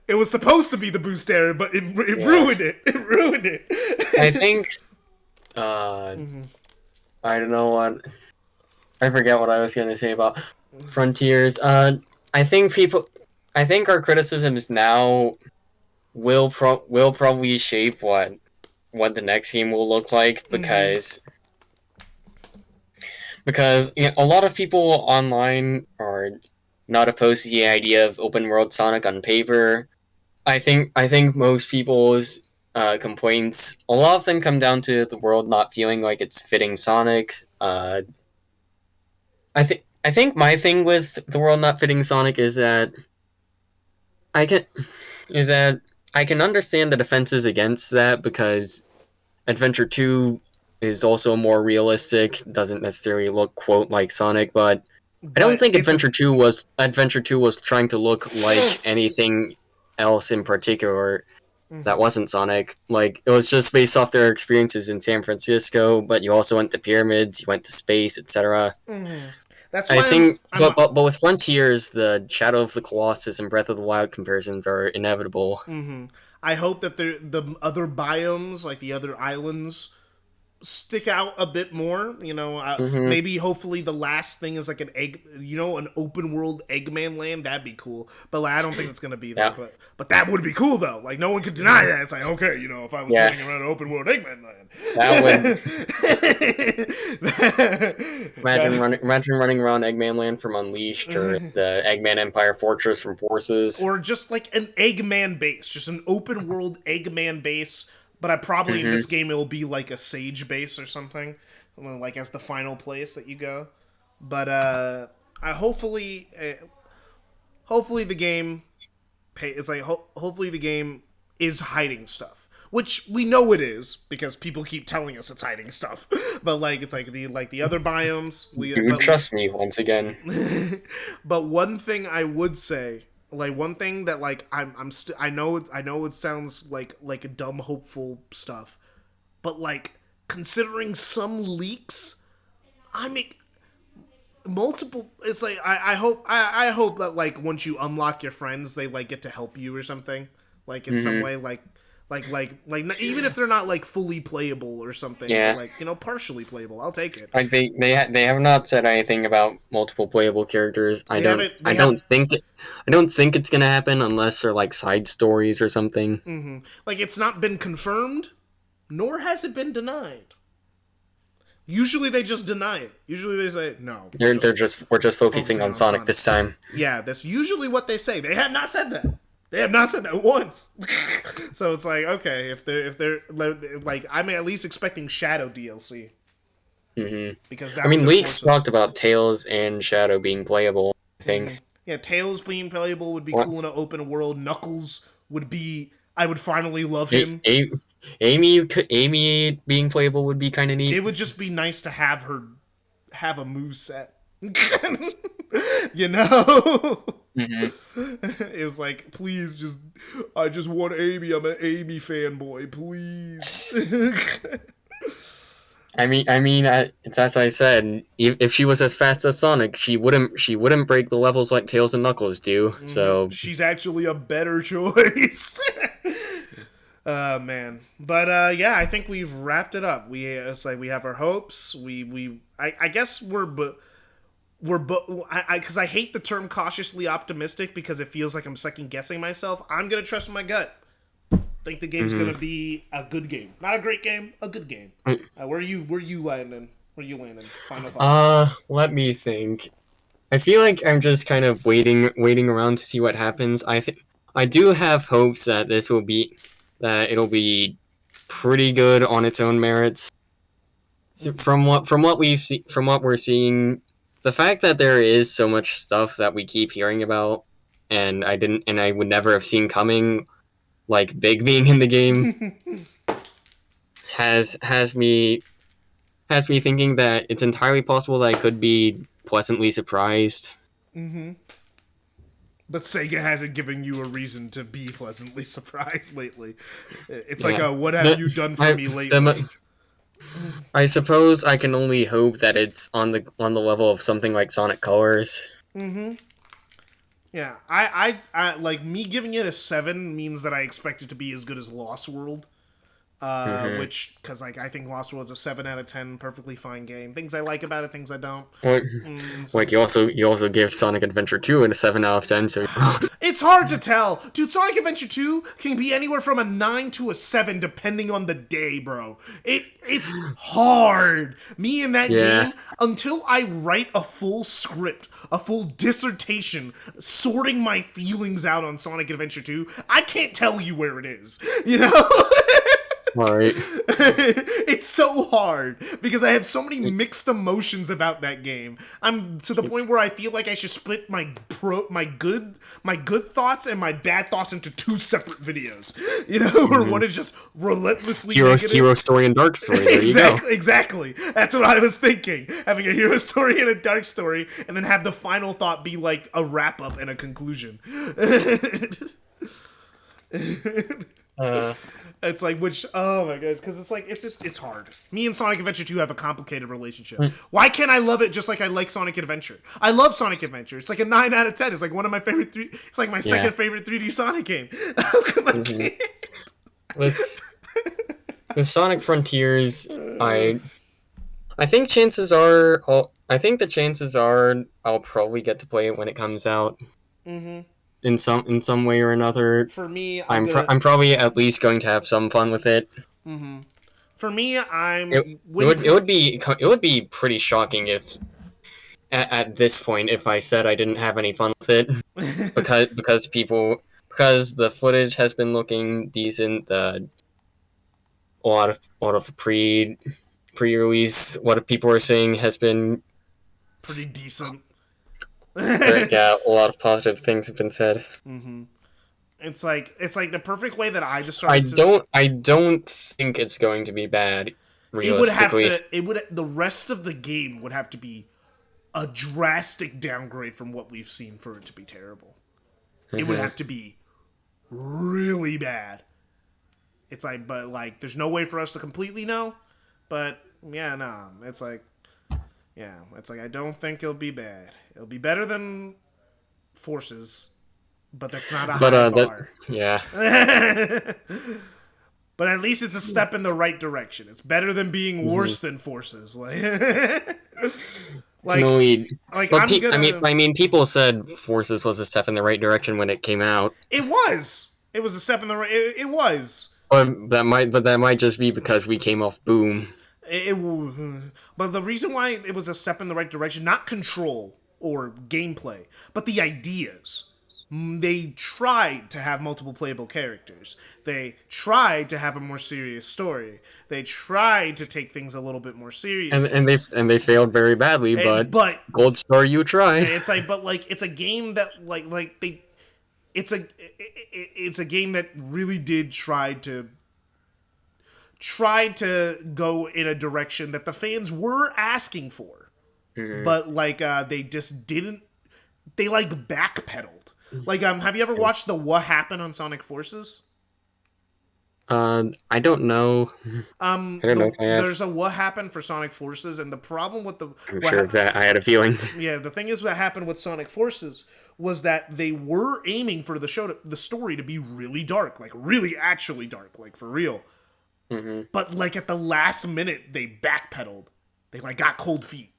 It was supposed to be the boost era, but it ruined it. It ruined it. I think, I don't know what, I forget what I was going to say about Frontiers. I think our criticisms now will probably shape what the next game will look like, because a lot of people online are not opposed to the idea of open world Sonic on paper. I think most people's complaints, a lot of them come down to the world not feeling like it's fitting Sonic. I think my thing with the world not fitting Sonic is that I can understand the defenses against that, because Adventure 2 is also more realistic, doesn't necessarily look quote like Sonic, but I don't think Adventure 2 was trying to look like anything else in particular that wasn't Sonic. Like, it was just based off their experiences in San Francisco, but you also went to pyramids, you went to space, etc. That's why I think, but with Frontiers, the Shadow of the Colossus and Breath of the Wild comparisons are inevitable. I hope that the other biomes, like the other islands, stick out a bit more. You know, maybe hopefully the last thing is like an open world Eggman land. That'd be cool. But like, I don't think it's gonna be that. But that would be cool though. Like, no one could deny that. It's like, okay, you know, if I was running around an open world Eggman land, that would imagine running around Eggman land from Unleashed, or the Eggman Empire Fortress from Forces, or just like an Eggman base, just an open world Eggman base. But I probably in this game it'll be like a Sage base or something, like as the final place that you go. But hopefully the game, hopefully the game is hiding stuff, which we know it is because people keep telling us it's hiding stuff. But like, it's like the other biomes. Trust me once again. But one thing I would say. Like, one thing that, like, I know it sounds like a dumb hopeful stuff, but like, considering some leaks, I mean, multiple. It's like I hope that like once you unlock your friends, they like get to help you or something, like in some way, like even if they're not like fully playable or something, like, you know, partially playable, I'll take it. Like they have not said anything about multiple playable characters. I don't think it's gonna happen unless they're like side stories or something. Like, it's not been confirmed, nor has it been denied. Usually they just deny it. Usually they say no. We're just focusing on Sonic this time. Yeah, that's usually what they say. They have not said that. They have not said that once. So it's like, okay, if they're like, I'm at least expecting Shadow DLC. Because that leaks talked about Tails and Shadow being playable, I think. Yeah, Tails being playable would be cool in an open world. Knuckles would be. I would finally love him. Amy being playable would be kind of neat. It would just be nice to have her have a moveset. You know? It was like, please, I just want Amy. I'm an Amy fanboy, please. It's as I said. If she was as fast as Sonic, she wouldn't break the levels like Tails and Knuckles do. So she's actually a better choice. Man, but yeah, I think we've wrapped it up. It's like we have our hopes. I guess because I hate the term cautiously optimistic because it feels like I'm second guessing myself. I'm gonna trust my gut. Think the game's gonna be a good game, not a great game, a good game. Where are you landing? Where are you landing? Final thought. Let me think. I feel like I'm just kind of waiting around to see what happens. I do have hopes that it'll be pretty good on its own merits. So from what we're seeing, the fact that there is so much stuff that we keep hearing about, and I would never have seen coming, like Big being in the game, has me thinking that it's entirely possible that I could be pleasantly surprised. But Sega hasn't given you a reason to be pleasantly surprised lately. It's like a "What have you done for me lately?" I suppose I can only hope that it's on the level of something like Sonic Colors. Yeah, I like me giving it a 7 means that I expect it to be as good as Lost World. Which, because like I think Lost World's a 7 out of 10, perfectly fine game. Things I like about it, things I don't. Like you also give Sonic Adventure 2 a 7 out of 10. So it's hard to tell, dude. Sonic Adventure 2 can be anywhere from a 9 to a 7 depending on the day, bro. It's hard. Me in that game, until I write a full script, a full dissertation, sorting my feelings out on Sonic Adventure 2, I can't tell you where it is. You know. Right. It's so hard because I have so many mixed emotions about that game. I'm to the point where I feel like I should split my good thoughts and my bad thoughts into 2 separate videos. You know, where one is just relentlessly hero story and dark story. There you go. Exactly. That's what I was thinking. Having a hero story and a dark story, and then have the final thought be like a wrap up and a conclusion. It's like, oh my gosh, because it's hard. Me and Sonic Adventure 2 have a complicated relationship. Why can't I love it just like I like Sonic Adventure? I love Sonic Adventure. It's like a 9 out of 10. It's like one of my favorite it's like my second favorite 3D Sonic game. How come I can't? With Sonic Frontiers, I think the chances are I'll probably get to play it when it comes out. In some way or another. For me, I'm probably at least going to have some fun with it. For me, it would be pretty shocking if at this point if I said I didn't have any fun with it because the footage has been looking decent. A lot of the pre-release what people are saying has been pretty decent. Yeah, a lot of positive things have been said. It's like the perfect way that I just started. I don't think it's going to be bad. Realistically, the rest of the game would have to be a drastic downgrade from what we've seen for it to be terrible. It would have to be really bad. It's like, but like, there's no way for us to completely know. But yeah, no, it's like. Yeah, it's like I don't think it'll be bad. It'll be better than Forces, but that's not a high bar. Yeah. But at least it's a step in the right direction. It's better than being worse than Forces. I mean, people said Forces was a step in the right direction when it came out. It was. It was a step in the right. It was. But that might just be because we came off Boom. But the reason why it was a step in the right direction, not control or gameplay, but the ideas. They tried to have multiple playable characters. They tried to have a more serious story. They tried to take things a little bit more serious. And they failed very badly, but Gold Star, you tried. It's like, but like, it's a game that it's a game that really did try to go in a direction that the fans were asking for, but like they just didn't. They like backpedaled. Like have you ever watched the What Happened on Sonic Forces? I don't know. I don't know if I have. There's a What Happened for Sonic Forces, and the problem with the I'm sure of that. I had a feeling. Yeah, the thing is, what happened with Sonic Forces was that they were aiming for the story to be really dark, like really actually dark, like for real. But like at the last minute, they backpedaled. They like got cold feet,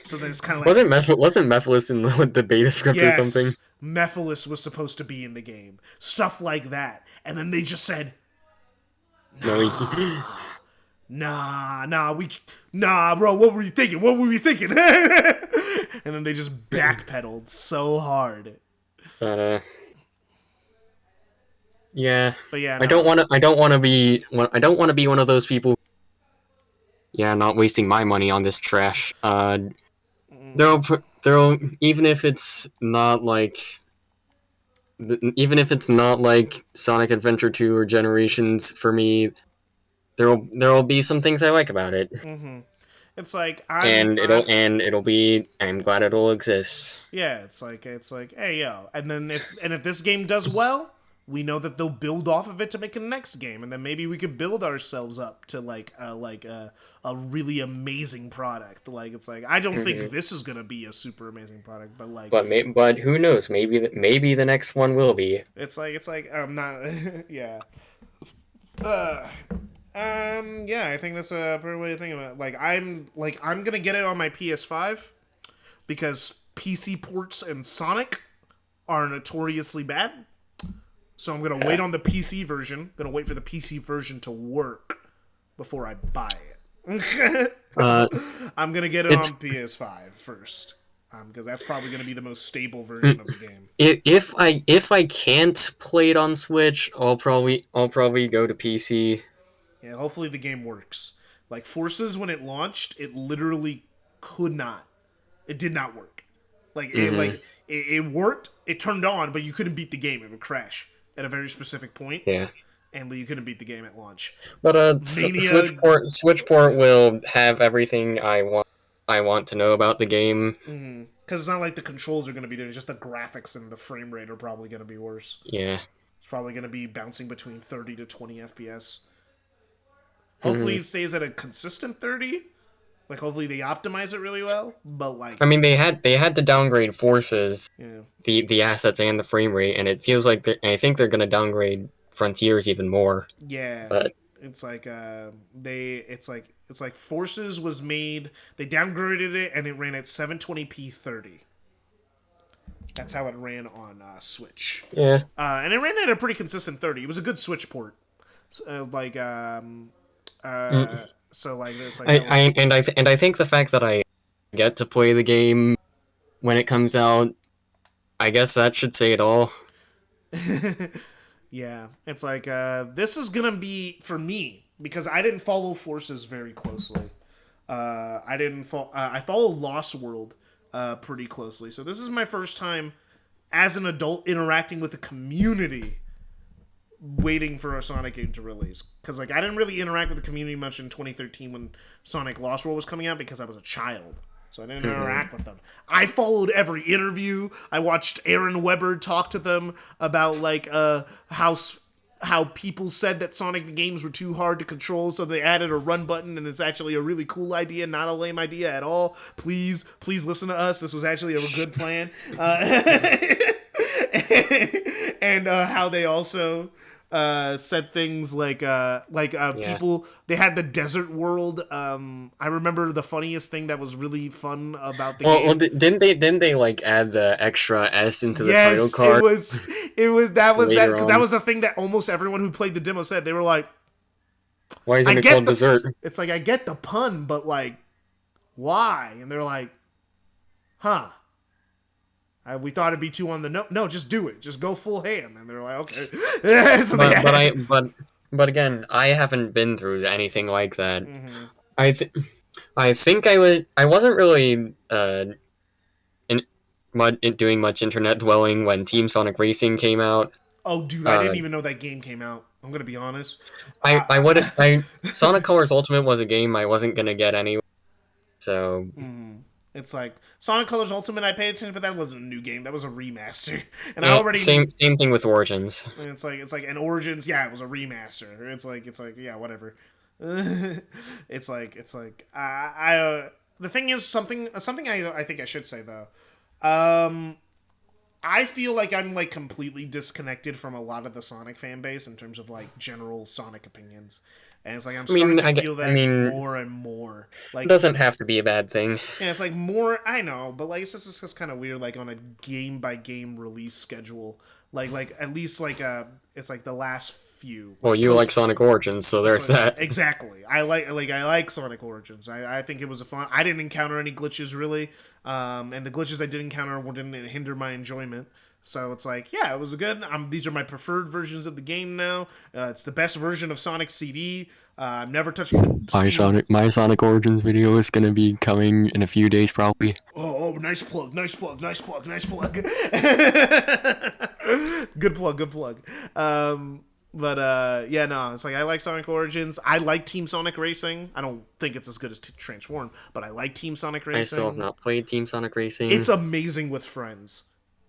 So then it's kind of like wasn't Mephiles in the beta script or something? yes, Mephiles was supposed to be in the game, stuff like that, and then they just said No, nah, bro, what were you thinking? What were you thinking? And then they just backpedaled so hard. uh, yeah. But yeah, I no. don't want to be one of those people. Yeah, not wasting my money on this trash. There'll even if it's not like Sonic Adventure 2 or Generations for me, there'll be some things I like about it. Mm-hmm. It's like it'll be I'm glad it'll exist. yeah, it's like hey yo, and then if this game does well, we know that they'll build off of it to make a next game, and then maybe we could build ourselves up to like a really amazing product. Like it's like I don't think this is gonna be a super amazing product, but like but who knows? Maybe the next one will be. it's like I'm not yeah. Yeah, I think that's a pretty way to think about it. I'm gonna get it on my PS5 because PC ports and Sonic are notoriously bad. So I'm gonna wait on the PC version. Gonna wait for the PC version to work before I buy it. I'm gonna get it on PS5 first because that's probably gonna be the most stable version of the game. If I can't play it on Switch, I'll probably go to PC. Yeah, hopefully the game works. Like Forces, when it launched, it literally could not. It did not work. It worked. It turned on, but you couldn't beat the game. It would crash at a very specific point. Yeah, and you couldn't beat the game at launch. But Switchport will have everything I want to know about the game. Because it's not like the controls are going to be doing. Just the graphics and the frame rate are probably going to be worse. Yeah, it's probably going to be bouncing between 30 to 20 FPS. Hopefully it stays at a consistent 30. Like hopefully they optimize it really well. But like I mean they had to downgrade Forces, yeah. the assets and the frame rate, and it feels like I think they're gonna downgrade Frontiers even more. Yeah. But it's like it's like Forces was made, they downgraded it and it ran at 720p 30. That's how it ran on Switch. Yeah. And it ran at a pretty consistent 30. It was a good Switch port. So like this, like I think the fact that I get to play the game when it comes out, I guess that should say it all. Yeah, it's like this is gonna be for me because I didn't follow Forces very closely. I follow Lost World pretty closely, so this is my first time as an adult interacting with the community waiting for a Sonic game to release. Because like I didn't really interact with the community much in 2013 when Sonic Lost World was coming out because I was a child. So I didn't interact with them. I followed every interview. I watched Aaron Weber talk to them about like how people said that Sonic games were too hard to control, so they added a run button, and it's actually a really cool idea, not a lame idea at all. Please listen to us. This was actually a good plan. And how they also said things like people, they had the desert world. I remember the funniest thing that was really fun about the game. Well, didn't they like add the extra S into the title card? That was a thing that almost everyone who played the demo said. They were like, why isn't it called dessert? It's like, I get the pun, but like, why? And they're like, huh. We thought it'd be too on the nose. No, just do it. Just go full ham. And they're like, okay. But again, I haven't been through anything like that. Mm-hmm. I think I wasn't really doing much internet dwelling when Team Sonic Racing came out. Oh, dude, I didn't even know that game came out. I'm gonna be honest. Sonic Colors Ultimate was a game I wasn't gonna get anyway. So. Mm-hmm. It's like Sonic Colors Ultimate. I paid attention, but that wasn't a new game. That was a remaster. And I already same thing with Origins. And it's like an Origins. Yeah, it was a remaster. It's like yeah, whatever. It's like the thing is something I think I should say though. I I feel like I'm like completely disconnected from a lot of the Sonic fan base in terms of like general Sonic opinions, and it's like I'm starting to feel that more and more. It Like, doesn't have to be a bad thing. yeah, it's like more. I know, but like it's just kind of weird. Like on a game by game release schedule, like at least like it's like the last few. Well, Like, you like Sonic Origins, so there's that. Exactly. I like Sonic Origins. I think it was a fun. I didn't encounter any glitches really, and the glitches I did encounter didn't hinder my enjoyment. So it's like, yeah, it was a good. These are my preferred versions of the game now. It's the best version of Sonic CD. I'm never touching the My Sonic Origins video is gonna be coming in a few days, probably. Oh, nice plug. Good plug. Yeah, no, it's like I like Sonic Origins. I like Team Sonic Racing. I don't think it's as good as Transform, but I like Team Sonic Racing. I still have not played Team Sonic Racing. It's amazing with friends.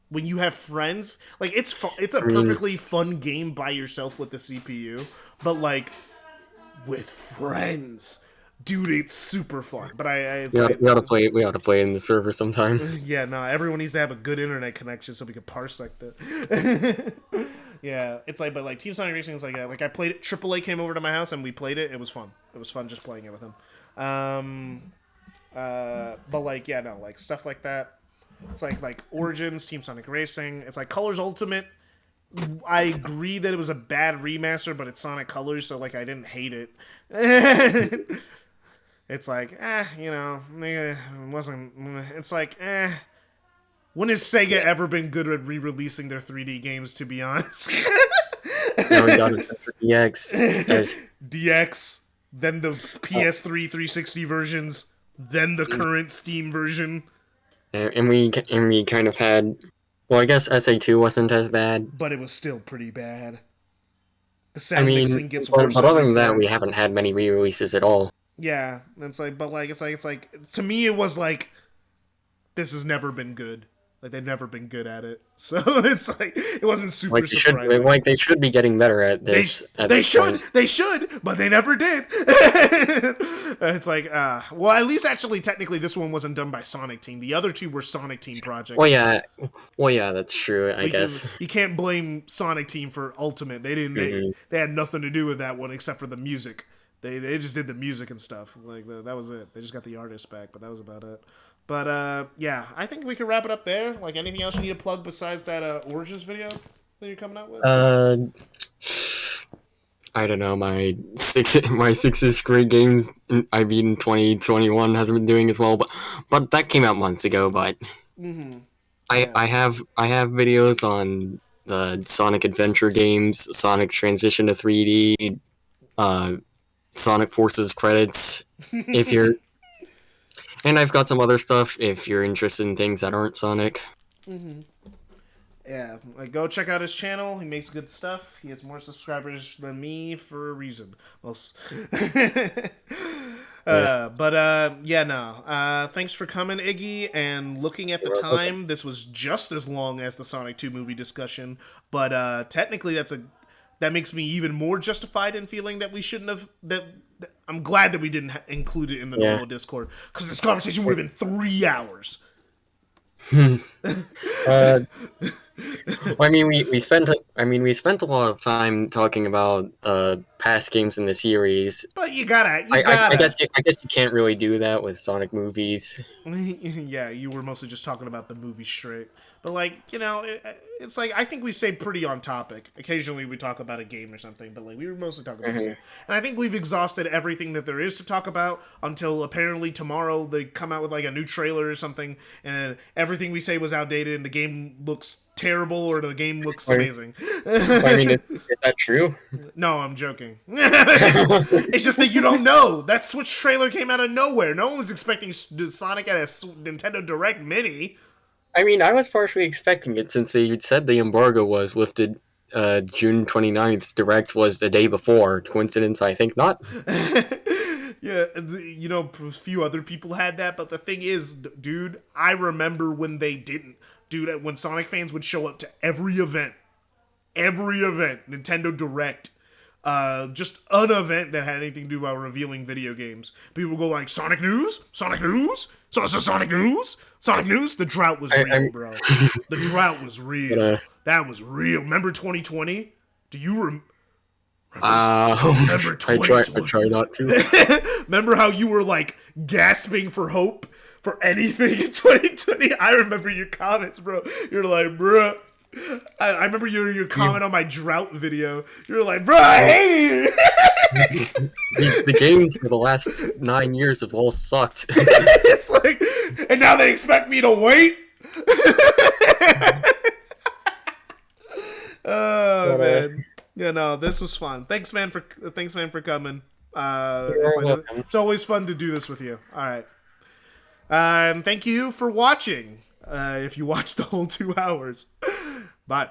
When you have friends, like it's a perfectly fun game by yourself with the CPU, but like with friends, dude, it's super fun. But we ought to play it. We ought to play it in the server sometime. Yeah, no, everyone needs to have a good internet connection so we can parsec that. Yeah, it's like, but like Team Sonic Racing is like I played it. AAA came over to my house and we played it. It was fun. It was fun just playing it with him. But like, yeah, no, like stuff like that. It's like Origins, Team Sonic Racing. It's like Colors Ultimate. I agree that it was a bad remaster, but it's Sonic Colors, so like I didn't hate it. It's like, it wasn't. It's like, when has Sega ever been good at re-releasing their 3D games? To be honest. Now we got it for DX. DX, then the PS3 360 versions, then the current Steam version. And we kind of had. Well, I guess SA2 wasn't as bad, but it was still pretty bad. The sound mixing gets worse. But other than that, we haven't had many re-releases at all. Yeah, it's like, but like, it's like to me, it was like, this has never been good. Like they've never been good at it, so it's like it wasn't super surprising. They should be getting better at this. They should, but they never did. It's like, well, at least actually, technically, this one wasn't done by Sonic Team. The other two were Sonic Team projects. Well, yeah, that's true. I guess you can't blame Sonic Team for Ultimate. They didn't. They had nothing to do with that one except for the music. They just did the music and stuff. Like that was it. They just got the artist back, but that was about it. But yeah, I think we could wrap it up there. Like anything else you need to plug besides that Origins video that you're coming out with? I don't know. My sixth grade games I beat in 2021 hasn't been doing as well, but that came out months ago. But I have videos on the Sonic Adventure games, Sonic's transition to 3D, Sonic Forces credits. If you're And I've got some other stuff if you're interested in things that aren't Sonic. Yeah, like go check out his channel. He makes good stuff. He has more subscribers than me for a reason. Thanks for coming, Iggy. And looking at the time, this was just as long as the Sonic 2 movie discussion. But technically, that makes me even more justified in feeling that we shouldn't have I'm glad that we didn't include it in the normal Discord, because this conversation would have been 3 hours. I mean, we spent a lot of time talking about past games in the series. But you gotta. I guess you can't really do that with Sonic movies. Yeah, you were mostly just talking about the movie straight. But like, it's like I think we stay pretty on topic. Occasionally we talk about a game or something, but like we were mostly talking about a game. And I think we've exhausted everything that there is to talk about until apparently tomorrow they come out with like a new trailer or something, and everything we say was outdated and the game looks terrible or the game looks amazing. I mean, is that true? No, I'm joking. It's just that you don't know. That Switch trailer came out of nowhere. No one was expecting Sonic at a Nintendo Direct Mini. I mean, I was partially expecting it since they said the embargo was lifted June 29th. Direct was the day before. Coincidence? I think not. Yeah, a few other people had that, but the thing is, dude, I remember when they didn't. Dude, when Sonic fans would show up to every event, Nintendo Direct, just an event that had anything to do about revealing video games. People would go like, Sonic News? Sonic News? Sonic News? Sonic News? The drought was real, bro. The drought was real. That was real. Remember 2020? Do you remember I try not to. Remember how you were like gasping for hope for anything in 2020? I remember your comments, bro. You're like, bro. I remember your comment on my drought video. You're like, bro, I hate it. The games for the last 9 years have all sucked. It's like, and now they expect me to wait. Oh man. Yeah, no, this was fun. Thanks, man, for coming. It's always fun to do this with you. All right. Thank you for watching. If you watched the whole 2 hours. Bye.